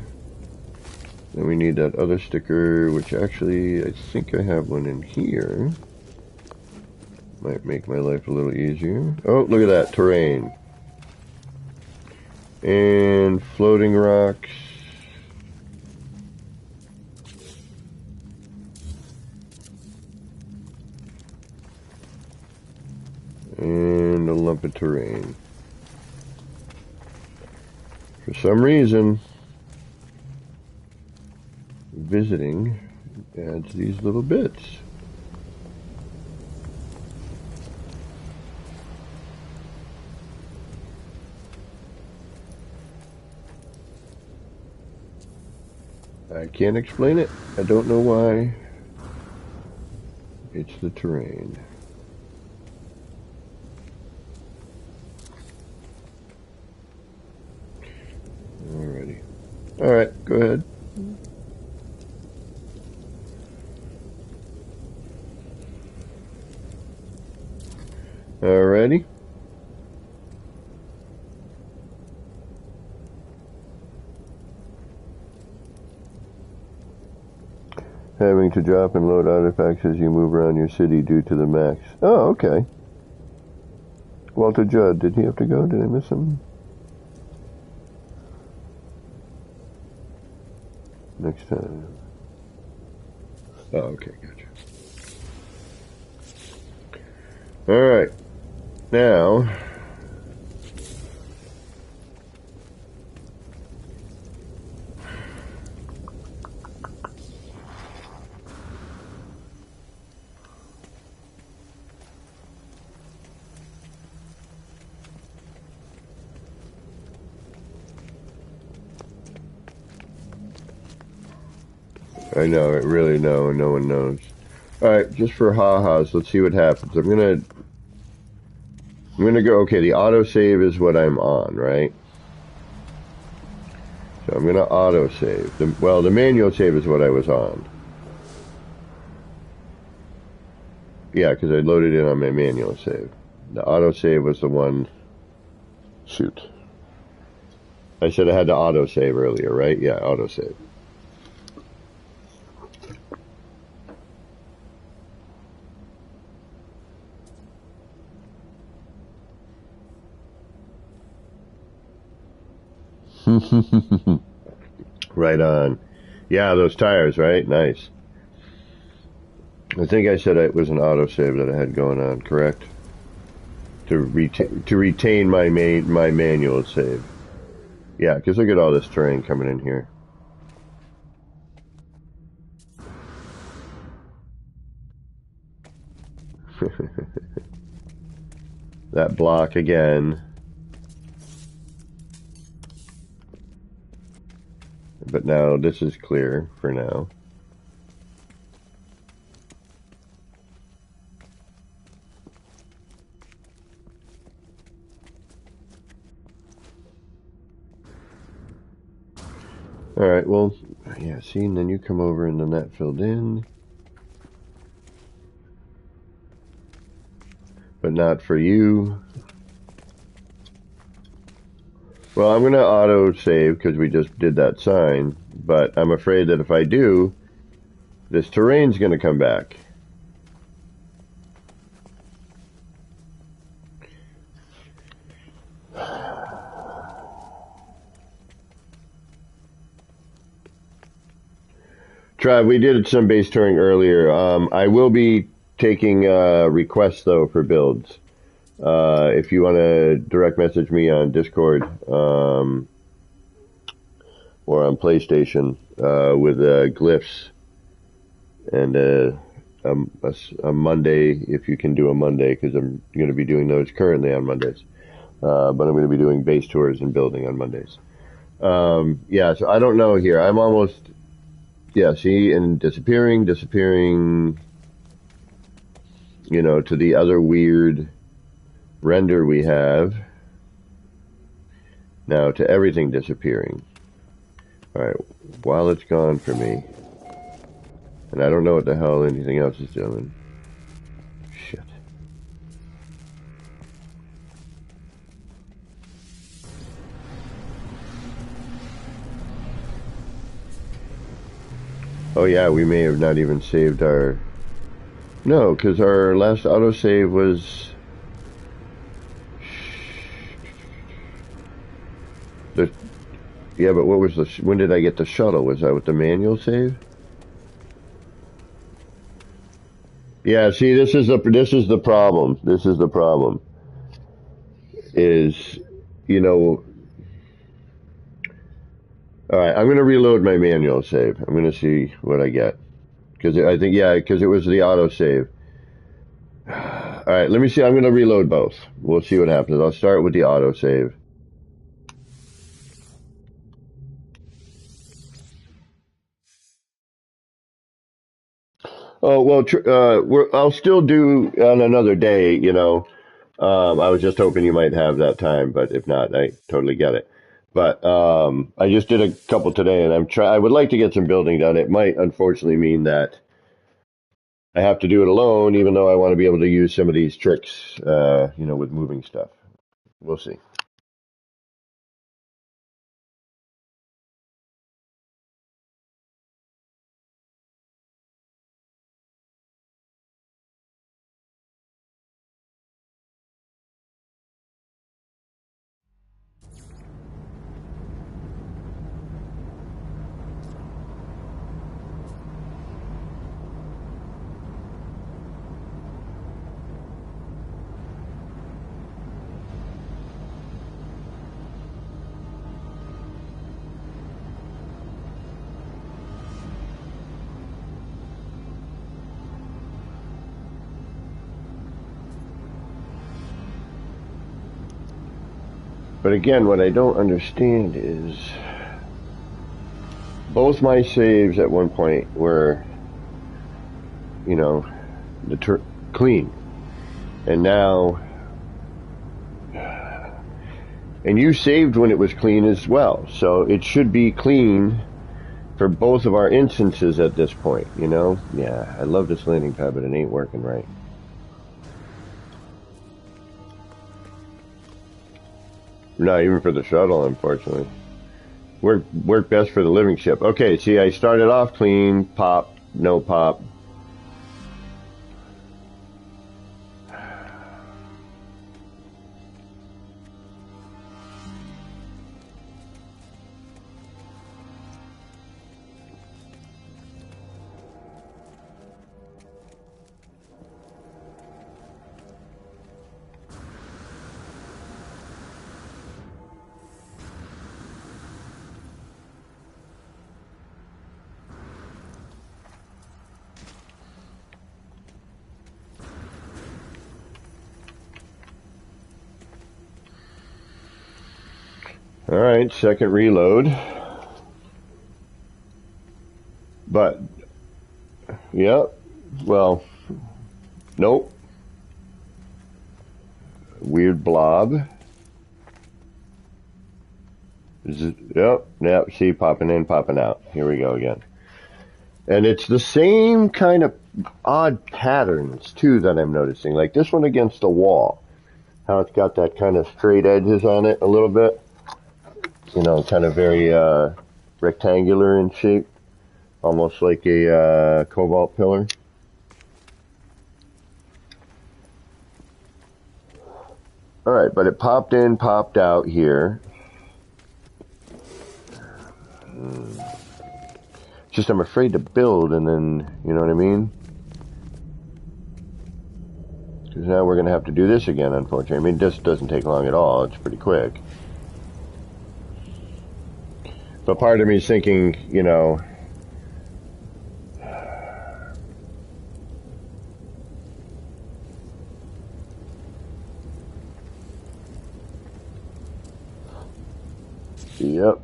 then we need that other sticker, which actually I think I have one in here. Might make my life a little easier. Oh, look at that terrain. And floating rocks. And a lump of terrain. For some reason, visiting adds these little bits. I can't explain it. I don't know why. It's the terrain. Alrighty. Alright, go ahead. Alrighty. Having to drop and load artifacts as you move around your city due to the max. Oh, okay. Walter Judd, did he have to go? Did I miss him? Next time. Oh, okay, gotcha. Alright. Now, I know, it really no one knows. Alright, just for ha-has, let's see what happens. I'm gonna go, okay, the autosave is what I'm on, right? So I'm gonna autosave. Well, the manual save is what I was on. Yeah, because I loaded it on my manual save. The autosave was the one... Shoot. I said I had to autosave earlier, right? Yeah, autosave. Right on. Yeah, those tires, right? Nice. I think I said it was an autosave that I had going on, correct? To retain my manual save. Yeah, because look at all this terrain coming in here. That block again. But now this is clear for now. Alright, well, yeah, see, and then you come over and then that filled in. But not for you. Well, I'm going to auto-save because we just did that sign, but I'm afraid that if I do, this terrain's going to come back. Trav, we did some base touring earlier. I will be taking requests though for builds. If you want to direct message me on Discord or on PlayStation with glyphs and a Monday, if you can do a Monday, because I'm going to be doing those currently on Mondays. But I'm going to be doing base tours and building on Mondays. Yeah, so I don't know here. I'm almost, yeah, see, and disappearing, you know, to the other weird render we have. Now to everything disappearing. Alright, while it's gone for me. And I don't know what the hell anything else is doing. Shit. Oh yeah, we may have not even saved our... No, because our last autosave was... Yeah, but what was the... When did I get the shuttle? Was that with the manual save? Yeah, see, this is the problem. This is the problem. Is, you know... Alright, I'm going to reload my manual save. I'm going to see what I get. Because I think, yeah, because it was the autosave. Alright, let me see. I'm going to reload both. We'll see what happens. I'll start with the autosave. Oh, well, I'll still do on another day, you know. I was just hoping you might have that time, but if not, I totally get it. But I just did a couple today, and I would like to get some building done. It might unfortunately mean that I have to do it alone, even though I want to be able to use some of these tricks, you know, with moving stuff. We'll see. But again, what I don't understand is both my saves at one point were, you know, clean. And now, and you saved when it was clean as well. So it should be clean for both of our instances at this point, you know? Yeah, I love this landing pad, but it ain't working right. Not even for the shuttle, unfortunately. Work best for the living ship. Okay, see, I started off clean, pop, no pop. Alright, second reload. But, yep, well, nope. Weird blob. Yep, see, popping in, popping out. Here we go again. And it's the same kind of odd patterns, too, that I'm noticing. Like this one against the wall. How it's got that kind of straight edges on it a little bit. You know, kind of very rectangular in shape. Almost like a cobalt pillar. Alright, but it popped in, popped out here. Just I'm afraid to build, and then, you know what I mean? Because now we're going to have to do this again, unfortunately. I mean, this doesn't take long at all. It's pretty quick. But part of me is thinking, you know, yep.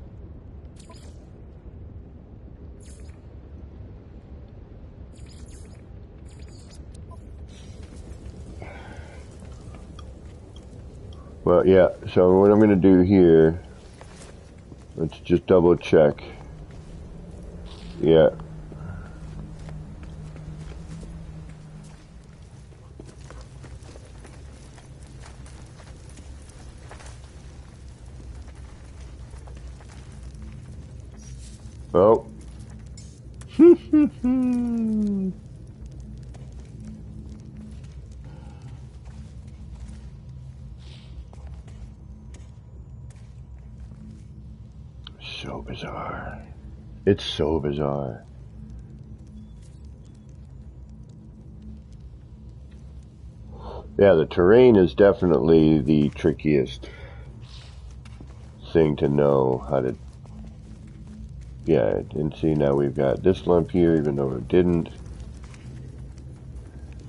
Well, yeah, so what I'm going to do here, let's just double check. Yeah. Oh. So bizarre. It's so bizarre. Yeah, the terrain is definitely the trickiest thing to know how to. Yeah, and see, now we've got this lump here, even though it didn't.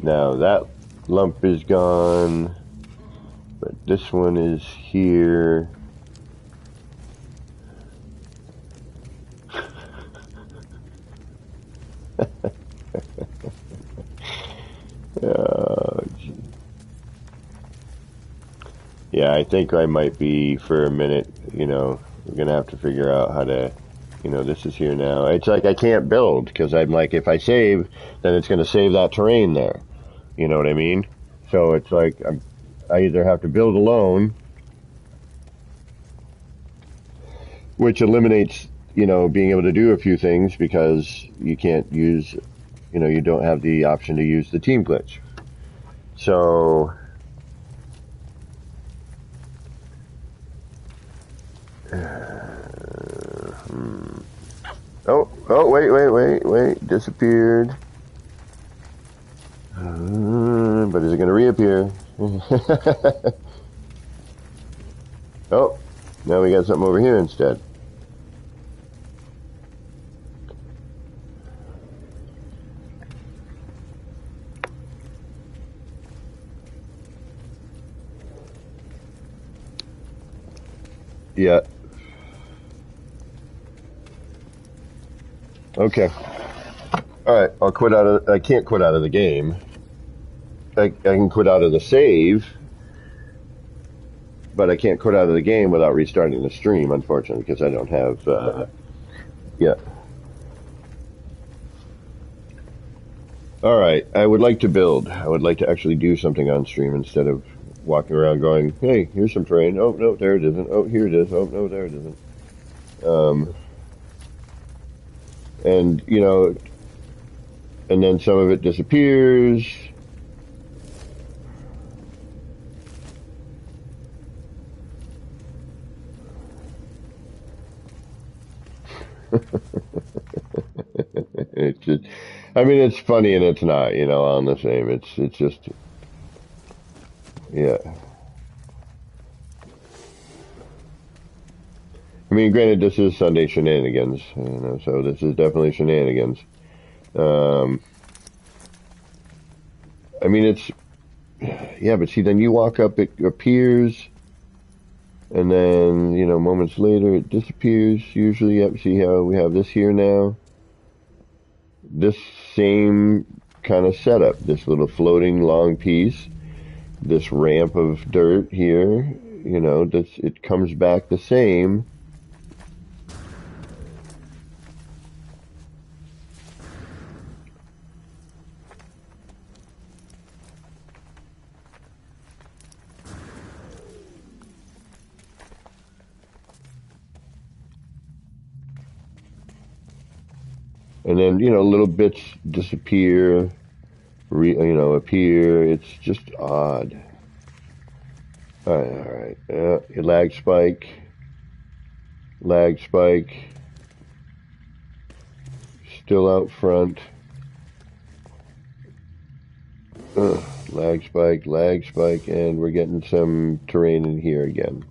Now that lump is gone, but this one is here. Yeah, I think I might be for a minute, you know, we're going to have to figure out how to, you know, this is here now. It's like I can't build because I'm like, if I save, then it's going to save that terrain there. You know what I mean? So it's like I either have to build alone, which eliminates, you know, being able to do a few things because you can't use, you know, you don't have the option to use the team glitch. So oh, wait, disappeared. But is it going to reappear? Oh, now we got something over here instead. Yeah. Okay. All right. I'll quit out of. I can't quit out of the game. I can quit out of the save, but I can't quit out of the game without restarting the stream, unfortunately, because I don't have. Yeah. All right. I would like to build. I would like to actually do something on stream instead of walking around going, "Hey, here's some terrain. Oh no, there it isn't. Oh, here it is. Oh no, there it isn't." And you know, and then some of it disappears. It's just, I mean, it's funny and it's not, you know, on the same. It's just, yeah. I mean, granted, this is Sunday Shenanigans, you know, so this is definitely Shenanigans. Um, I mean, it's, yeah, but see, then you walk up, it appears, and then, you know, moments later, it disappears. Usually, yep, see how we have this here now? This same kind of setup, this little floating long piece, this ramp of dirt here, you know, this, it comes back the same. And then, you know, little bits disappear, you know, appear. It's just odd. All right. Lag spike, still out front. Lag spike, and we're getting some terrain in here again.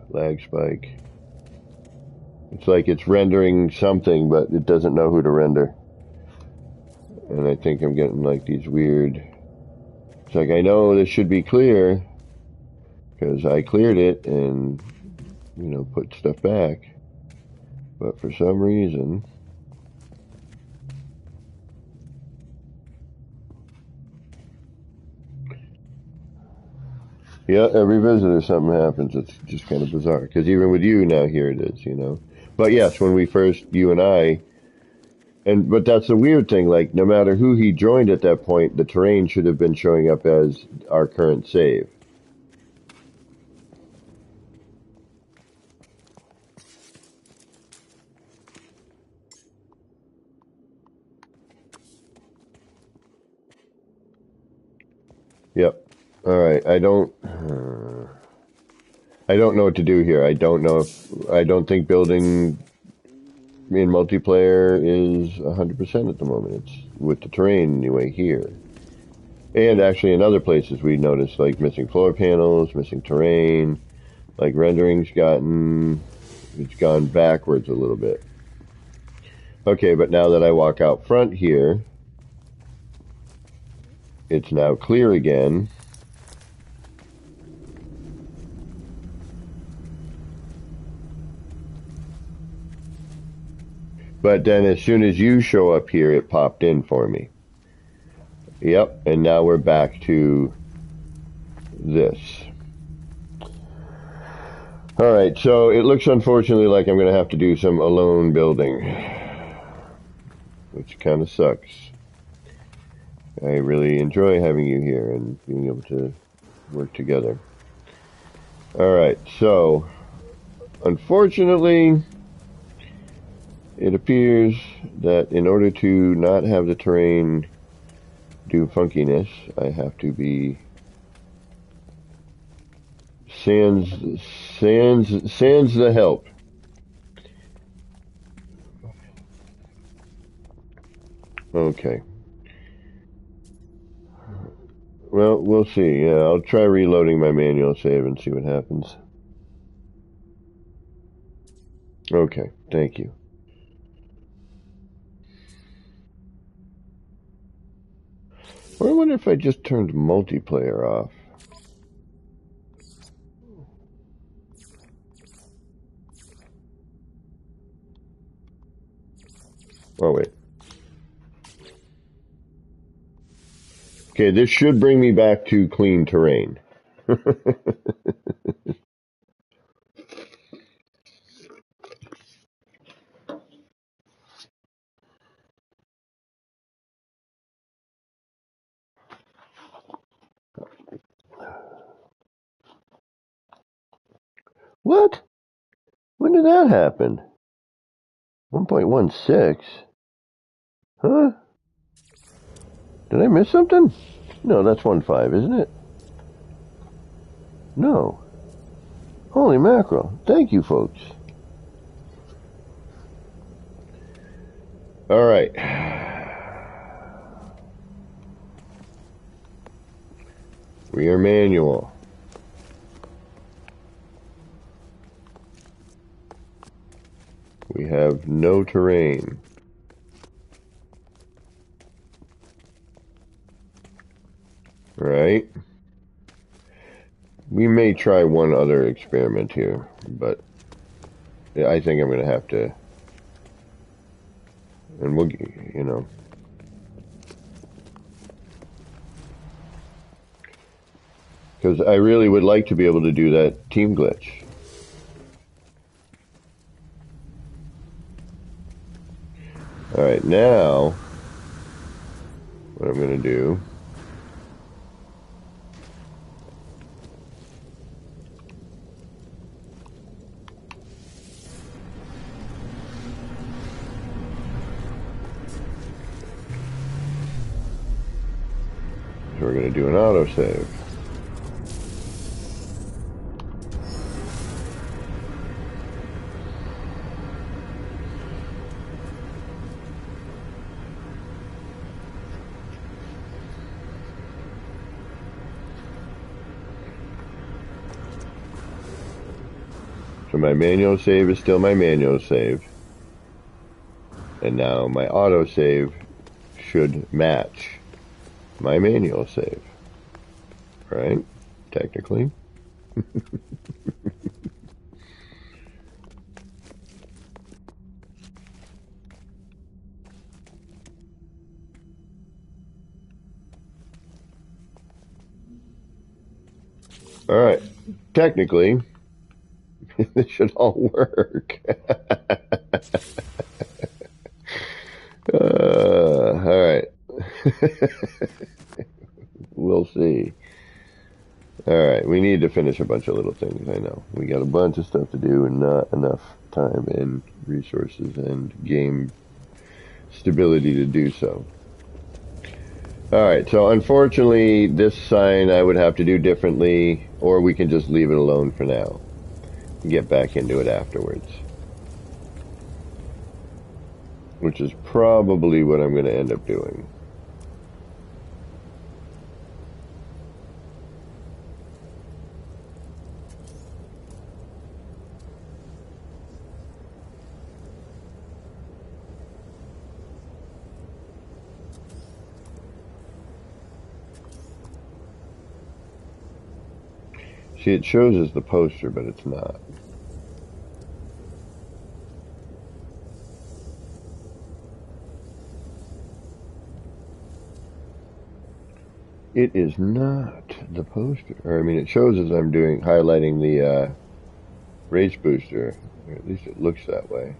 Lag spike. It's like it's rendering something, but it doesn't know who to render. And I think I'm getting like these weird... It's like, I know this should be clear, because I cleared it and, you know, put stuff back. But for some reason... Yeah, every visitor something happens. It's just kind of bizarre. Because even with you now, here it is, you know. But yes, when we first, you and I, but that's the weird thing, like, no matter who he joined at that point, the terrain should have been showing up as our current save. Yep. Alright, I don't know what to do here. I don't think building in multiplayer is 100% at the moment. It's with the terrain anyway here. And actually in other places we noticed like missing floor panels, missing terrain, like rendering's gone backwards a little bit. Okay, but now that I walk out front here, it's now clear again. But then as soon as you show up here, it popped in for me. Yep, and now we're back to this. Alright, so it looks unfortunately like I'm going to have to do some alone building, which kind of sucks. I really enjoy having you here and being able to work together. Alright, so unfortunately, it appears that in order to not have the terrain do funkiness, I have to be sans the help. Okay. Well, we'll see. Yeah, I'll try reloading my manual save and see what happens. Okay, thank you. Or I wonder if I just turned multiplayer off. Oh, wait. Okay, this should bring me back to clean terrain. What? When did that happen? 1.16? Huh? Did I miss something? No, that's 1.5, isn't it? No. Holy mackerel. Thank you, folks. Alright. Rear manual. We have no terrain. Right? We may try one other experiment here, but I think I'm going to have to, and we'll, you know. Because I really would like to be able to do that team glitch. Alright, now, what I'm going to do, we're going to do an autosave. So my manual save is still my manual save. And now my auto save should match my manual save. Right? Technically. Alright. Technically, this should all work. Alright. We'll see. Alright, we need to finish a bunch of little things, I know. We got a bunch of stuff to do and not enough time and resources and game stability to do so. Alright, so unfortunately this sign I would have to do differently, or we can just leave it alone for now and get back into it afterwards. Which is probably what I'm going to end up doing. See, it shows as the poster, but it's not. It is not the poster. Or, I mean, it shows as I'm highlighting the race booster. Or at least it looks that way.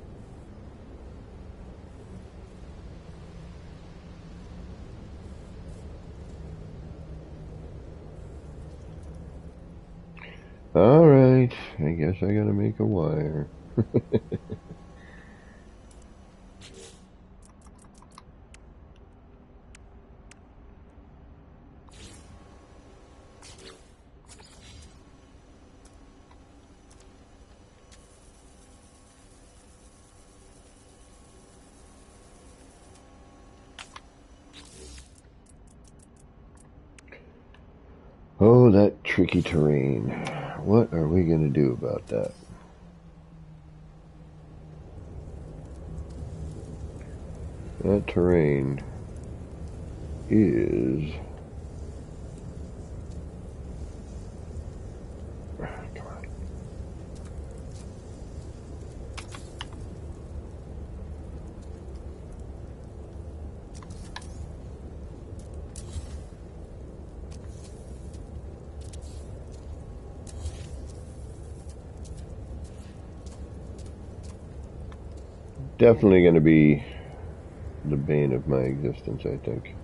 Alright, I guess I gotta make a wire. Oh, that tricky terrain. What are we gonna do about that? That terrain is... Come on. Definitely going to be the bane of my existence, I think.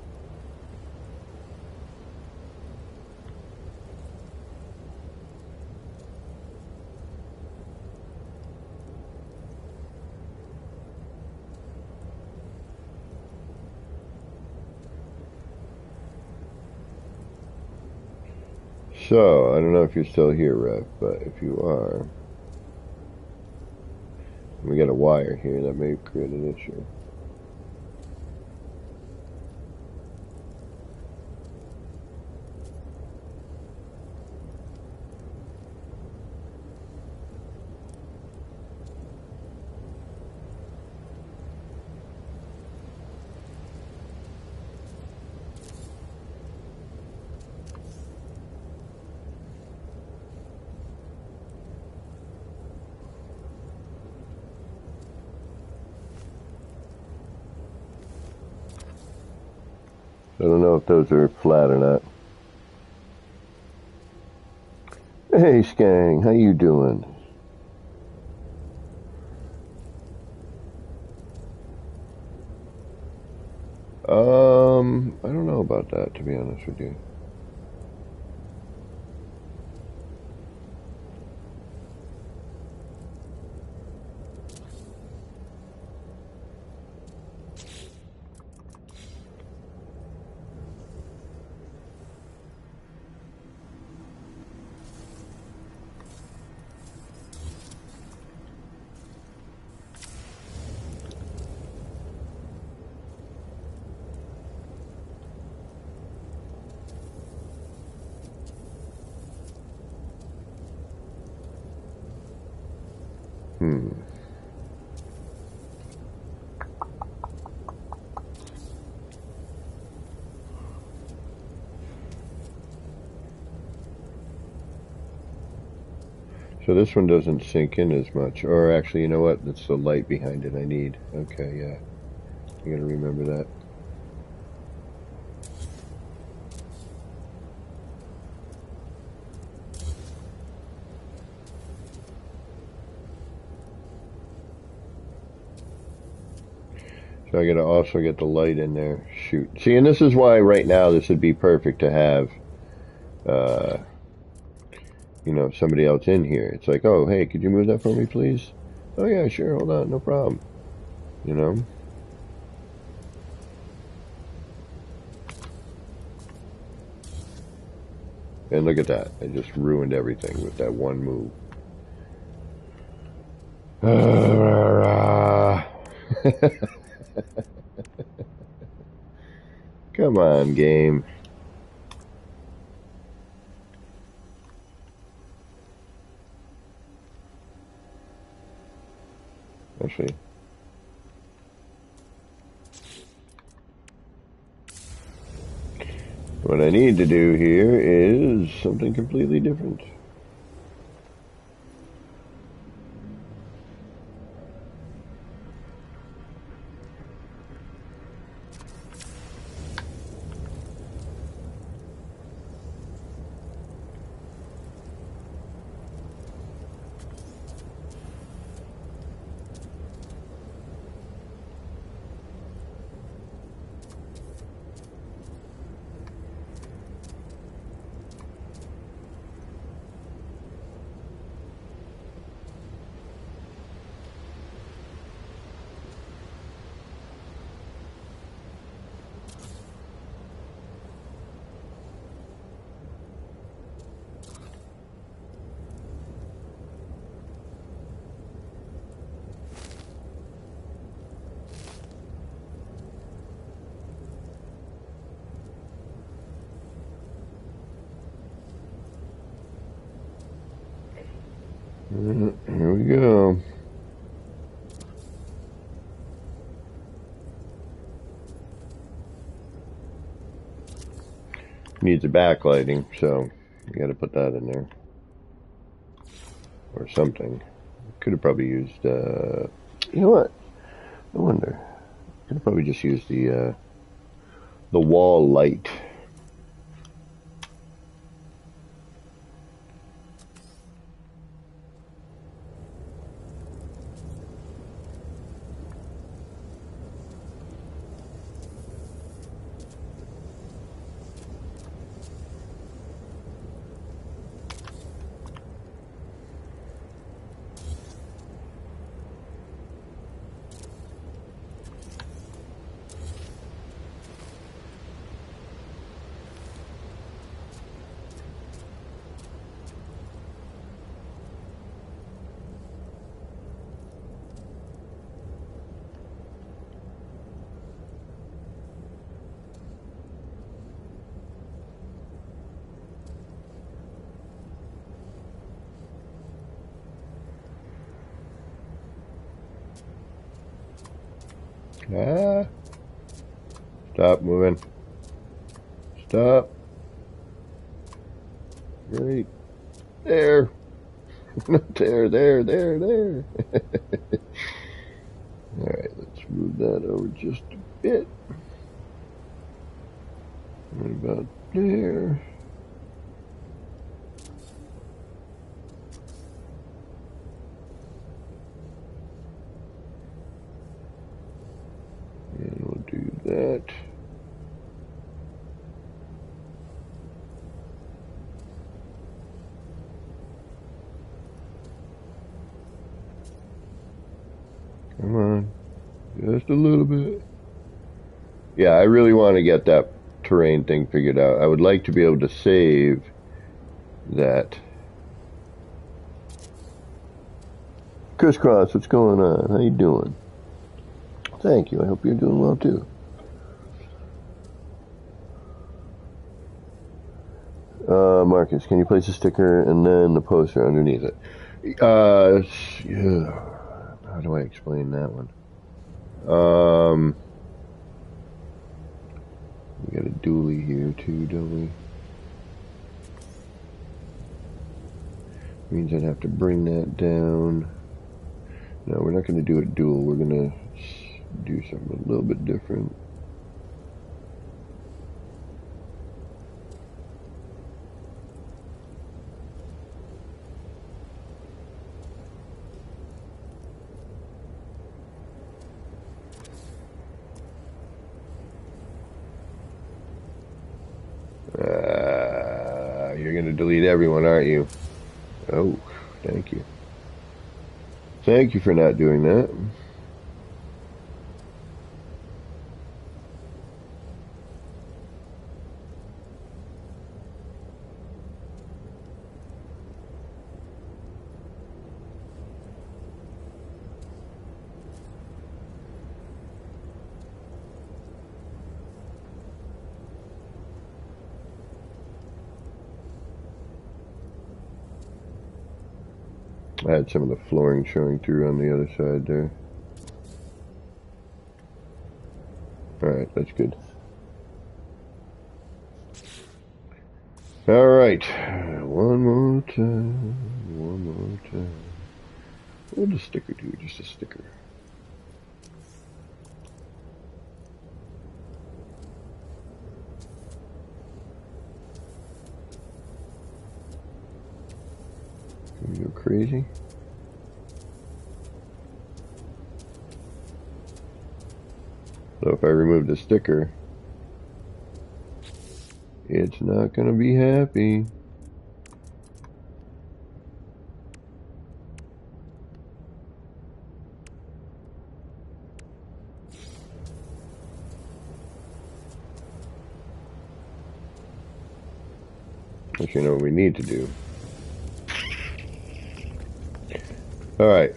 So, I don't know if you're still here, Rev, but if you are, we got a wire here that may create an issue. I don't know if those are flat or not. Hey, Skang, how you doing? I don't know about that, to be honest with you. So this one doesn't sink in as much. Or actually, you know what? That's the light behind it I need. Okay, yeah. I gotta remember that. So I gotta also get the light in there. Shoot. See, and this is why right now this would be perfect to have, you know, somebody else in here. It's like, oh, hey, could you move that for me, please? Oh, yeah, sure, hold on, no problem. You know? And look at that. I just ruined everything with that one move. Come on, game. Actually, what I need to do here is something completely different. Here we go. Needs a backlighting, so you gotta put that in there. Or something. Could have probably used, you know what? I wonder. Could have probably just used the wall light. Ah. Stop moving. Stop. Right there. there. Alright, let's move that over just a bit. Right about there. And we'll do that. Come on. Just a little bit. Yeah, I really want to get that terrain thing figured out. I would like to be able to save that. Crisscross, what's going on? How you doing? Thank you. I hope you're doing well too. Marcus, can you place a sticker and then the poster underneath it? Yeah. How do I explain that one? We got a dually here too, don't we? Means I'd have to bring that down. No, we're not going to do a dual. We're going to do something a little bit different. You're going to delete everyone, aren't you? Oh, thank you. Thank you for not doing that. I had some of the flooring showing through on the other side there. Alright, that's good. Alright, one more time, one more time. What would a sticker do? Just a sticker. Can we go crazy? So if I remove the sticker, it's not going to be happy. But you know what we need to do. Alright.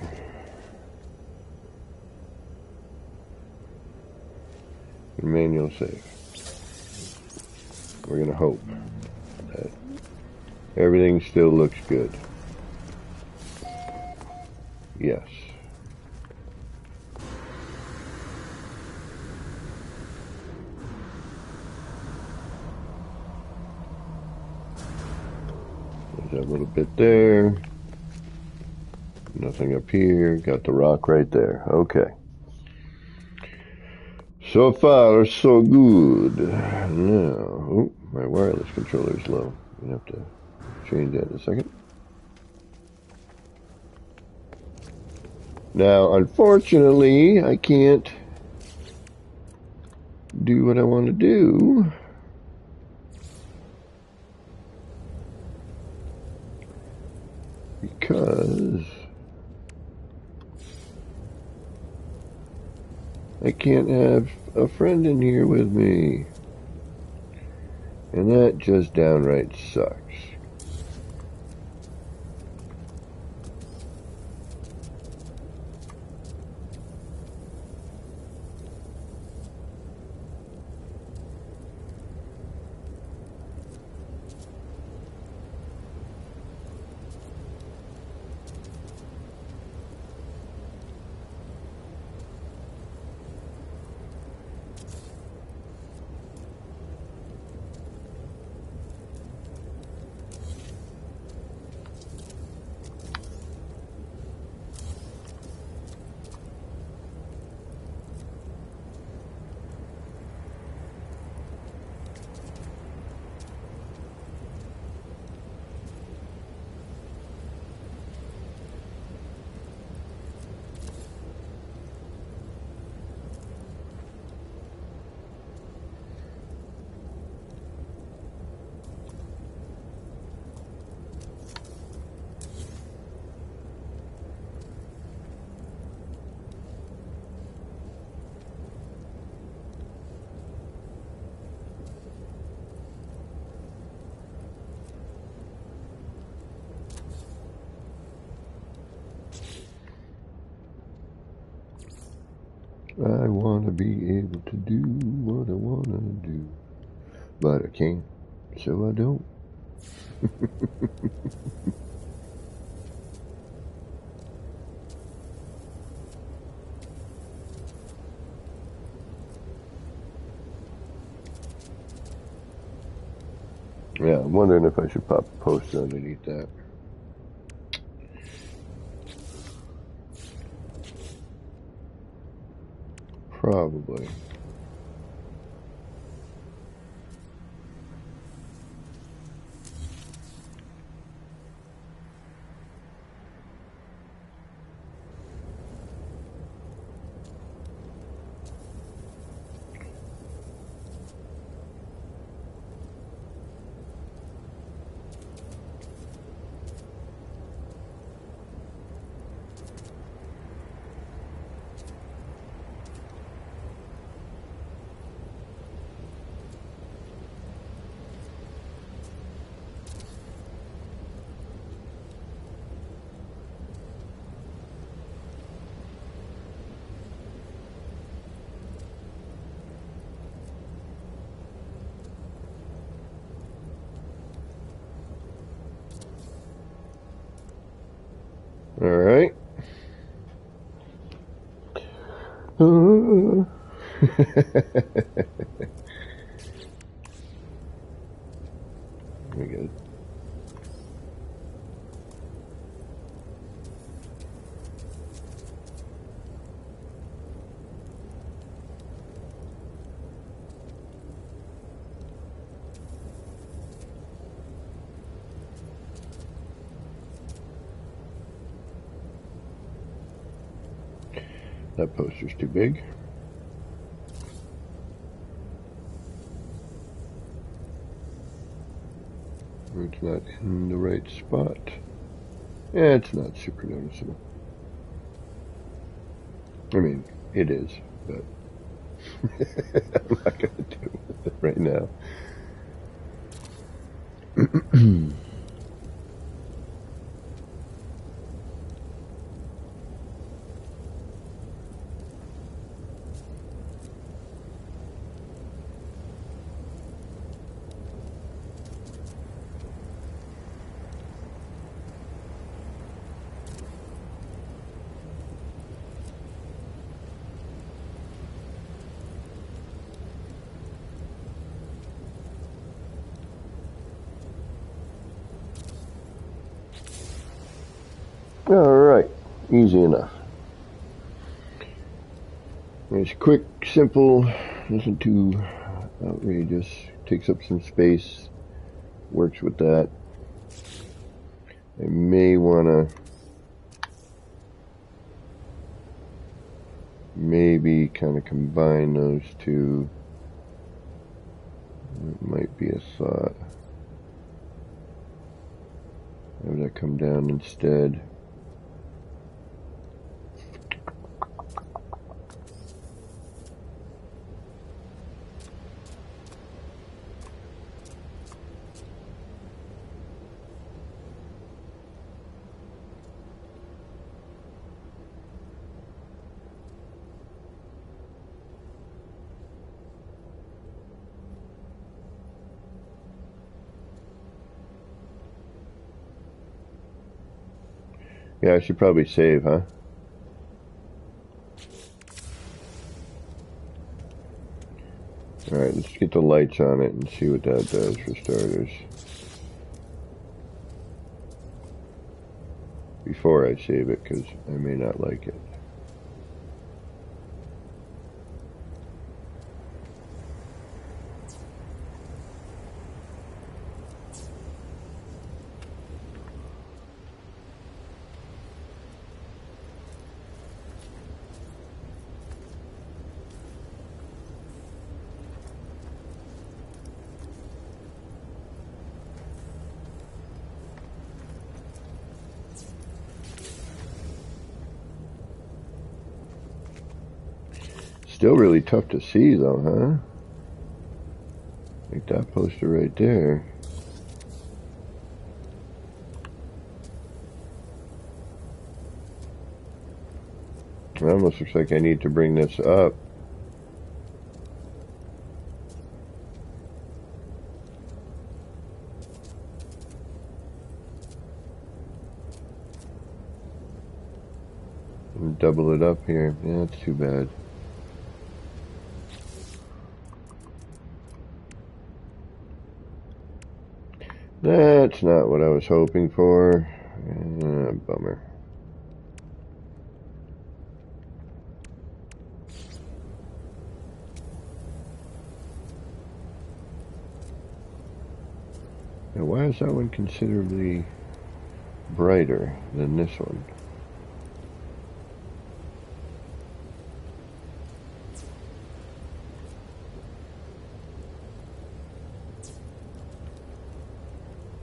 Manual save. We're going to hope that everything still looks good. Yes. There's that little bit there. Nothing up here. Got the rock right there. Okay. So far, so good. Now, oh, my wireless controller is low. I'm going to have to change that in a second. Now, unfortunately, I can't do what I want to do. Because I can't have a friend in here with me. And that just downright sucks. I want to be able to do what I want to do, but I can't, so I don't. Yeah, I'm wondering if I should pop a poster underneath that. Probably. All right. We're good. That poster's too big. It's not in the right spot. Yeah, it's not super noticeable. I mean, it is, but I'm not going to do it right now. All right, easy enough. It's quick, simple, nothing too outrageous. Takes up some space, works with that. I may want to maybe kind of combine those two. That might be a thought. Have that come down instead. Yeah, I should probably save, huh? Alright, let's get the lights on it and see what that does for starters. Before I save it, because I may not like it. Still really tough to see though, huh? Like that poster right there. It almost looks like I need to bring this up. And double it up here. Yeah, that's too bad. That's not what I was hoping for. Bummer. Now, why is that one considerably brighter than this one?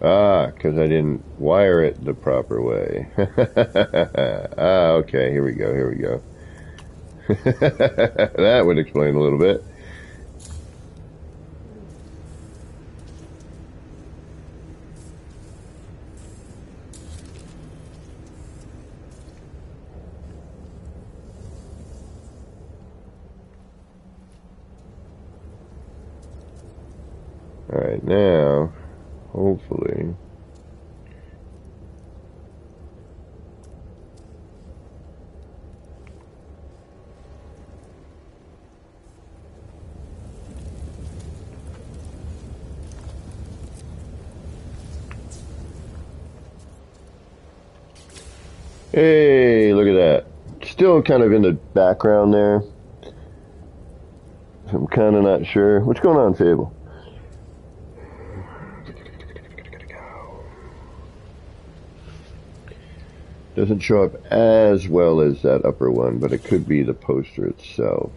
Ah, because I didn't wire it the proper way. Ah, okay, here we go, here we go. That would explain a little bit. Alright, now, hopefully... Hey, look at that. Still kind of in the background there. I'm kind of not sure. What's going on, Fable? Doesn't show up as well as that upper one, but it could be the poster itself.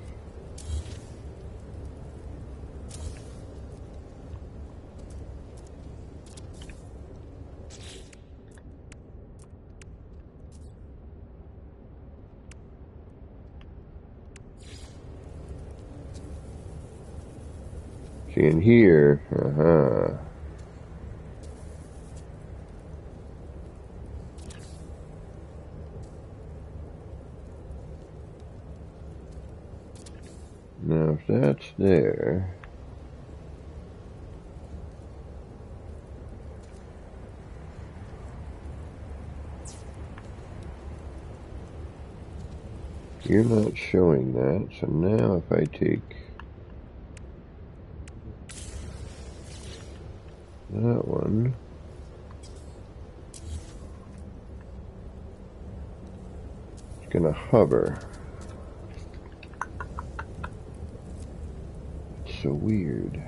See in here, Now if that's there, you're not showing that, so now if I take that one, it's gonna hover. It's so weird.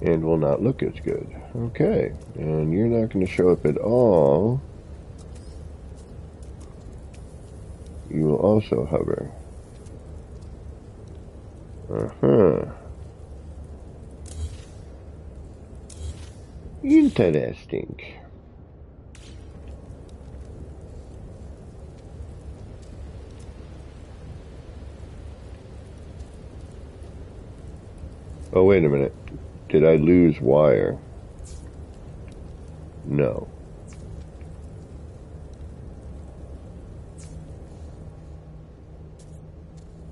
And will not look as good. Okay, and you're not going to show up at all. You will also hover. Interesting. Oh, wait a minute. Did I lose wire? No.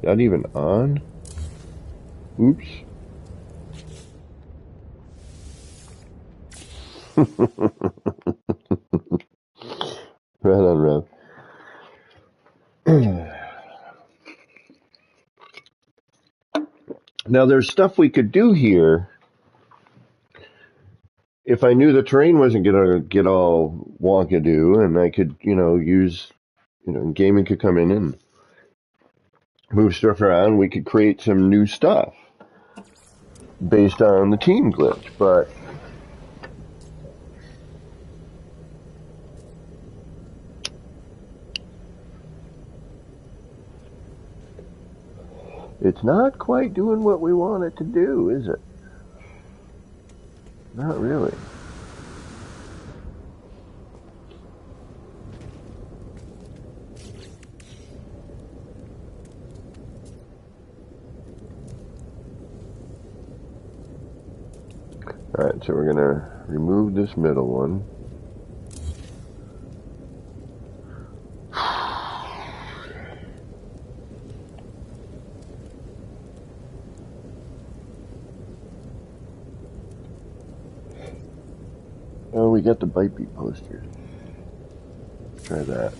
Not even on? Oops. Right on, Rev. Now, there's stuff we could do here. If I knew the terrain wasn't going to get all wonkadoo, and I could, use, gaming could come in and move stuff around, we could create some new stuff based on the team glitch, but it's not quite doing what we want it to do, is it? Not really. Alright, so we're going to remove this middle one. Oh, we got the Bite Beat poster. Try that.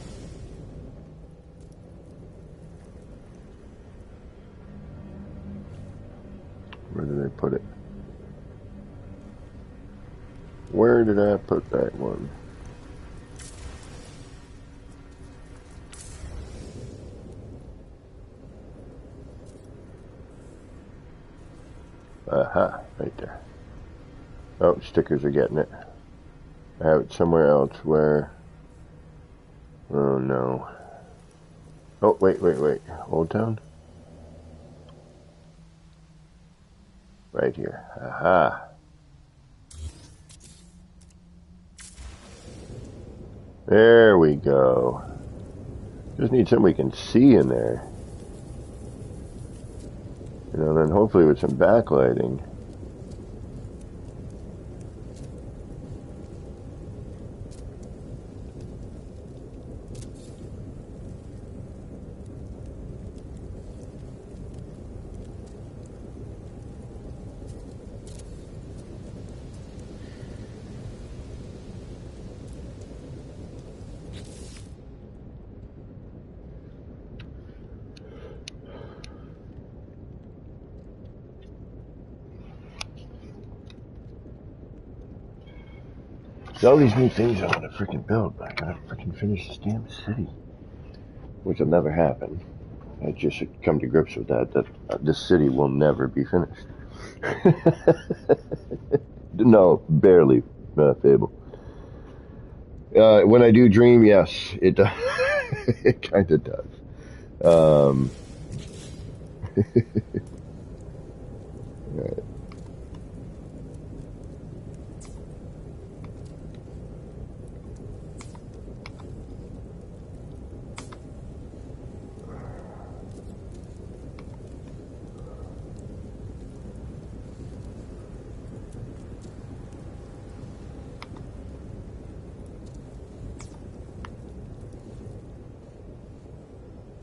did I put it? Where did I put that one? Aha, right there. Oh, stickers are getting it. I have it somewhere else where... Oh no. Oh, wait. Old Town? Right here. Aha. There we go. Just need something we can see in there. You know, then hopefully with some backlighting. All these new things I want to freaking build, but I gotta freaking finish this damn city. Which will never happen. I just should come to grips with that this city will never be finished. No, barely, Fable. When I do dream, yes, it does. It kind of does. Right.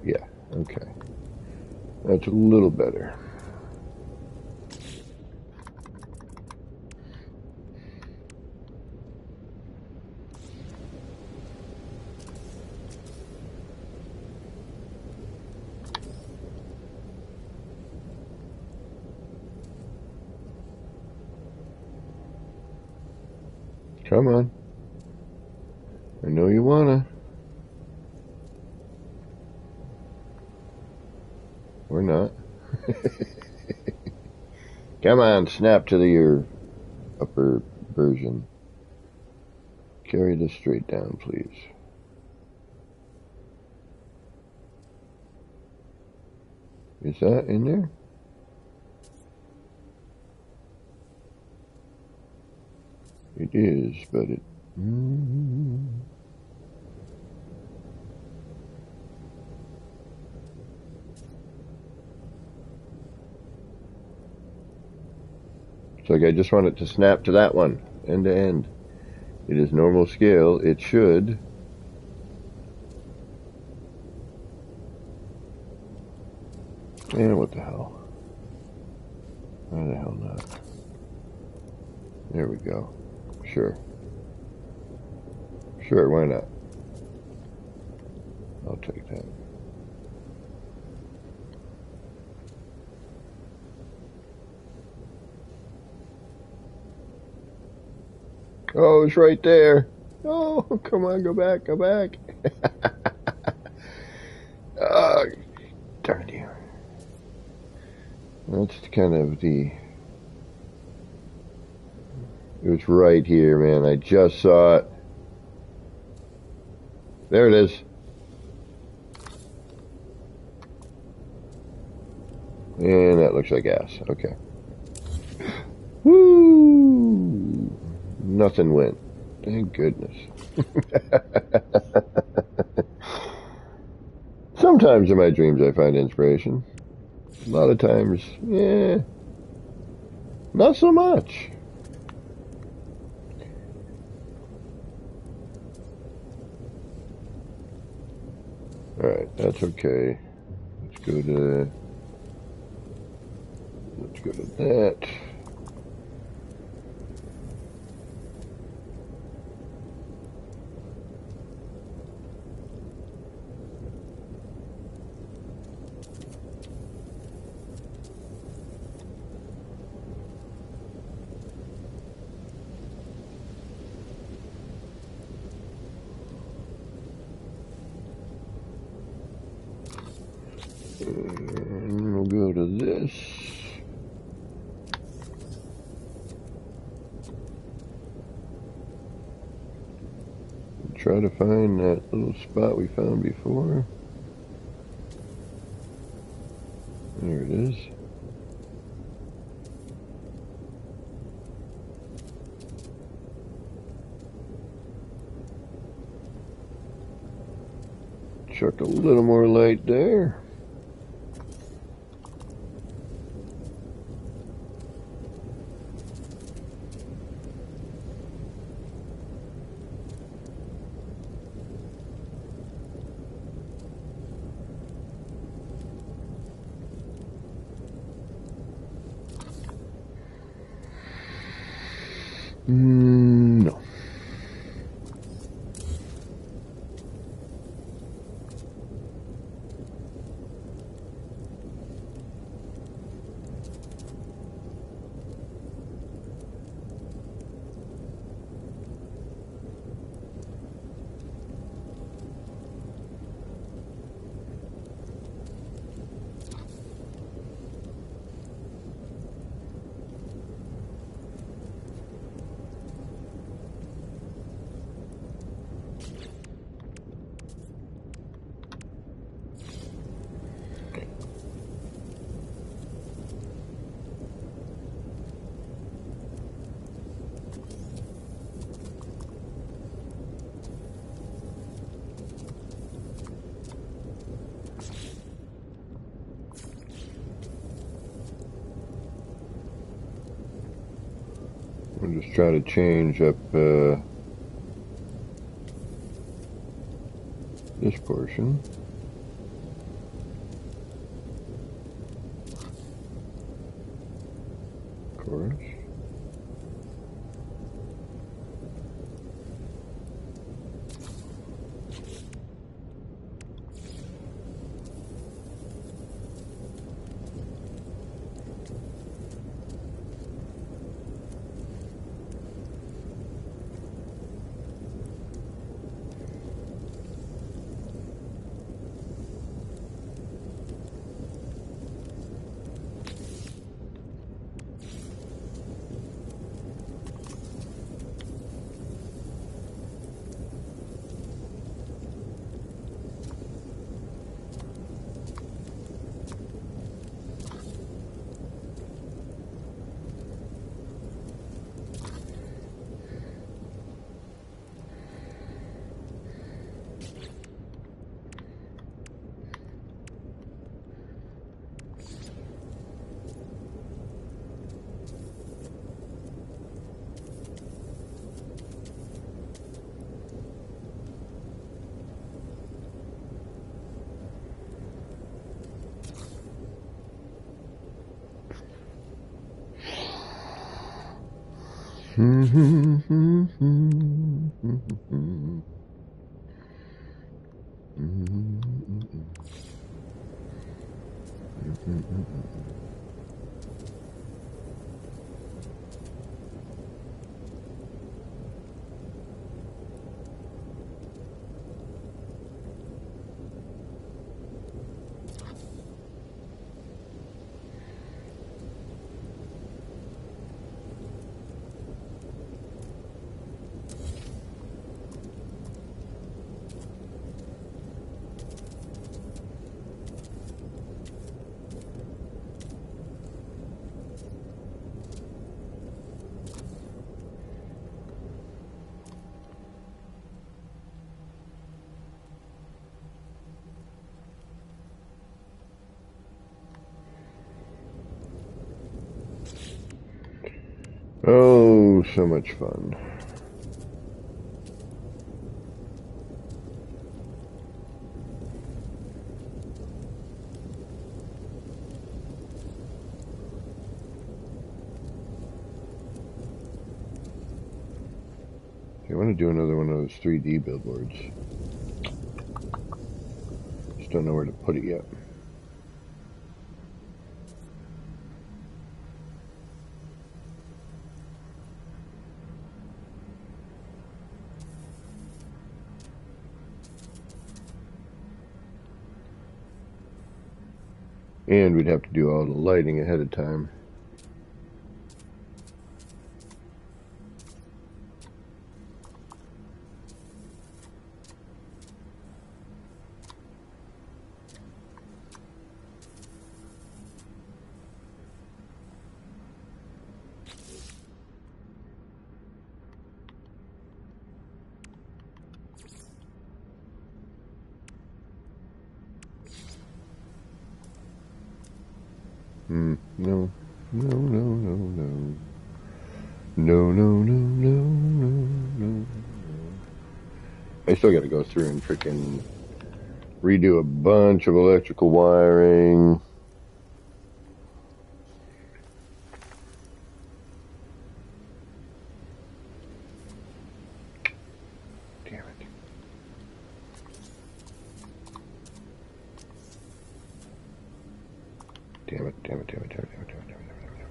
Yeah, okay. That's a little better. Come on. I know you wanna. Or not. Come on, snap to your upper version. Carry this straight down, please. Is that in there? It is, but it... It's like I just want it to snap to that one, end to end. It is normal scale. It should. And what the hell? Why the hell not? There we go. Sure. Sure, why not? I'll take that. Oh, it's right there. Oh, come on, go back, go back. Oh, darn you. That's kind of the... It was right here, man. I just saw it. There it is. And that looks like ass. Okay. Woo! Nothing went. Thank goodness. Sometimes in my dreams I find inspiration. A lot of times, yeah, not so much. Alright, that's okay. Let's go to that. this. Try to find that little spot we found before. There it is. Chuck a little more light there. No. We'll just try to change up this portion. Of course. Oh, so much fun. I want to do another one of those 3D billboards. Just don't know where to put it yet. And we'd have to do all the lighting ahead of time. No, no, no, no, no. No, no, no, no, no, no. I still gotta go through and freaking redo a bunch of electrical wiring. Damn it. Damn it, damn it, damn it, damn it, damn it, damn it, damn it, damn it, damn it.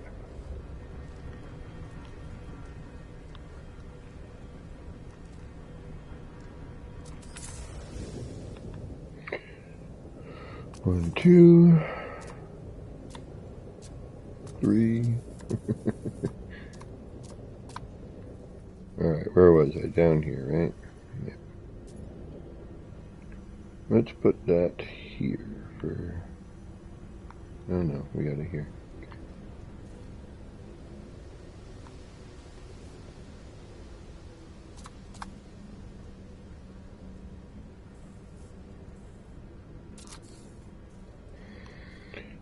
1, 2, 3. Alright, where was I? Down here, right? Yeah. Let's put that here for... Oh no, we got it here.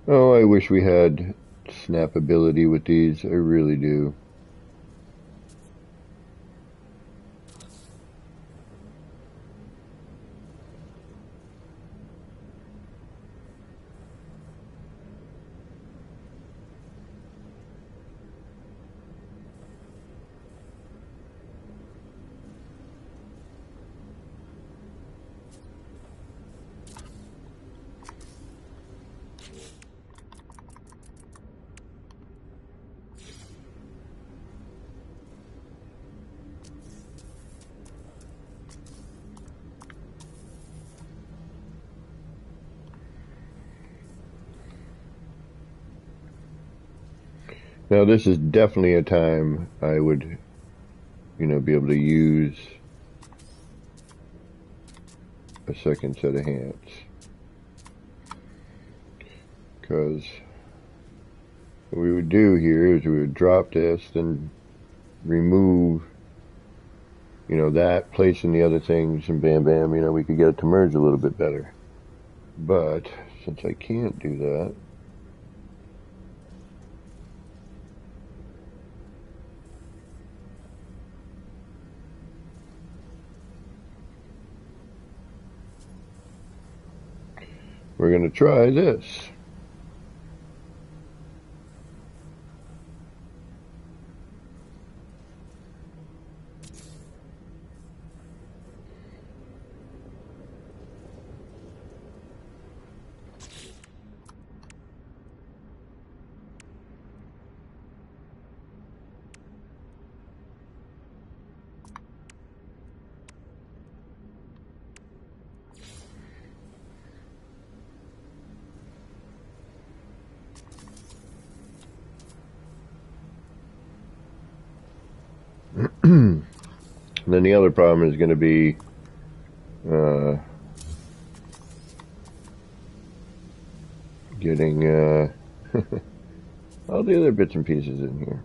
Oh, I wish we had snap ability with these. I really do. Now this is definitely a time I would, be able to use a second set of hands. Because what we would do here is we would drop this, then remove, that, placing the other things, and bam, bam, we could get it to merge a little bit better. But since I can't do that, we're going to try this. And then the other problem is going to be getting all the other bits and pieces in here.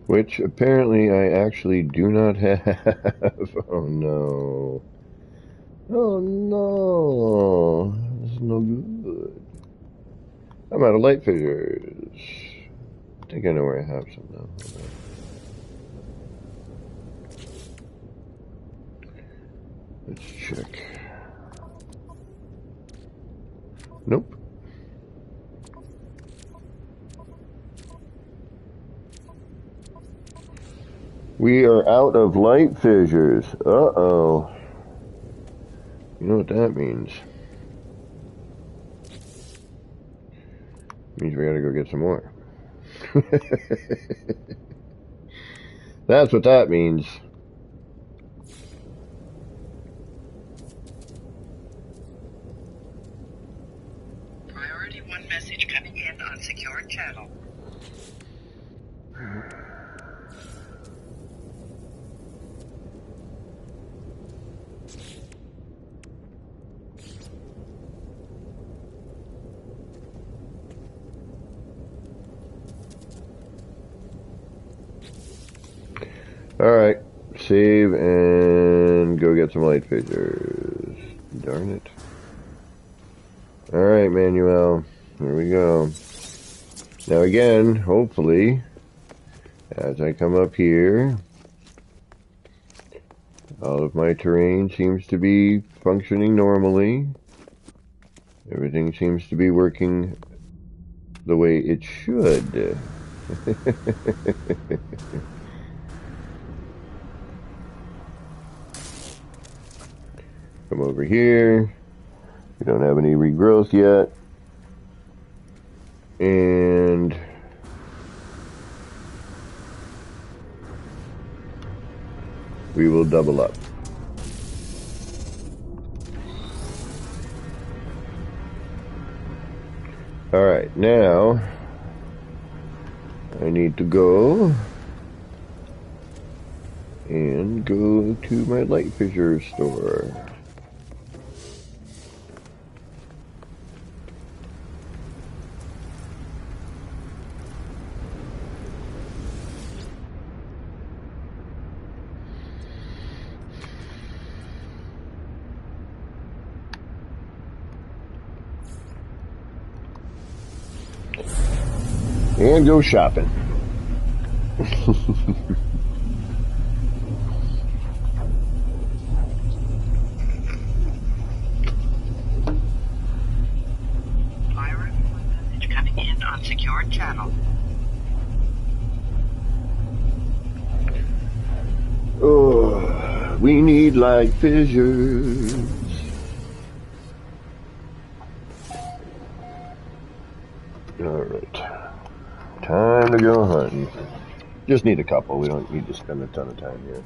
Which apparently I actually do not have. Oh no. Oh no. This is no good. I'm out of light fixtures. I think I know where I have some now. Let's check. Nope. We are out of light fissures. Uh-oh. You know what that means? Means we gotta go get some more. That's what that means. Priority 1 message coming in on secured channel. Alright, save and go get some light fissures. Darn it. Alright, Manuel, here we go. Now again, hopefully, as I come up here, all of my terrain seems to be functioning normally. Everything seems to be working the way it should. Come over here. We don't have any regrowth yet. And we will double up. Alright, now I need to go and go to my light fissure store. And go shopping. Priority 1 message coming in on secured channel. Oh, we need light fissures. Alright. Time to go hunting. Just need a couple. We don't need to spend a ton of time here.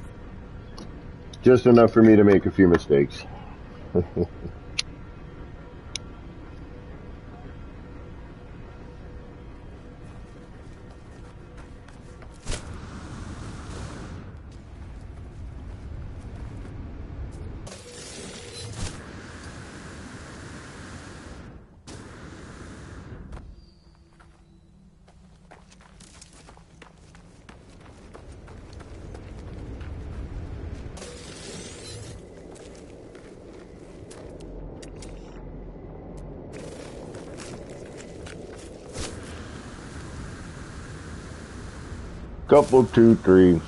Just enough for me to make a few mistakes. Couple, 2, 3.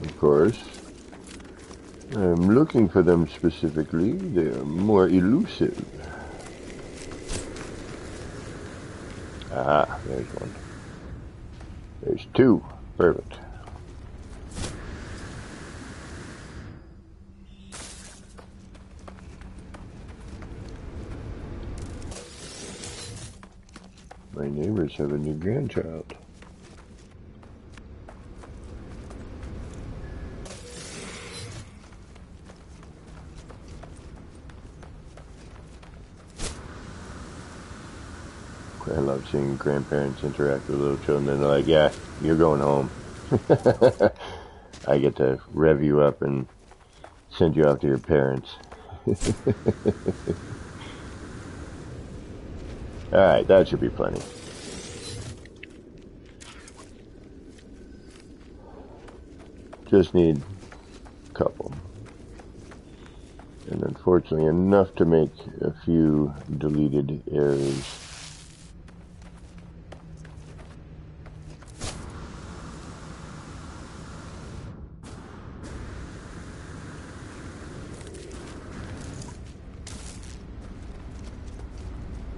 Of course, I'm looking for them specifically. They're more elusive. Ah, there's one. There's 2. Perfect. My neighbors have a new grandchild. I love seeing grandparents interact with little children. They're like, yeah, you're going home. I get to rev you up and send you off to your parents. Alright, that should be plenty. Just need a couple. And unfortunately enough to make a few deleted errors.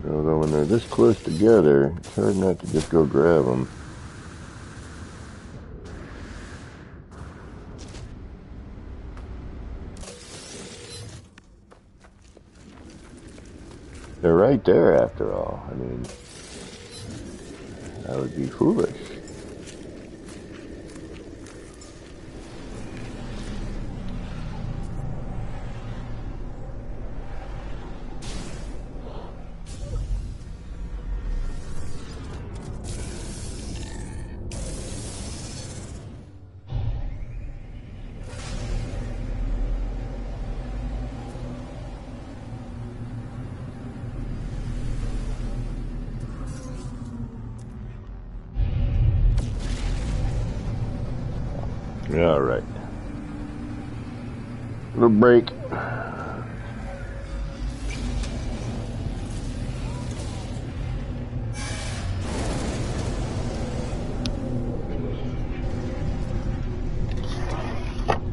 Although when they're this close together, it's hard not to just go grab them. They're right there after all. I mean, that would be foolish. All right. Little break.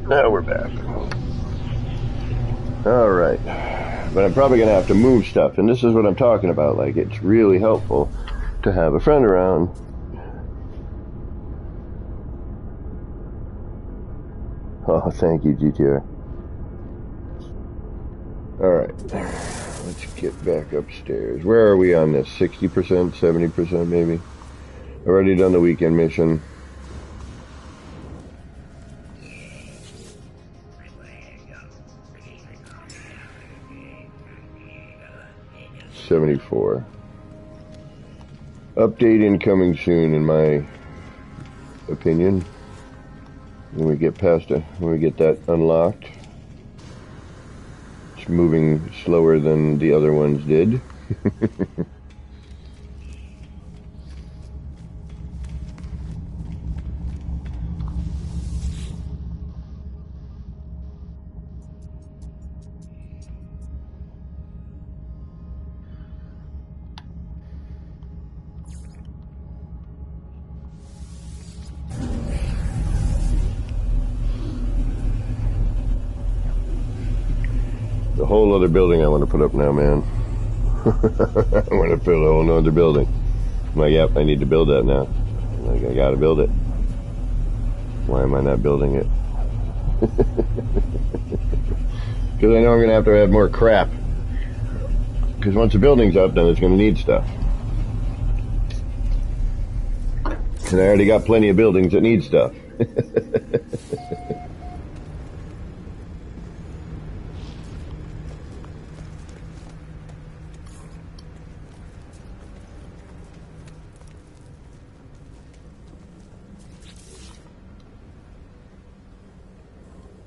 Now we're back. All right. But I'm probably going to have to move stuff. And this is what I'm talking about. Like, it's really helpful to have a friend around. Oh, thank you, GTR. Alright, let's get back upstairs. Where are we on this? 60%, 70% maybe? Already done the weekend mission. $74. Update incoming soon, in my opinion. When we get past it, when we get that unlocked. It's moving slower than the other ones did. A whole other building I want to put up now, man. I want to build a whole other building. I'm like, yep, I need to build that now. I'm like, I gotta build it. Why am I not building it? Because I know I'm going to have to add more crap. Because once the building's up, then it's going to need stuff. And I already got plenty of buildings that need stuff.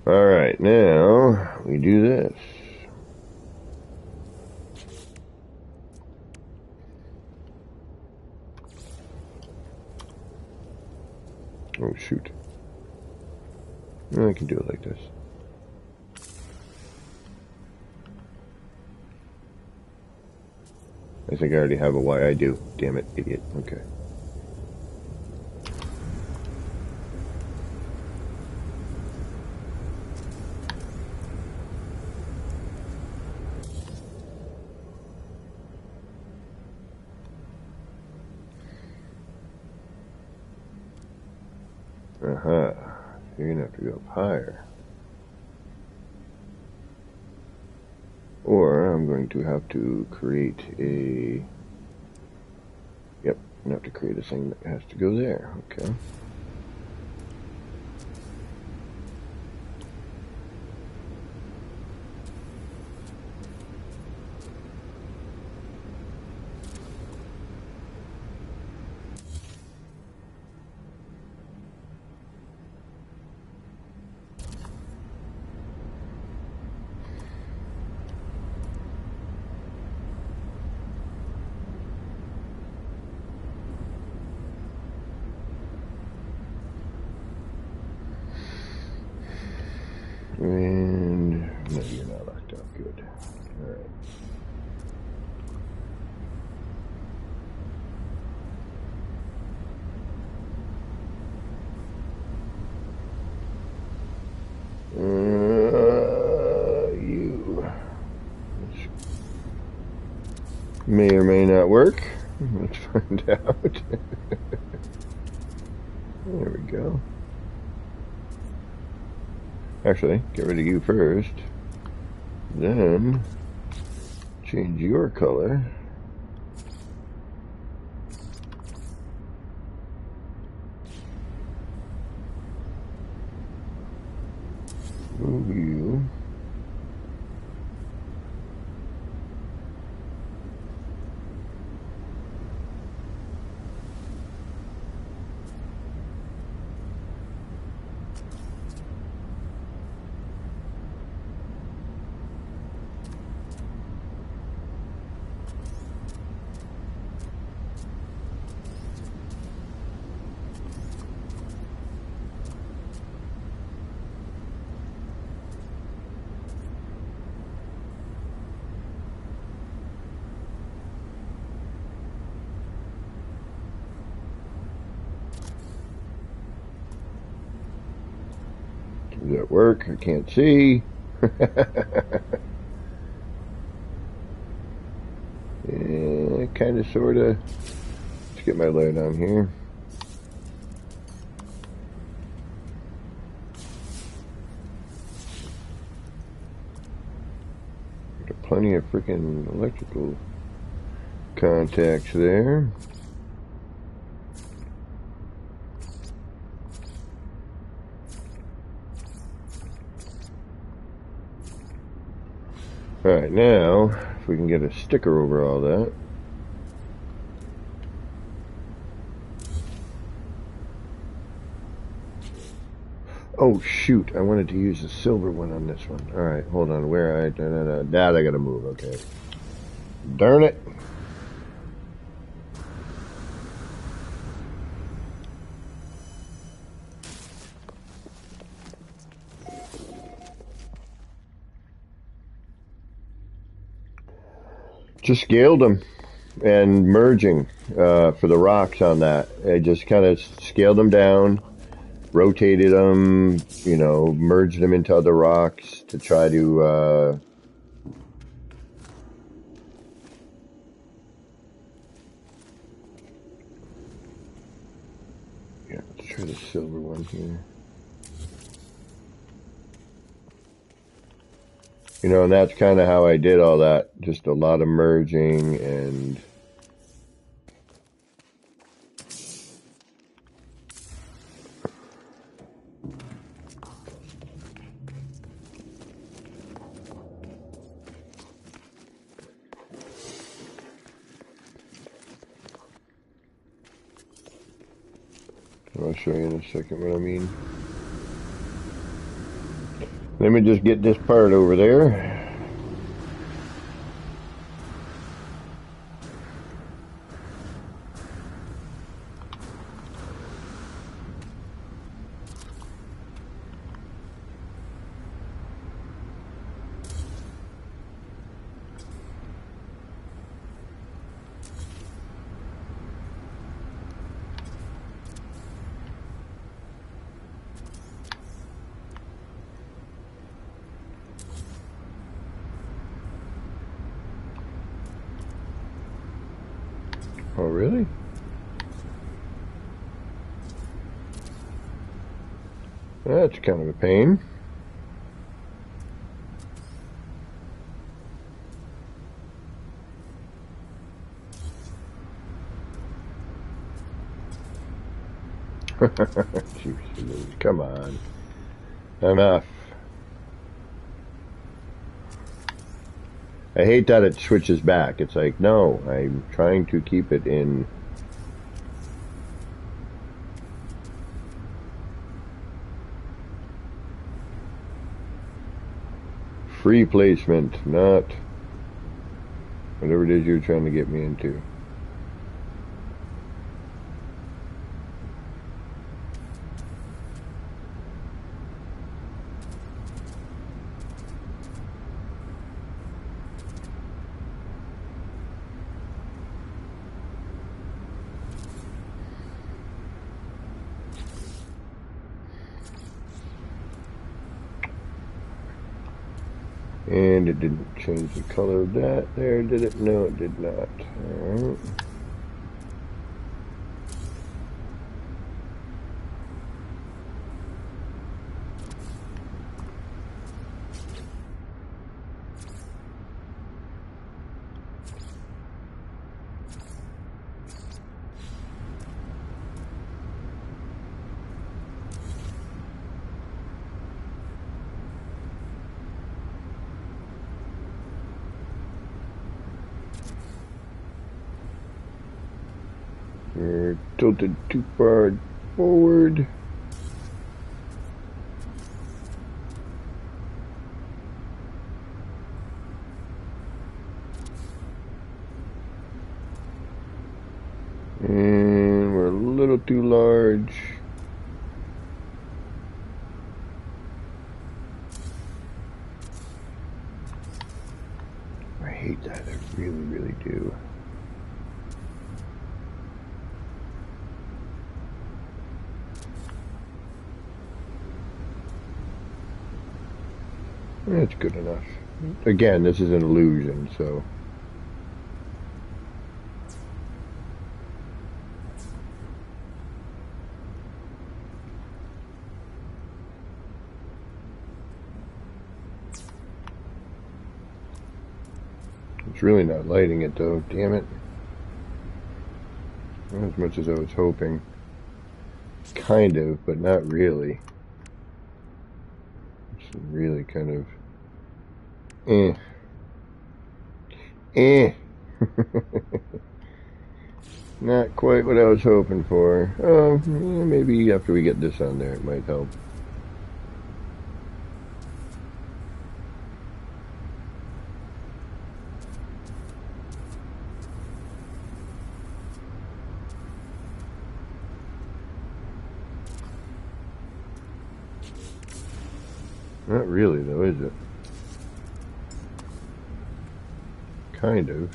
Alright, now we do this. Oh shoot. I can do it like this. I think I already have a why I do. Damn it, idiot. Okay. You're gonna have to go up higher. Or I'm going to have to create a... Yep, I'm gonna have to create a thing that has to go there. Okay. Alright. You may or may not work. Let's find out. There we go. Actually, get rid of you first. Then change your color. Move you. Does that work? I can't see. Yeah, kind of, sort of. Let's get my light on here. Got plenty of freaking electrical contacts there. Alright, now, if we can get a sticker over all that. Oh shoot, I wanted to use the silver one on this one. Alright, hold on, where I gotta move, okay. Darn it. Just scaled them and merging for the rocks on that. I just kind of scaled them down, rotated them, you know, merged them into other rocks to try to yeah, let's try the silver one here. You know, and that's kind of how I did all that. Just a lot of merging and I'll show you in a second what I mean. Let me just get this part over there. Oh, really? That's kind of a pain. Jeez, come on. Enough. I hate that it switches back. It's like, no, I'm trying to keep it in. Free placement, not whatever it is you're trying to get me into. And it didn't change the color of that there, did it? No, it did not. Alright. We're tilted too far forward. And we're a little too large. I hate that, I really, really do. That's good enough. Again, this is an illusion, so. It's really not lighting it though, damn it. Not as much as I was hoping. Kind of, but not really. It's really kind of Not quite what I was hoping for. Oh, maybe after we get this on there it might help. Not really though, is it? Kind of.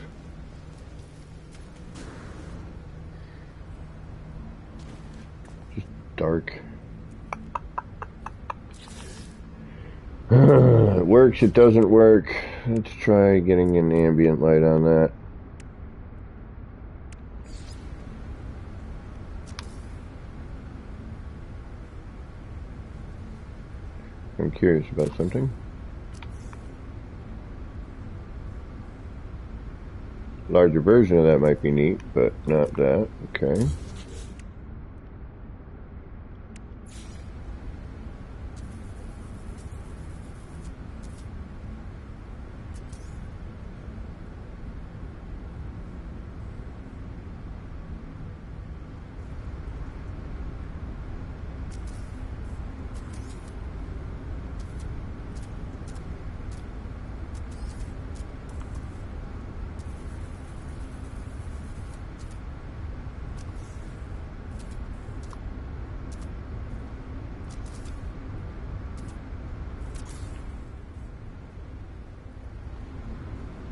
Just dark. It works, it doesn't work. Let's try getting an ambient light on that. I'm curious about something. Larger version of that might be neat, but not that. Okay.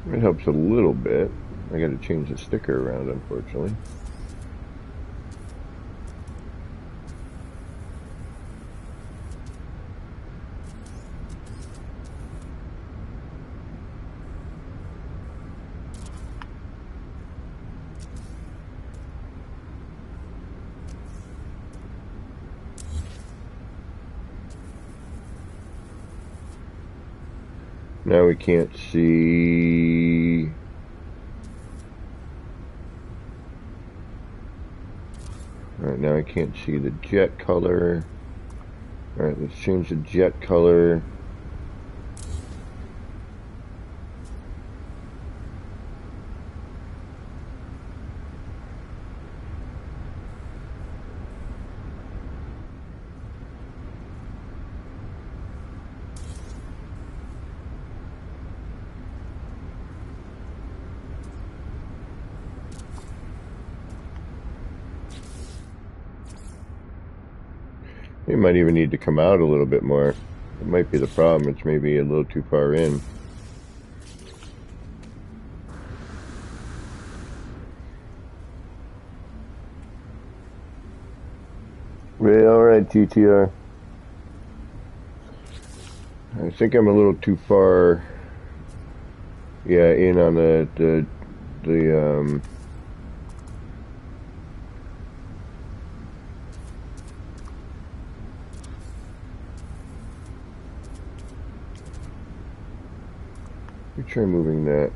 It helps a little bit. I got to change the sticker around, unfortunately. Now we can't see. Alright, now I can't see the jet color. Alright, let's change the jet color. It might even need to come out a little bit more. It might be the problem. It's maybe a little too far in. Yeah, alright, GTR. I think I'm a little too far Yeah, in on the let me try moving that.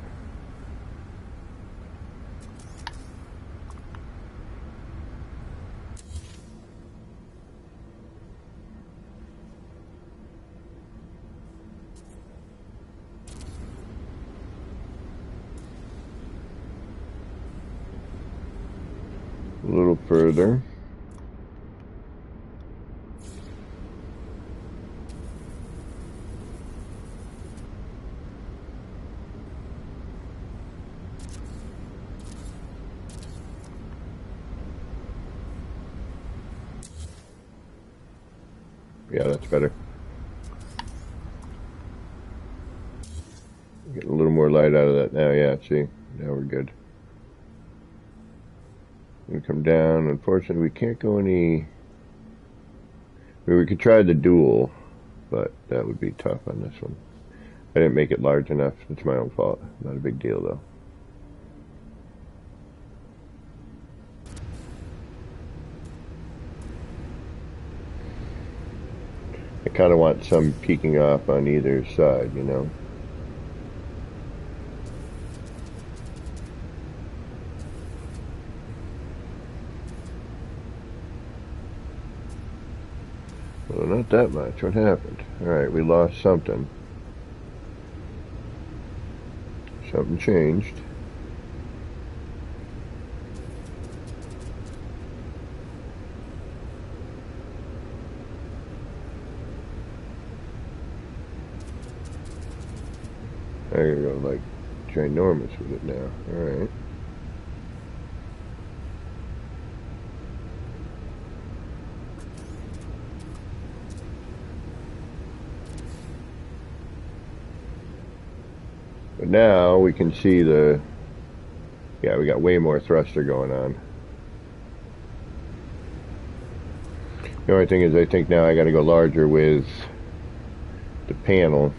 A little further. Yeah, that's better. Get a little more light out of that now. Yeah, see, now we're good. We come down. Unfortunately, we can't go any. I mean, we could try the dual, but that would be tough on this one. I didn't make it large enough. It's my own fault. Not a big deal, though. I kind of want some peeking off on either side, you know. Well, not that much. What happened? Alright, we lost something. Something changed. I gotta go, like, ginormous with it now. Alright. But now we can see the, yeah, we got way more thruster going on. The only thing is I think now I gotta go larger with the panel.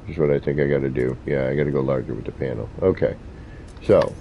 Is what I think I gotta do. Yeah, I gotta go larger with the panel. Okay. So.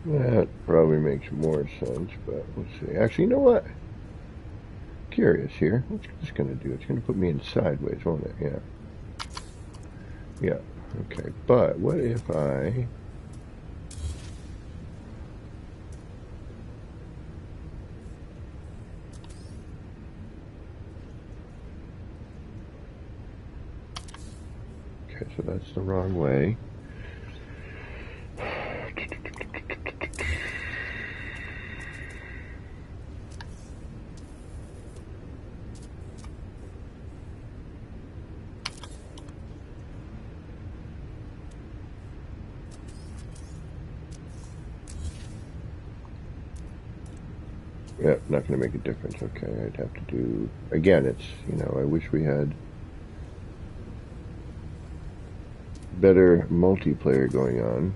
That probably makes more sense, but let's see. Actually, you know what? Curious here. What's this going to do? It's going to put me in sideways, won't it? Yeah. Yeah. Okay. But what if I... Okay, so that's the wrong way. Yeah, not going to make a difference. Okay, I'd have to do... Again, it's, you know, I wish we had better multiplayer going on.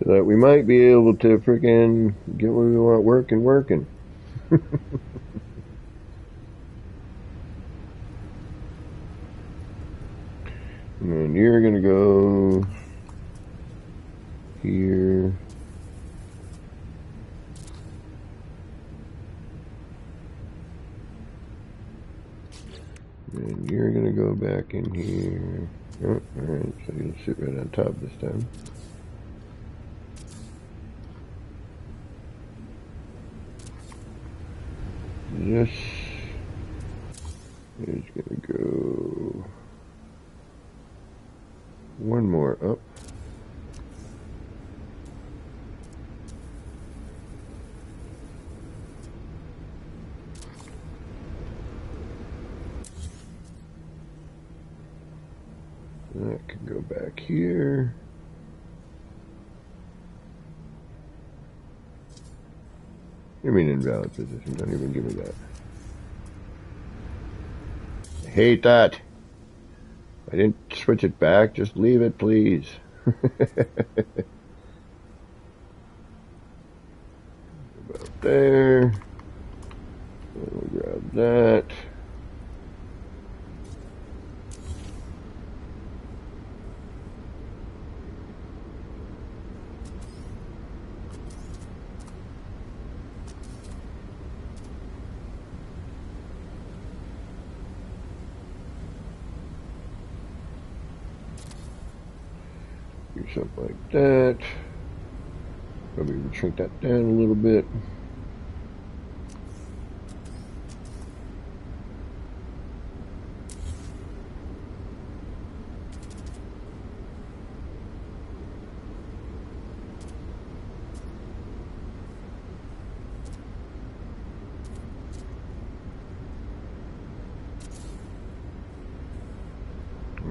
So that we might be able to freaking get what we want working. And then you're gonna go here. And you're going to go back in here. Oh, alright, so you'll sit right on top this time. This is going to go one more up. That can go back here. You mean invalid position? Don't even give me that. I hate that. I didn't switch it back. Just leave it, please. About there. We'll grab that. Do something like that. Probably shrink that down a little bit.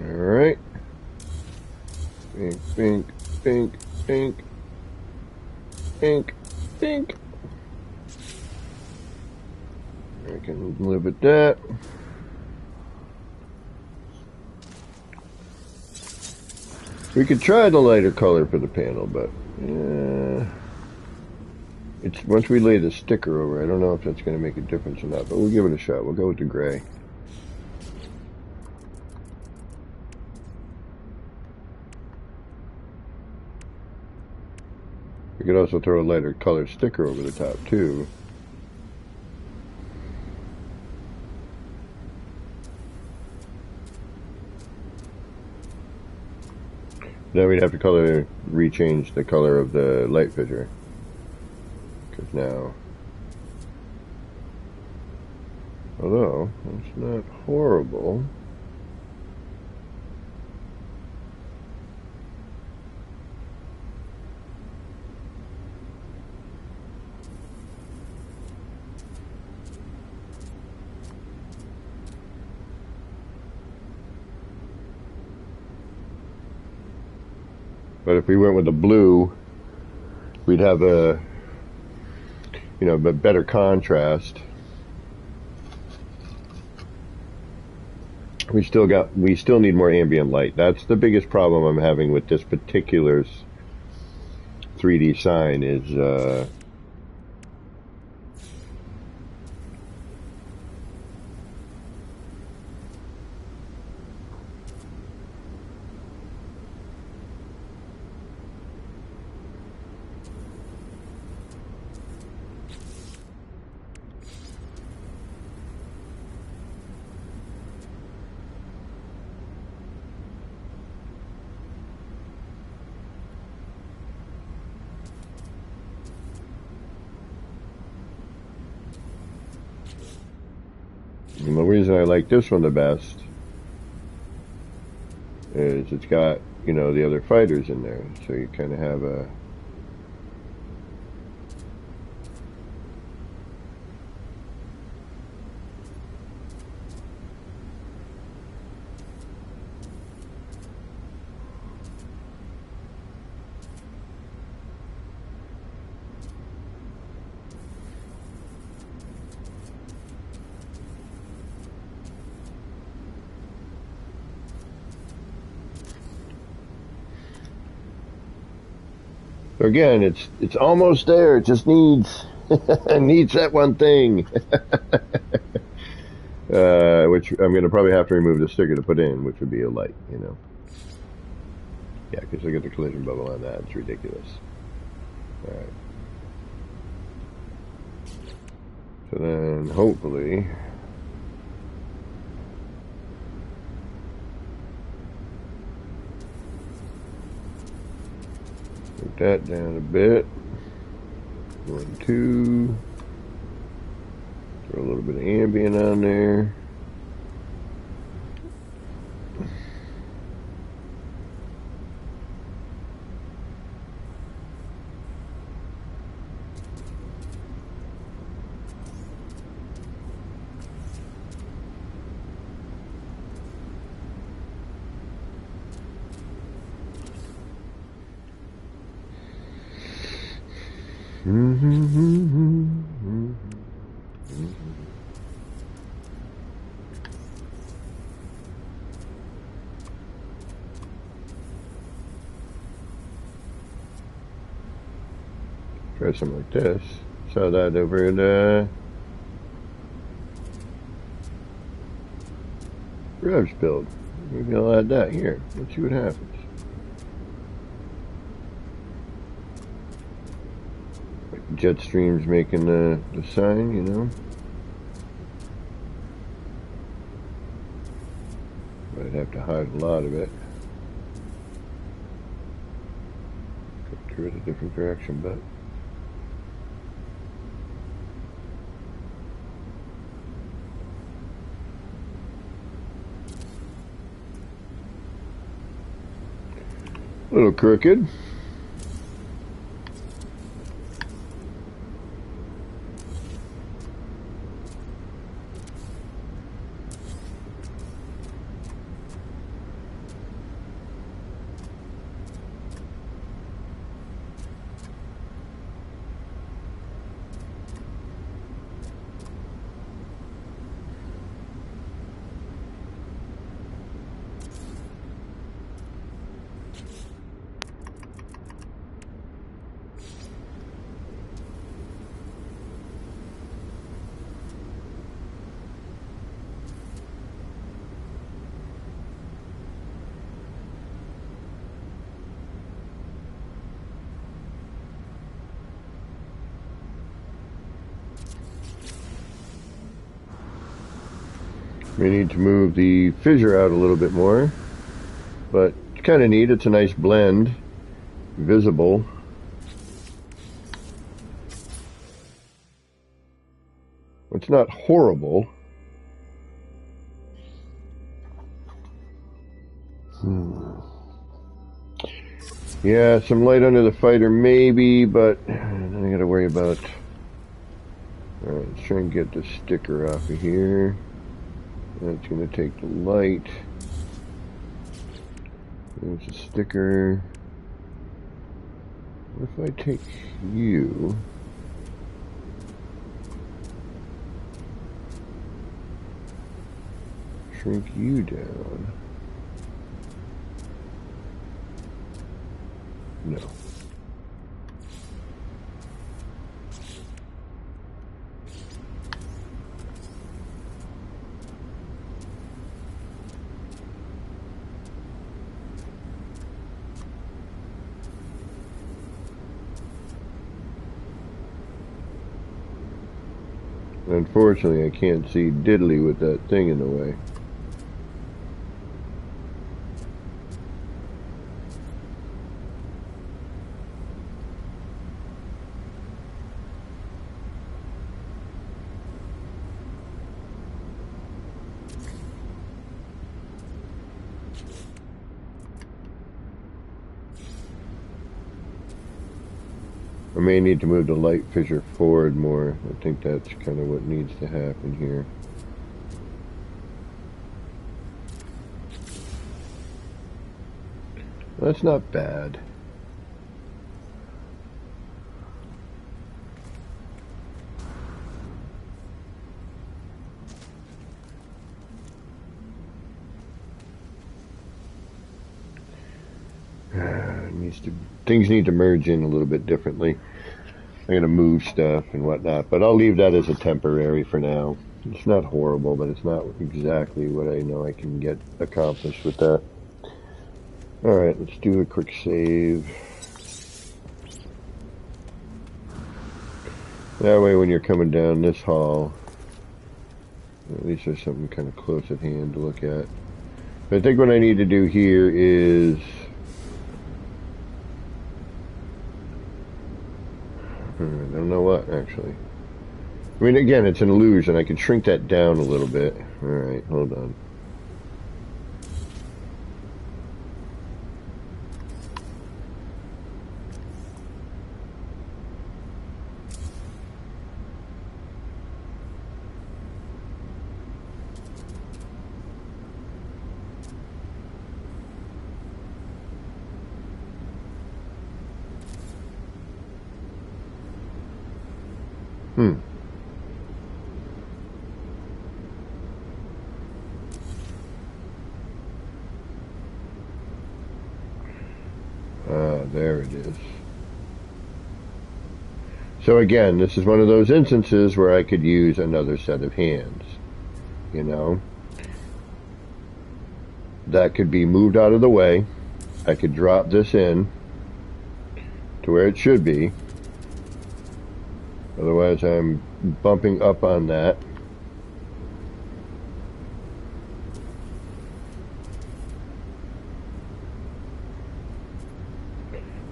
Alright. Pink, pink, pink, pink, pink, pink. I can live with that. We could try the lighter color for the panel, but it's once we lay the sticker over, I don't know if that's going to make a difference or not, but we'll give it a shot. We'll go with the gray. We could also throw a lighter color sticker over the top too. Then we'd have to rechange the color of the light fissure. Because now, although it's not horrible. But if we went with the blue, we'd have a better contrast. We still need more ambient light. That's the biggest problem I'm having with this particular 3D sign is and the reason I like this one the best is it's got, the other fighters in there. So you kind of have a... So again, it's almost there. It just needs that one thing, which I'm going to probably have to remove the sticker to put in, which would be a light, Yeah, because look at the collision bubble on that. It's ridiculous. All right. So then, hopefully, that down a bit. 1, 2. Throw a little bit of ambient on there. Try something like this. Saw that over in Rev's build. Maybe I'll add that here. Let's see what happens. Jetstream's making the sign, you know. But I'd have to hide a lot of it. Go through it a different direction, but a little crooked. We need to move the fissure out a little bit more, but it's kind of neat. It's a nice blend, visible. It's not horrible. Yeah, some light under the fighter maybe, but then I gotta worry about... Alright, let's try and get the sticker off of here. That's going to take the light. There's a sticker. What if I take you? Shrink you down. No. Unfortunately, I can't see diddly with that thing in the way. I may need to move the light fissure forward more. I think that's kind of what needs to happen here. That's not bad. Things need to merge in a little bit differently. I'm going to move stuff and whatnot, but I'll leave that as a temporary for now. It's not horrible, but it's not exactly what I know I can get accomplished with that. Alright, let's do a quick save. That way when you're coming down this hall, at least there's something kind of close at hand to look at. But I think what I need to do here is I don't know what, actually. I mean, again, it's an illusion. I could shrink that down a little bit. Alright, hold on. There it is. So again, this is one of those instances where I could use another set of hands. You know? That could be moved out of the way. I could drop this in to where it should be. Otherwise, I'm bumping up on that.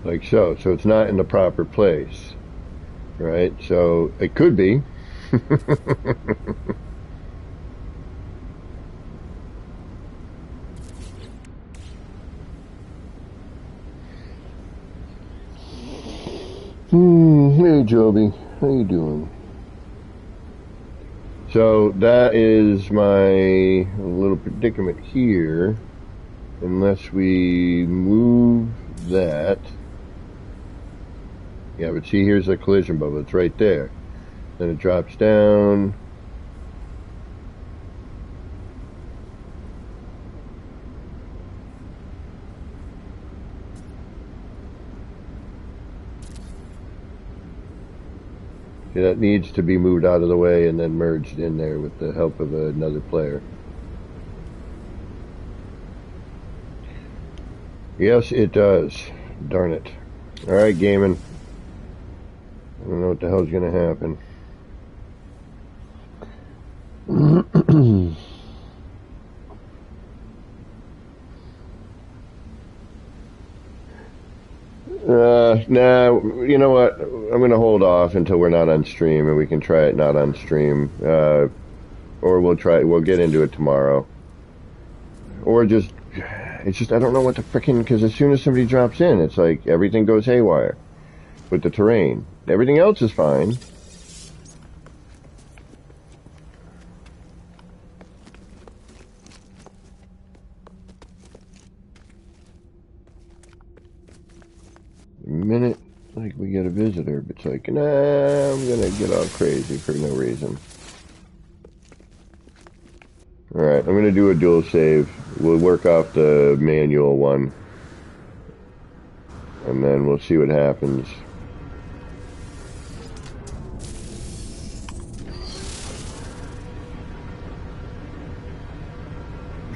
Like so. So it's not in the proper place. Right? So it could be. Hey Joby, how you doing? So that is my little predicament here. Unless we move that. Yeah, but see, here's the collision bubble. It's right there. Then it drops down. See, that needs to be moved out of the way and then merged in there with the help of another player. Yes, it does. Darn it. Alright, gaming. I don't know what the hell's gonna happen. Nah, you know what? I'm gonna hold off until we're not on stream and we can try it not on stream. Or we'll get into it tomorrow. Or it's just, I don't know what the frickin', because as soon as somebody drops in, it's like everything goes haywire with the terrain. Everything else is fine. The minute, like, we get a visitor, it's like, nah, I'm gonna get all crazy for no reason. Alright, I'm gonna do a dual save. We'll work off the manual one. And then we'll see what happens.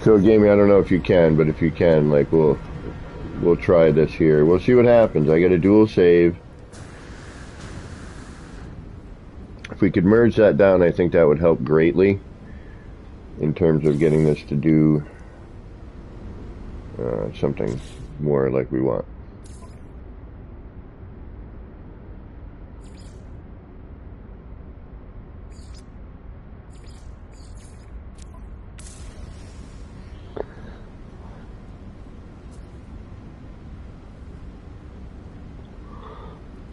So, Gamey, I don't know if you can, but if you can, like, we'll try this here. We'll see what happens. I got a dual save. If we could merge that down, I think that would help greatly in terms of getting this to do something more like we want.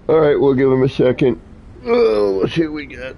Alright, we'll give him a second. Oh, let's see what we got.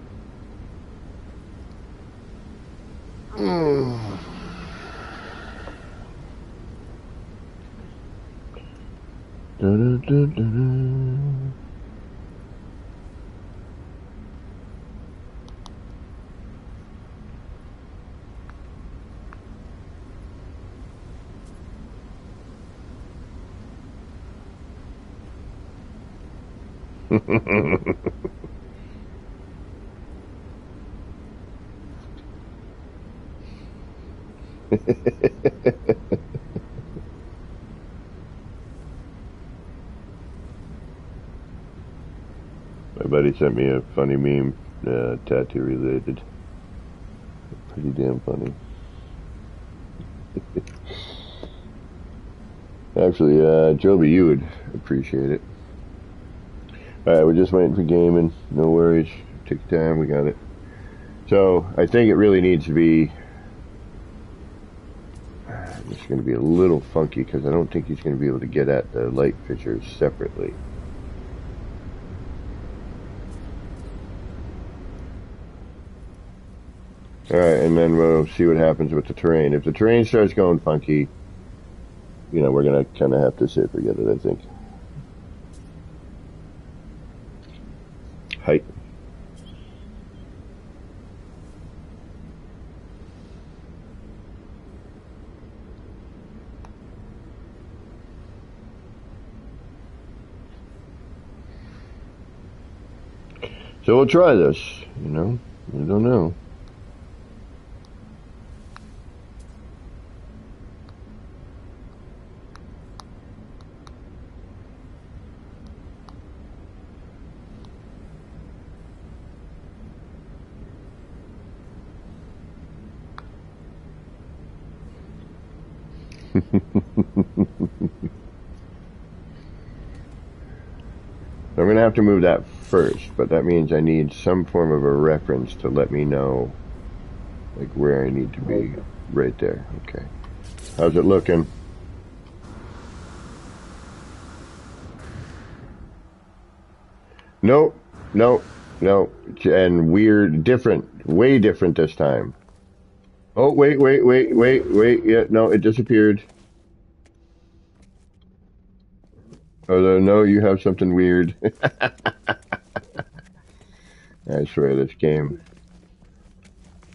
My buddy sent me a funny meme, tattoo related. Pretty damn funny. Actually, Joby, you would appreciate it. Alright, we're just waiting for gaming. No worries. Take your time, we got it. So, I think it really needs to be... It's going to be a little funky because I don't think he's going to be able to get at the light fixtures separately. Alright, and then we'll see what happens with the terrain. If the terrain starts going funky, you know, we're going to kind of have to say forget it, I think. Height. So we'll try this, you know, I don't know. I'm going to have to move that first, but that means I need some form of a reference to let me know, like, where I need to be. Right there. Okay. How's it looking? Nope. Nope. Nope. And weird, different, way different this time. Oh, wait. Yeah, no, it disappeared. Oh, no, you have something weird. I swear, this game.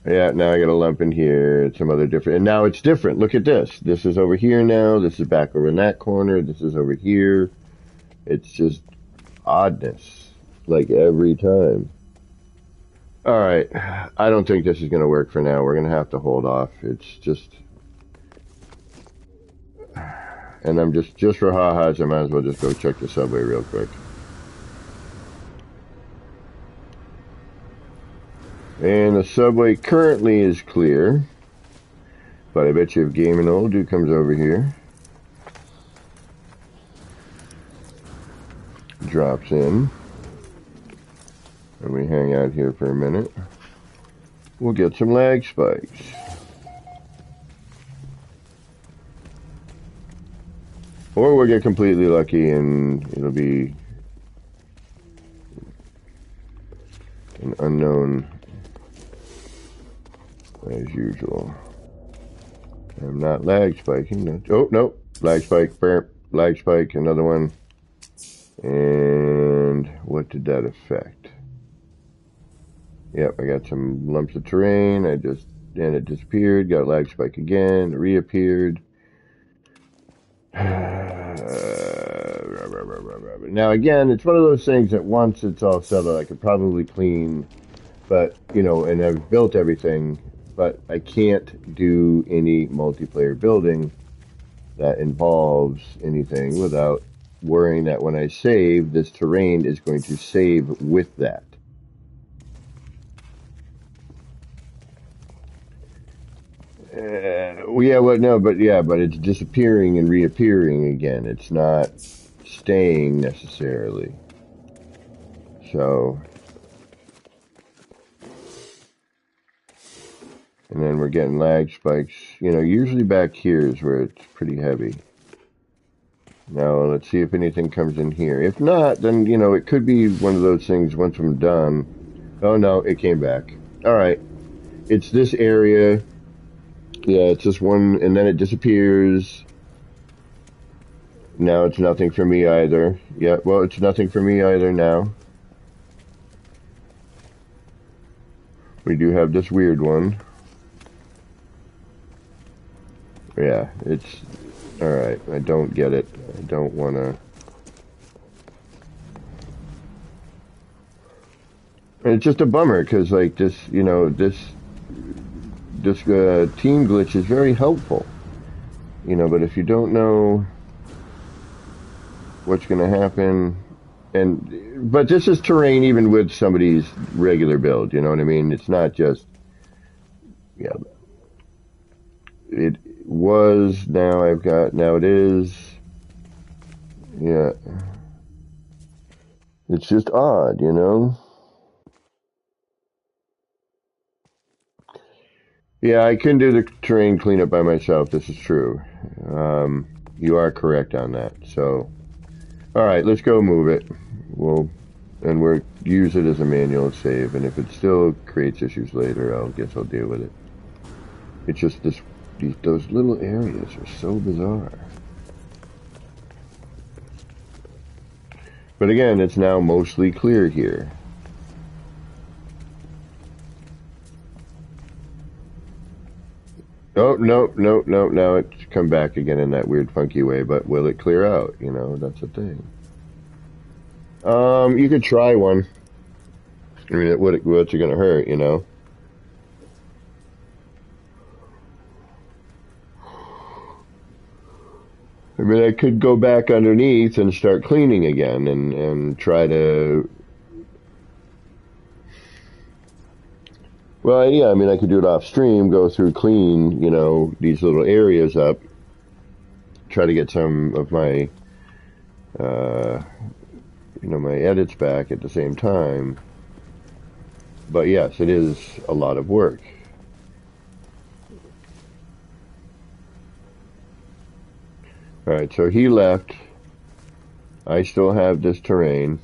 Yeah, now I got a lump in here, some other different, and now it's different. Look at this. This is over here now. This is back over in that corner. This is over here. It's just oddness, like every time. All right, I don't think this is going to work for now. We're going to have to hold off. It's just, and I'm just for ha-has, I might as well just go check the subway real quick. And the subway currently is clear, but I bet you if Game & Old Dude comes over here, drops in, and we hang out here for a minute, we'll get some lag spikes. Or we'll get completely lucky and it'll be an unknown as usual. I'm not lag spiking. Oh, no. Lag spike. Burp. Lag spike. Another one. And what did that affect? Yep, I got some lumps of terrain. And it disappeared. Got a lag spike again. It reappeared. Now again, it's one of those things that once it's all settled, I could probably clean, but, you know, and I've built everything, but I can't do any multiplayer building that involves anything without worrying that when I save, this terrain is going to save with that. But it's disappearing and reappearing again. It's not staying necessarily. So, and then we're getting lag spikes. You know, usually back here is where it's pretty heavy. Now, let's see if anything comes in here. If not, then, you know, it could be one of those things once I'm done. Oh, no, it came back. All right. It's this area. Yeah, it's just one, and then it disappears. Now it's nothing for me either. Yeah, well, it's nothing for me either now. We do have this weird one. Yeah, it's... Alright, I don't get it. I don't want to... It's just a bummer, because, like, this, you know, this team glitch is very helpful, you know, but if you don't know what's going to happen, but this is terrain even with somebody's regular build, you know what I mean? It's not just, yeah, it was, now it is, yeah. It's just odd, you know? Yeah, I couldn't do the terrain cleanup by myself. This is true. You are correct on that. So, all right, let's go move it. We'll use it as a manual save. And if it still creates issues later, I guess I'll deal with it. It's just those little areas are so bizarre. But again, it's now mostly clear here. Oh, no, no, no, now it's come back again in that weird funky way, but will it clear out? You know, that's the thing. You could try one. I mean, what's it gonna hurt, you know? I mean, I could go back underneath and start cleaning again and try to... Well, yeah, I mean, I could do it off stream, go through, clean, you know, these little areas up, try to get some of my, my edits back at the same time. But yes, it is a lot of work. Alright, so he left. I still have this terrain.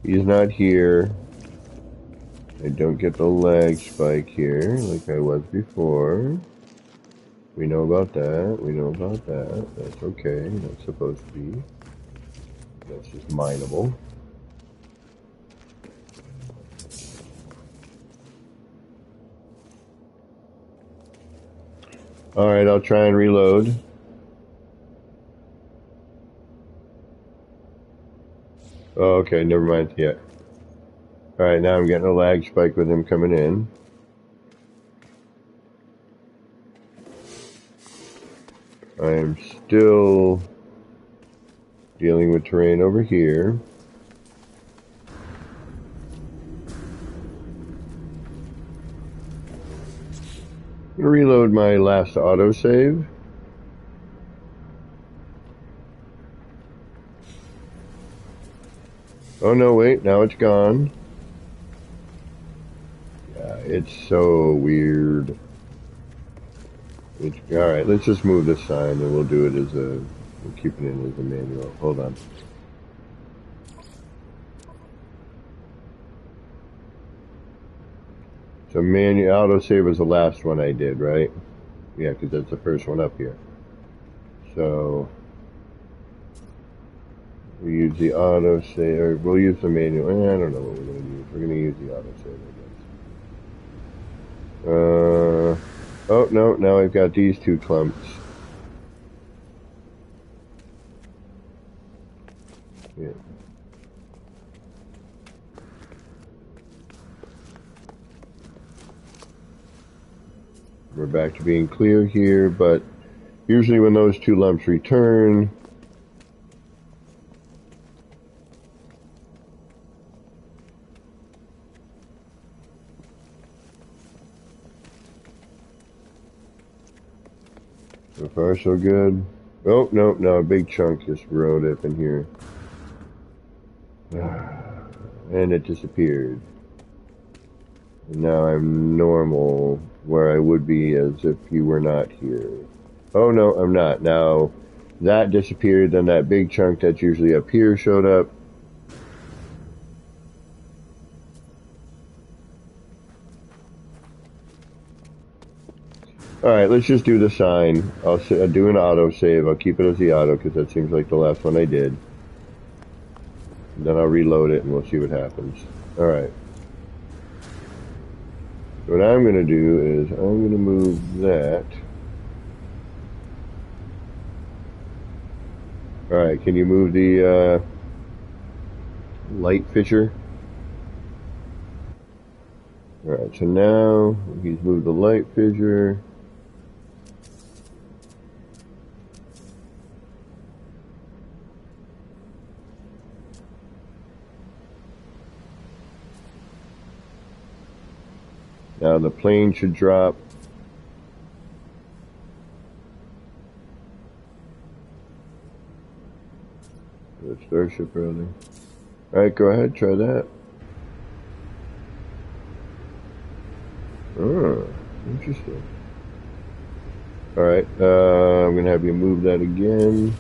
He's not here. I don't get the lag spike here like I was before. We know about that. We know about that. That's okay. That's supposed to be. That's just mineable. Alright, I'll try and reload. Oh, okay, never mind yet. Alright, now I'm getting a lag spike with him coming in. I am still dealing with terrain over here. I'm gonna reload my last autosave. Oh no, wait, now it's gone. Yeah, it's so weird. Alright, let's just move this sign and we'll do it as we'll keep it in as a manual. Hold on. So autosave was the last one I did, right? Yeah, because that's the first one up here. So we use the autosave, or we'll use the manual. I don't know what we're going to use. We're going to use the autosave, I guess. Oh, no, now I've got these two clumps. Yeah. We're back to being clear here, but usually when those two lumps return, so far so good. Oh, no, a big chunk just rode up in here. And it disappeared. And now I'm normal where I would be as if you were not here. Oh no, I'm not. Now that disappeared, then that big chunk that's usually up here showed up. Alright, let's just do the sign. I'll do an auto save. I'll keep it as the auto because that seems like the last one I did. And then I'll reload it and we'll see what happens. Alright. What I'm going to do is I'm going to move that. Alright, can you move the light fixture? Alright, so now he's moved the light fixture. Now the plane should drop. The starship rather. Alright, go ahead, try that. Oh, interesting. Alright, I'm going to have you move that again.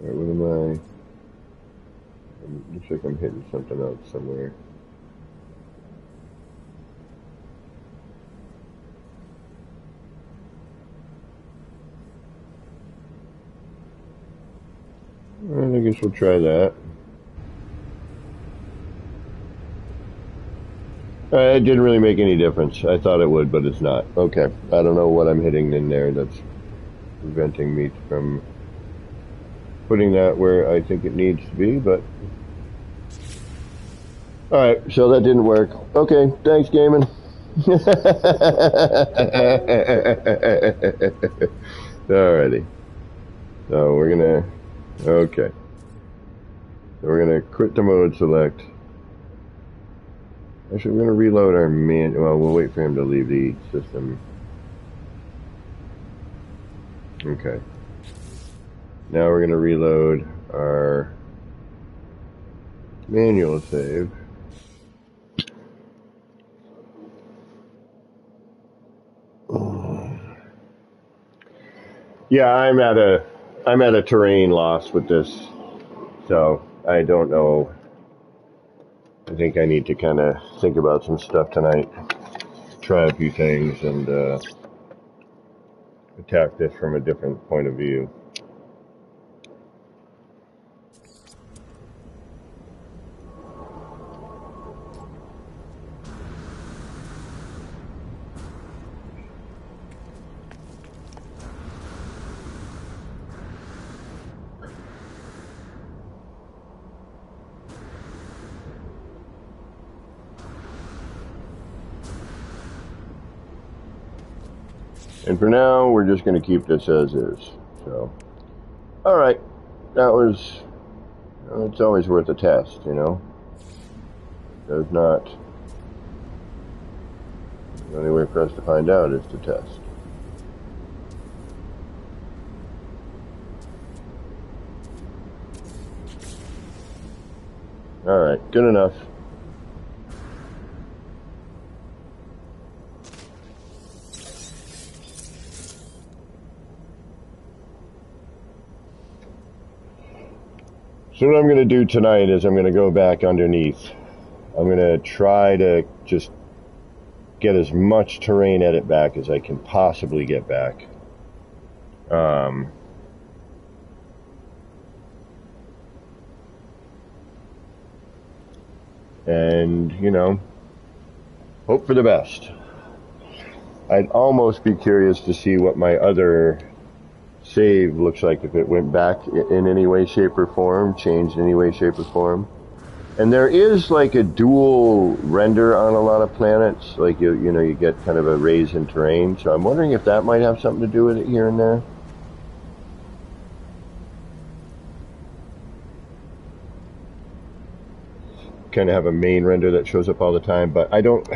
Alright, what am I? Looks like I'm hitting something else somewhere. Alright, I guess we'll try that. It didn't really make any difference. I thought it would, but it's not. Okay, I don't know what I'm hitting in there that's preventing me from putting that where I think it needs to be, but... Alright, so that didn't work. Okay, thanks, gaming. Alrighty. So we're gonna... Okay. So we're gonna quit the mode select. Actually, we're going to reload our well, we'll wait for him to leave the system. Okay. Now we're going to reload our manual save. Yeah, I'm at a terrain loss with this, so I don't know. I think I need to kind of think about some stuff tonight, try a few things, and attack this from a different point of view. And for now, we're just going to keep this as is. So, alright, that was, it's always worth a test, you know. There's not, the only way for us to find out is to test. Alright, good enough. So what I'm going to do tonight is I'm going to go back underneath. I'm going to try to just get as much terrain edit back as I can possibly get back. And, you know, hope for the best. I'd almost be curious to see what my other save looks like if it went back in any way, shape, or form, changed in any way, shape, or form. And there is like a dual render on a lot of planets, like you know, you get kind of a raise in terrain. So I'm wondering if that might have something to do with it here and there. Kind of have a main render that shows up all the time, but I don't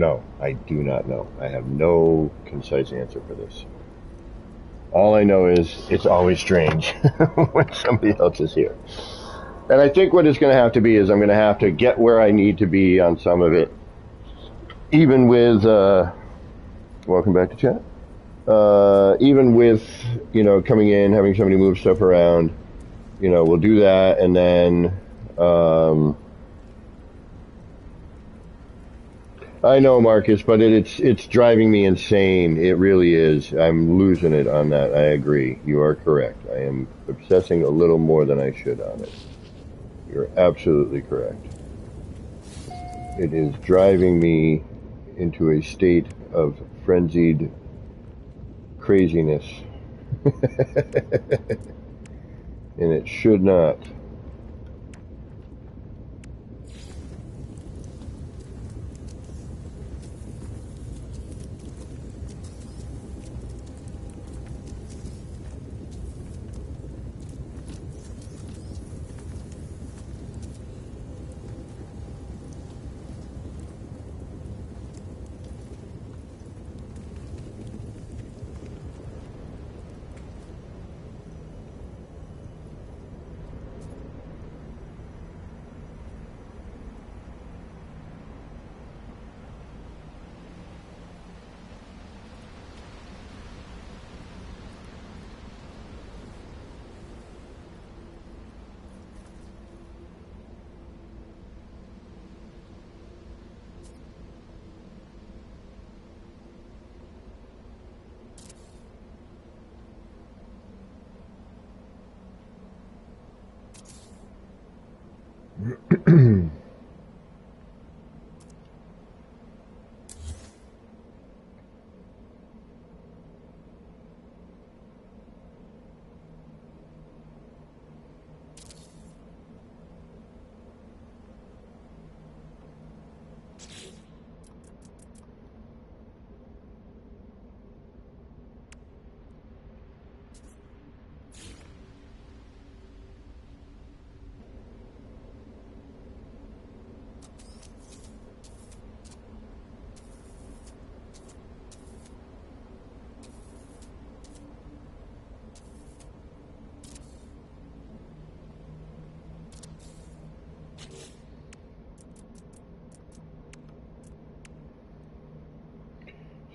know. I do not know. I have no concise answer for this. All I know is it's always strange when somebody else is here. And I think what it's going to have to be is I'm going to have to get where I need to be on some of it. Even with, welcome back to chat. Even with, you know, coming in, having somebody move stuff around, you know, we'll do that, and then, I know, Marcus, but it's driving me insane. It really is. I'm losing it on that. I agree. You are correct. I am obsessing a little more than I should on it. You're absolutely correct. It is driving me into a state of frenzied craziness. And it should not.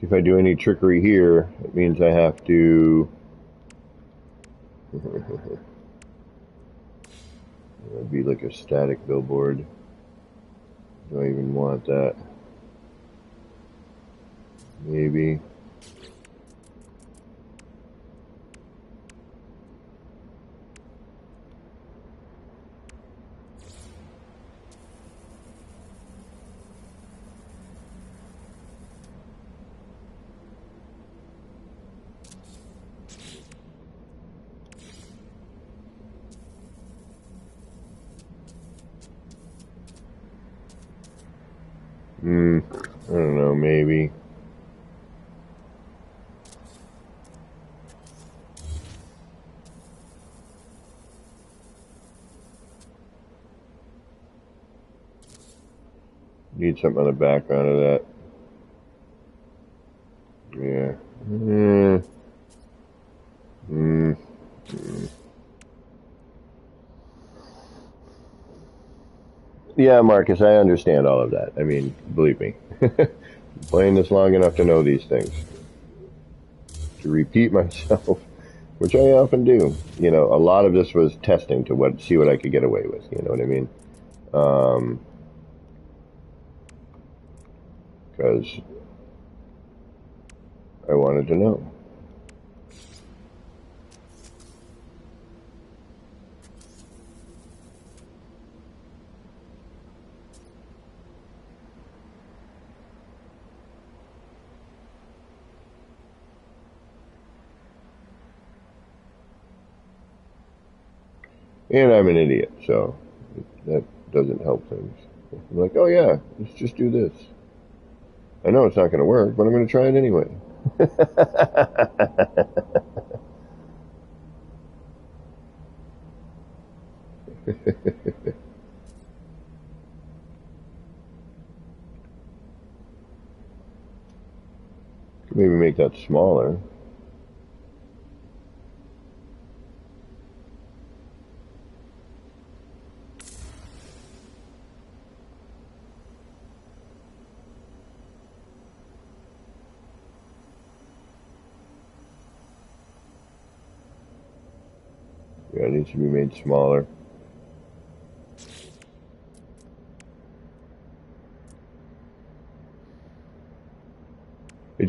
If I do any trickery here, it means I have to... It'd be like a static billboard. Do I even want that? Maybe. I don't know, maybe. Need something on the background of that. Yeah. Yeah, Marcus, I understand all of that. I mean, believe me. Playing this long enough to know these things. To repeat myself, which I often do. You know, a lot of this was testing to see what I could get away with. You know what I mean? Because I wanted to know. And I'm an idiot, so that doesn't help things. I'm like, oh yeah, let's just do this. I know it's not going to work, but I'm going to try it anyway. Maybe make that smaller. Yeah, it needs to be made smaller.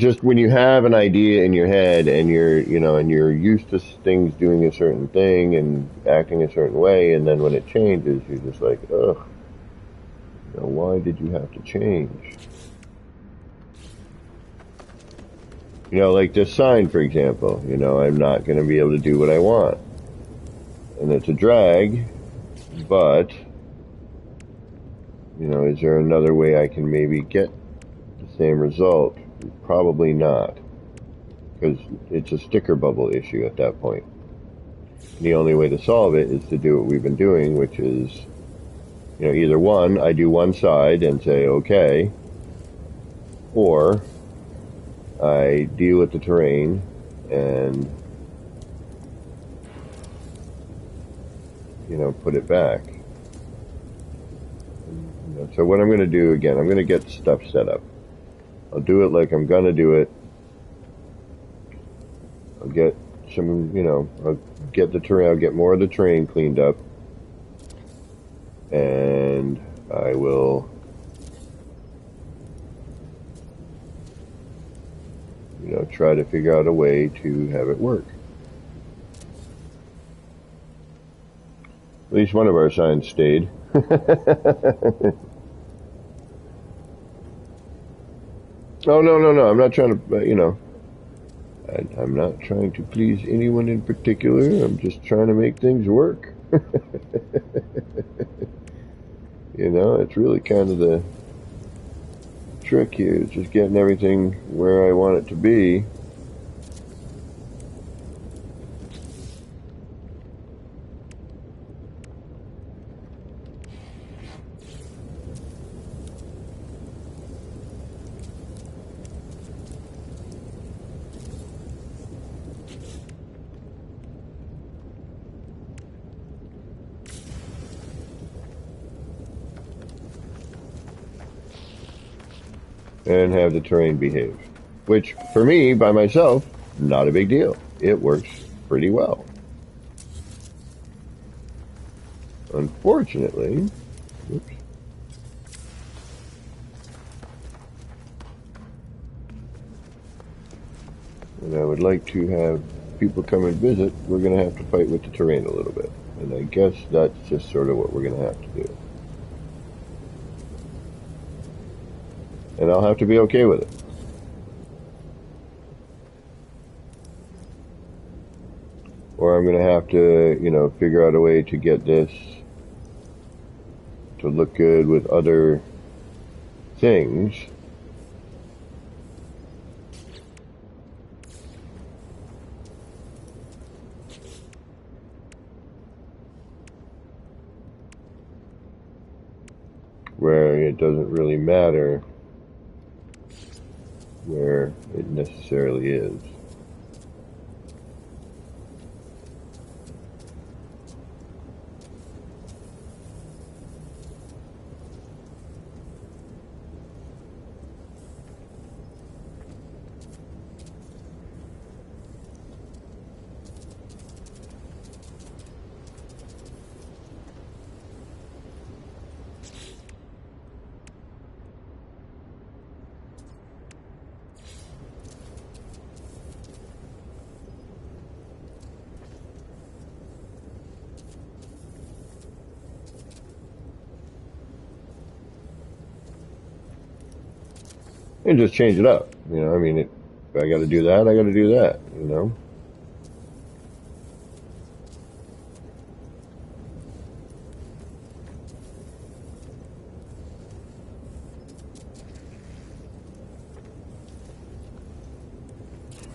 just when you have an idea in your head and you're used to things doing a certain thing and acting a certain way, and then when it changes, you're just like, ugh, why did you have to change? Like this sign, for example, I'm not going to be able to do what I want. And it's a drag, but, is there another way I can maybe get the same result? Probably not. Because it's a sticker bubble issue at that point. And the only way to solve it is to do what we've been doing, which is, either one, I do one side and say, okay, or I deal with the terrain and, put it back. So what I'm going to do, again, I'm going to get stuff set up. I'll do it like I'm going to do it. I'll get some, I'll get the terrain, I'll get more of the terrain cleaned up. And I will, try to figure out a way to have it work. At least one of our signs stayed. Oh, no, I'm not trying to, I'm not trying to please anyone in particular. I'm just trying to make things work. It's really kind of the trick here, is just getting everything where I want it to be. And have the terrain behave. Which, for me, by myself, not a big deal. It works pretty well. Unfortunately, oops. And I would like to have people come and visit, we're going to have to fight with the terrain a little bit. And I guess that's just sort of what we're going to have to do. And I'll have to be okay with it. Or I'm going to have to, figure out a way to get this to look good with other things. Where it doesn't really matter where it necessarily is. And just change it up. If I got to do that, I got to do that,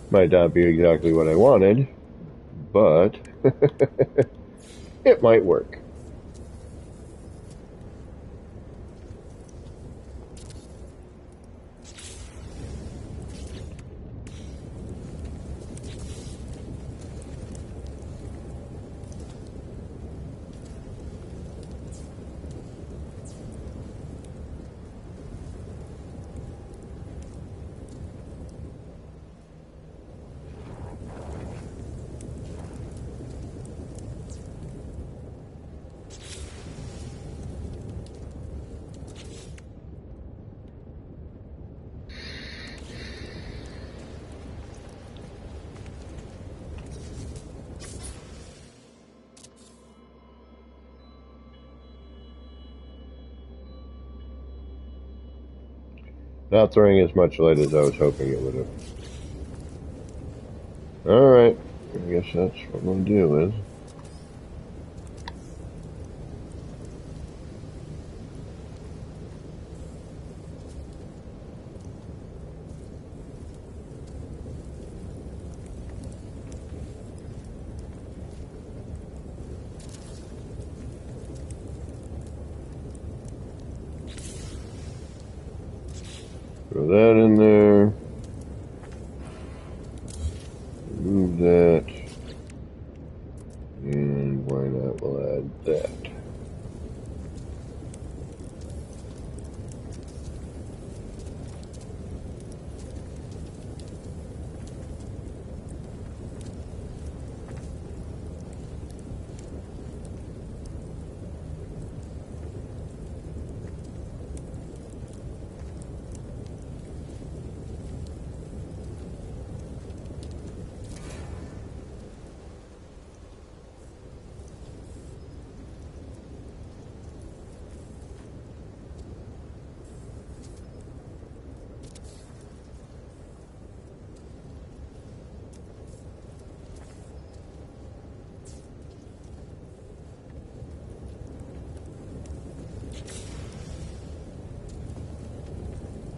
Might not be exactly what I wanted, but it might work. Not throwing as much light as I was hoping it would have. Alright, I guess that's what my deal is. Throw that in there. Move that. And why not, we'll add that.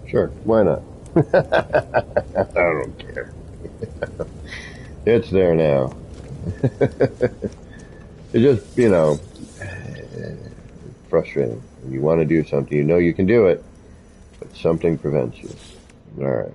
Sure, why not? I don't care. It's there now. It's just, frustrating. When you want to do something, you know you can do it, but something prevents you. Alright.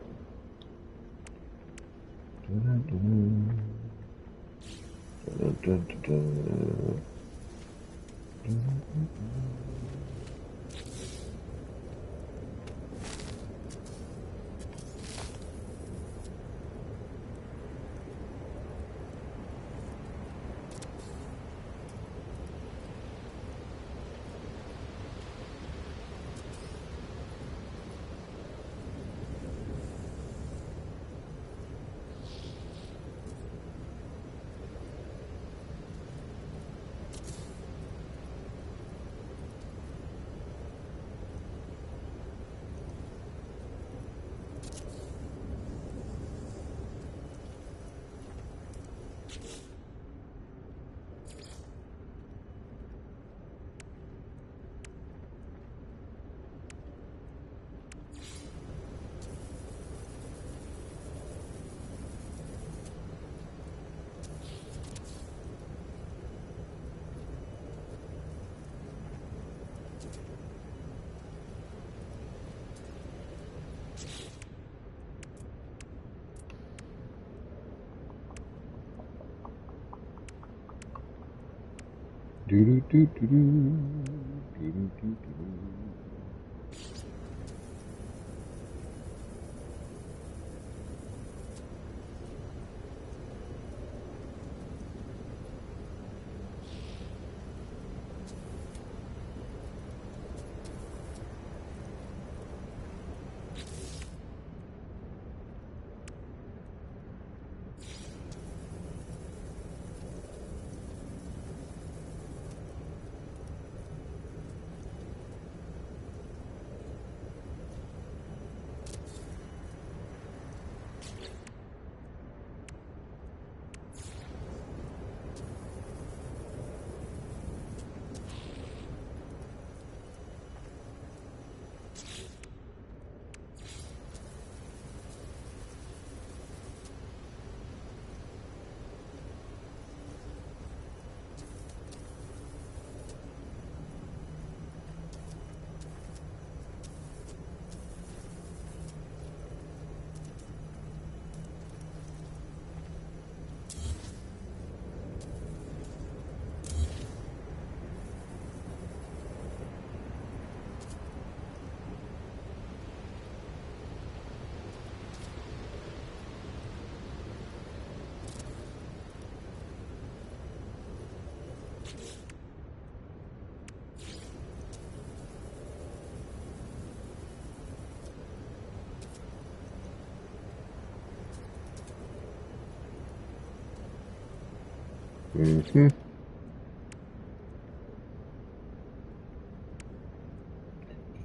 Mm-hmm.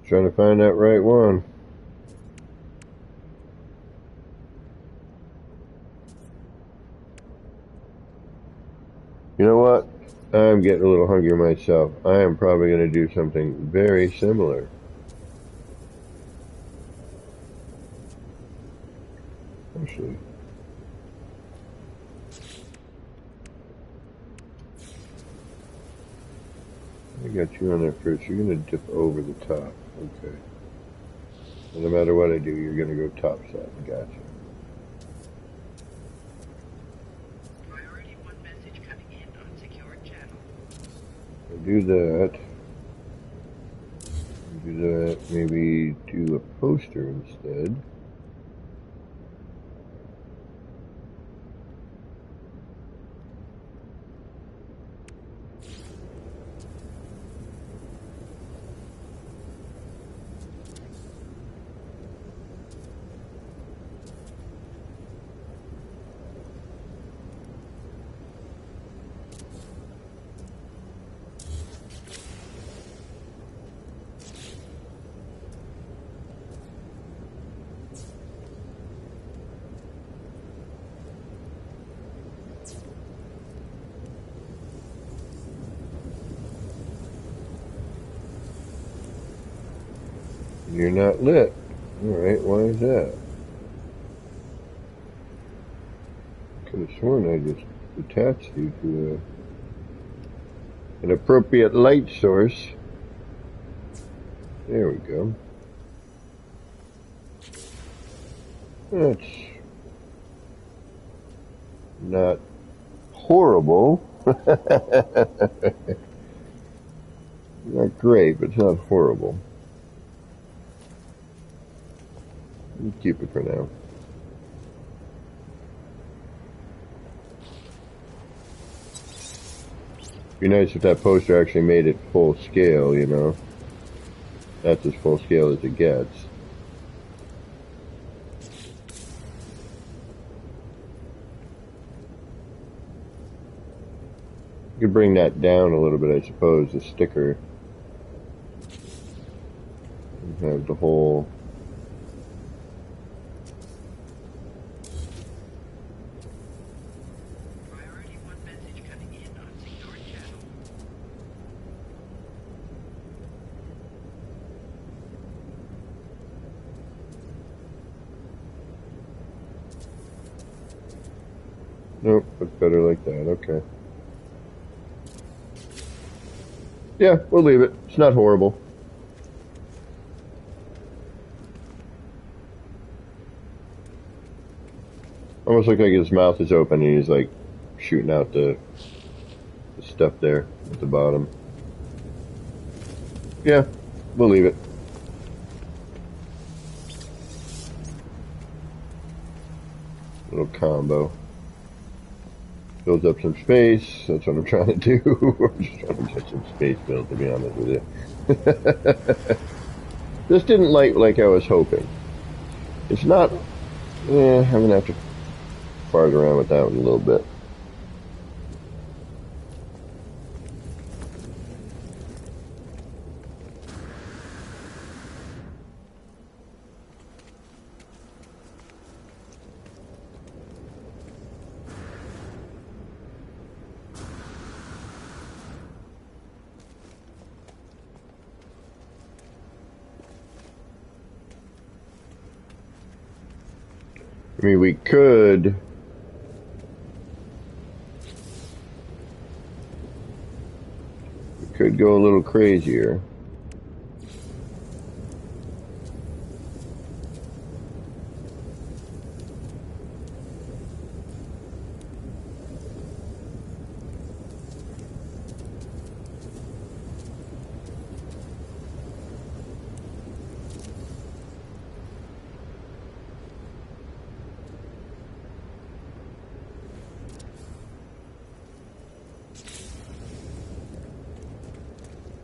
Trying to find that right one. You know what? I'm getting a little hungry myself. I am probably going to do something very similar. Actually, I got you on there first. You're going to dip over the top. Okay. And no matter what I do, you're going to go top side. Gotcha. Priority 1 message coming in on secured channel. I'll do that. Do that. Maybe do a poster instead. You're not lit. Alright, why is that? I could have sworn I just attached you to an appropriate light source. There we go. That's not horrible. Not great, but it's not horrible. We'll keep it for now. Be nice if that poster actually made it full scale, you know. That's as full scale as it gets. You could bring that down a little bit, I suppose, the sticker. And have the whole... Priority 1 message coming in on secured channel. Nope, it's better like that, okay. Yeah, we'll leave it. It's not horrible. Almost looks like his mouth is open and he's like shooting out the stuff there at the bottom. Yeah, we'll leave it. Little combo. Builds up some space. That's what I'm trying to do. I'm just trying to get some space built, to be honest with you. This didn't light like I was hoping. It's not... I'm going to have to fart around with that one a little bit. I mean, we could go a little crazier.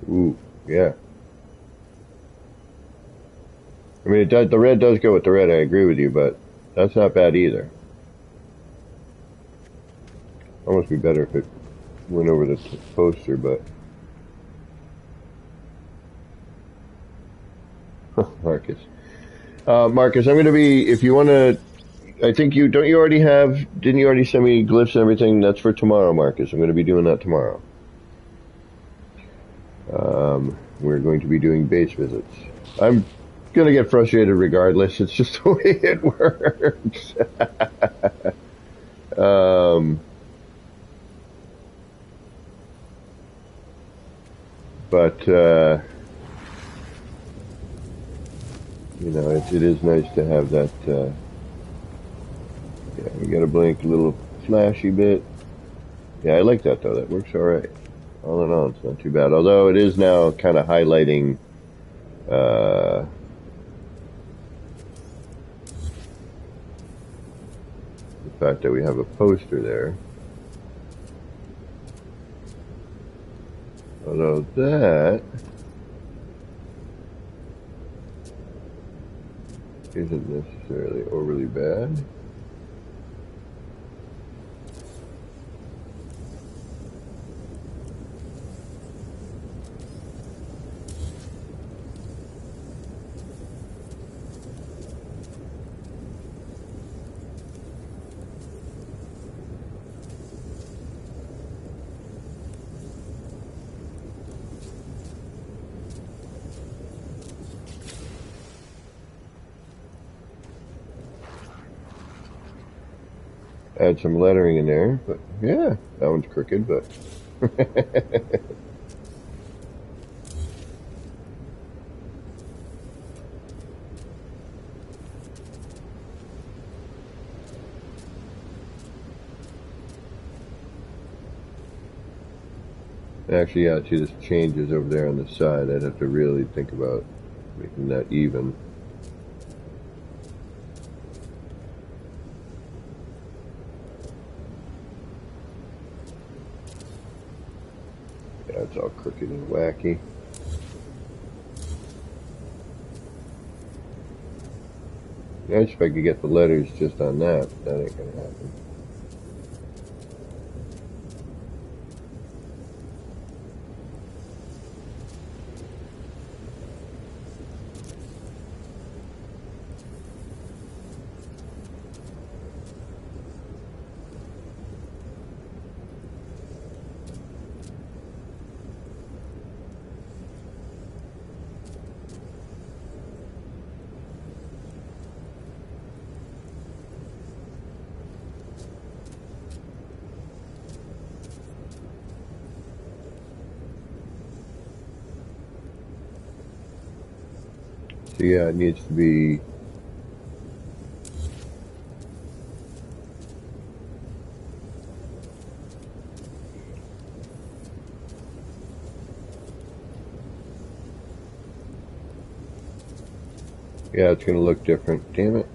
Ooh, yeah. I mean, it does, the red does go with the red, I agree with you, but that's not bad either. Almost be better if it went over the poster, but... Marcus. Marcus, I'm going to be, if you want to I think you don't. You already have. Didn't you already send me glyphs and everything? That's for tomorrow, Marcus. I'm going to be doing that tomorrow. We're going to be doing base visits. I'm going to get frustrated regardless. It's just the way it works. But you know, it is nice to have that. Yeah, we got to blink a little flashy bit. Yeah, I like that though. That works all right. All in all, it's not too bad. Although it is now kind of highlighting the fact that we have a poster there. Although that isn't necessarily overly bad. Add some lettering in there, but yeah, that one's crooked, but actually, yeah, see, this changes over there on the side. I'd have to really think about making that even. Yeah, it's all crooked and wacky. Yeah, I expect I could get the letters just on that, but that ain't gonna happen. So yeah, it needs to be. Yeah, it's gonna look different. Damn it.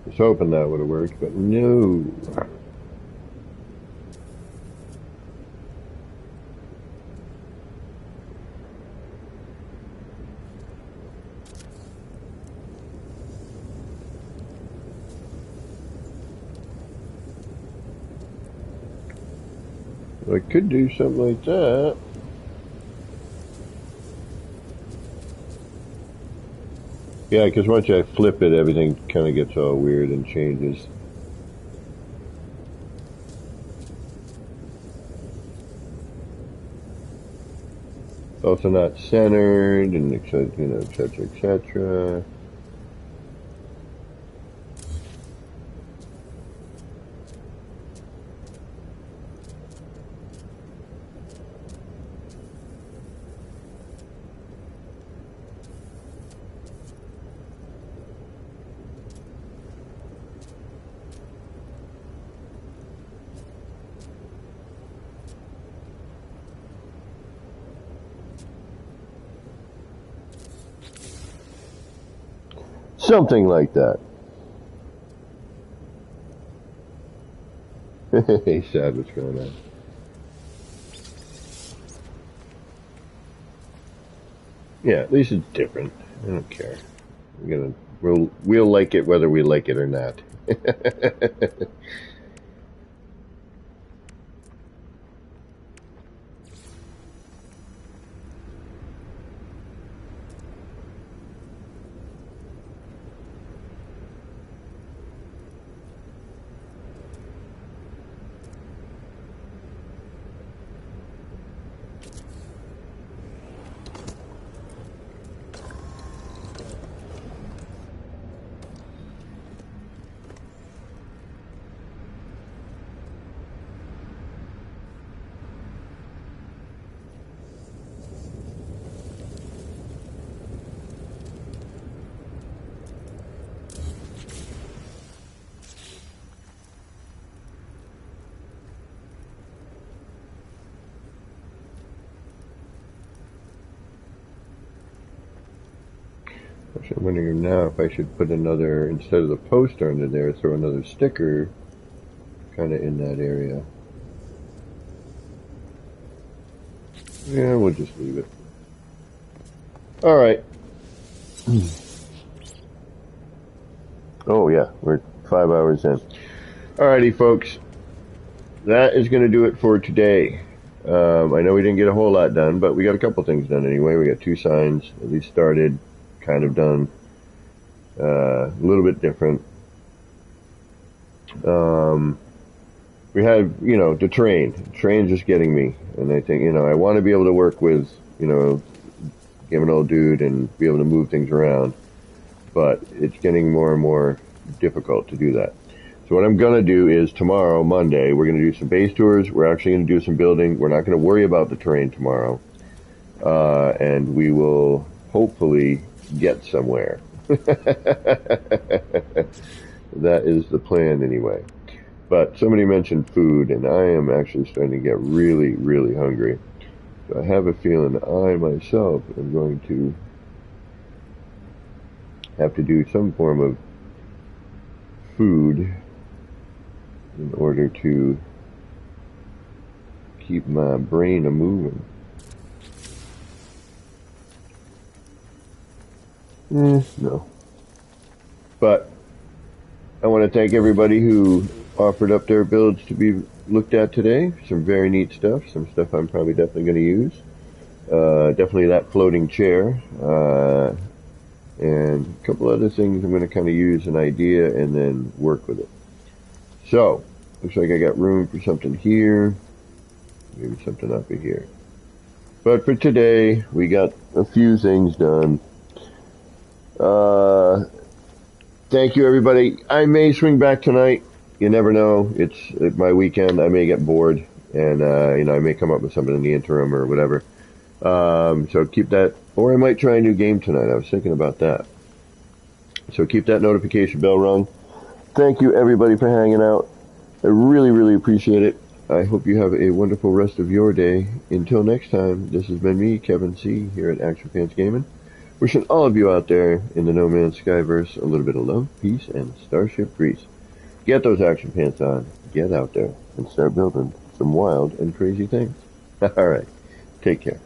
I was hoping that would have worked, but no. I could do something like that. Yeah, because once I flip it, everything kind of gets all weird and changes. Also not centered, and you know, et cetera, et cetera. Something like that. Hey, sad, what's going on? Yeah, at least it's different. I don't care. We'll like it whether we like it or not. Actually, I'm wondering now if I should put another, instead of the poster under there, throw another sticker kind of in that area. Yeah, we'll just leave it. Alright. Oh yeah, we're 5 hours in. Alrighty folks, that is going to do it for today. I know we didn't get a whole lot done, but we got a couple things done anyway. We got 2 signs, at least started, kind of done, a little bit different. We had, the train. The train's just getting me, and I think, I want to be able to work with, give an old dude and be able to move things around, but it's getting more and more difficult to do that. So what I'm going to do is tomorrow, Monday, we're going to do some base tours. We're actually going to do some building. We're not going to worry about the terrain tomorrow. And we will hopefully get somewhere. That is the plan anyway. But somebody mentioned food, and I am actually starting to get really, really hungry. So I have a feeling I myself am going to have to do some form of food in order to keep my brain a-moving. No. But I want to thank everybody who offered up their builds to be looked at today. Some very neat stuff. Some stuff I'm probably definitely going to use. Definitely that floating chair. And a couple other things I'm going to kind of use an idea and then work with it. So, looks like I got room for something here, maybe something up here. But for today, we got a few things done. Thank you, everybody. I may swing back tonight. You never know. It's my weekend. I may get bored, and I may come up with something in the interim or whatever. So keep that, or I might try a new game tonight. I was thinking about that. So keep that notification bell rung. Thank you, everybody, for hanging out. I really, really appreciate it. I hope you have a wonderful rest of your day. Until next time, this has been me, Kevin C., here at Action Pants Gaming. Wishing all of you out there in the No Man's Skyverse a little bit of love, peace, and starship grease. Get those action pants on, get out there, and start building some wild and crazy things. Alright, take care.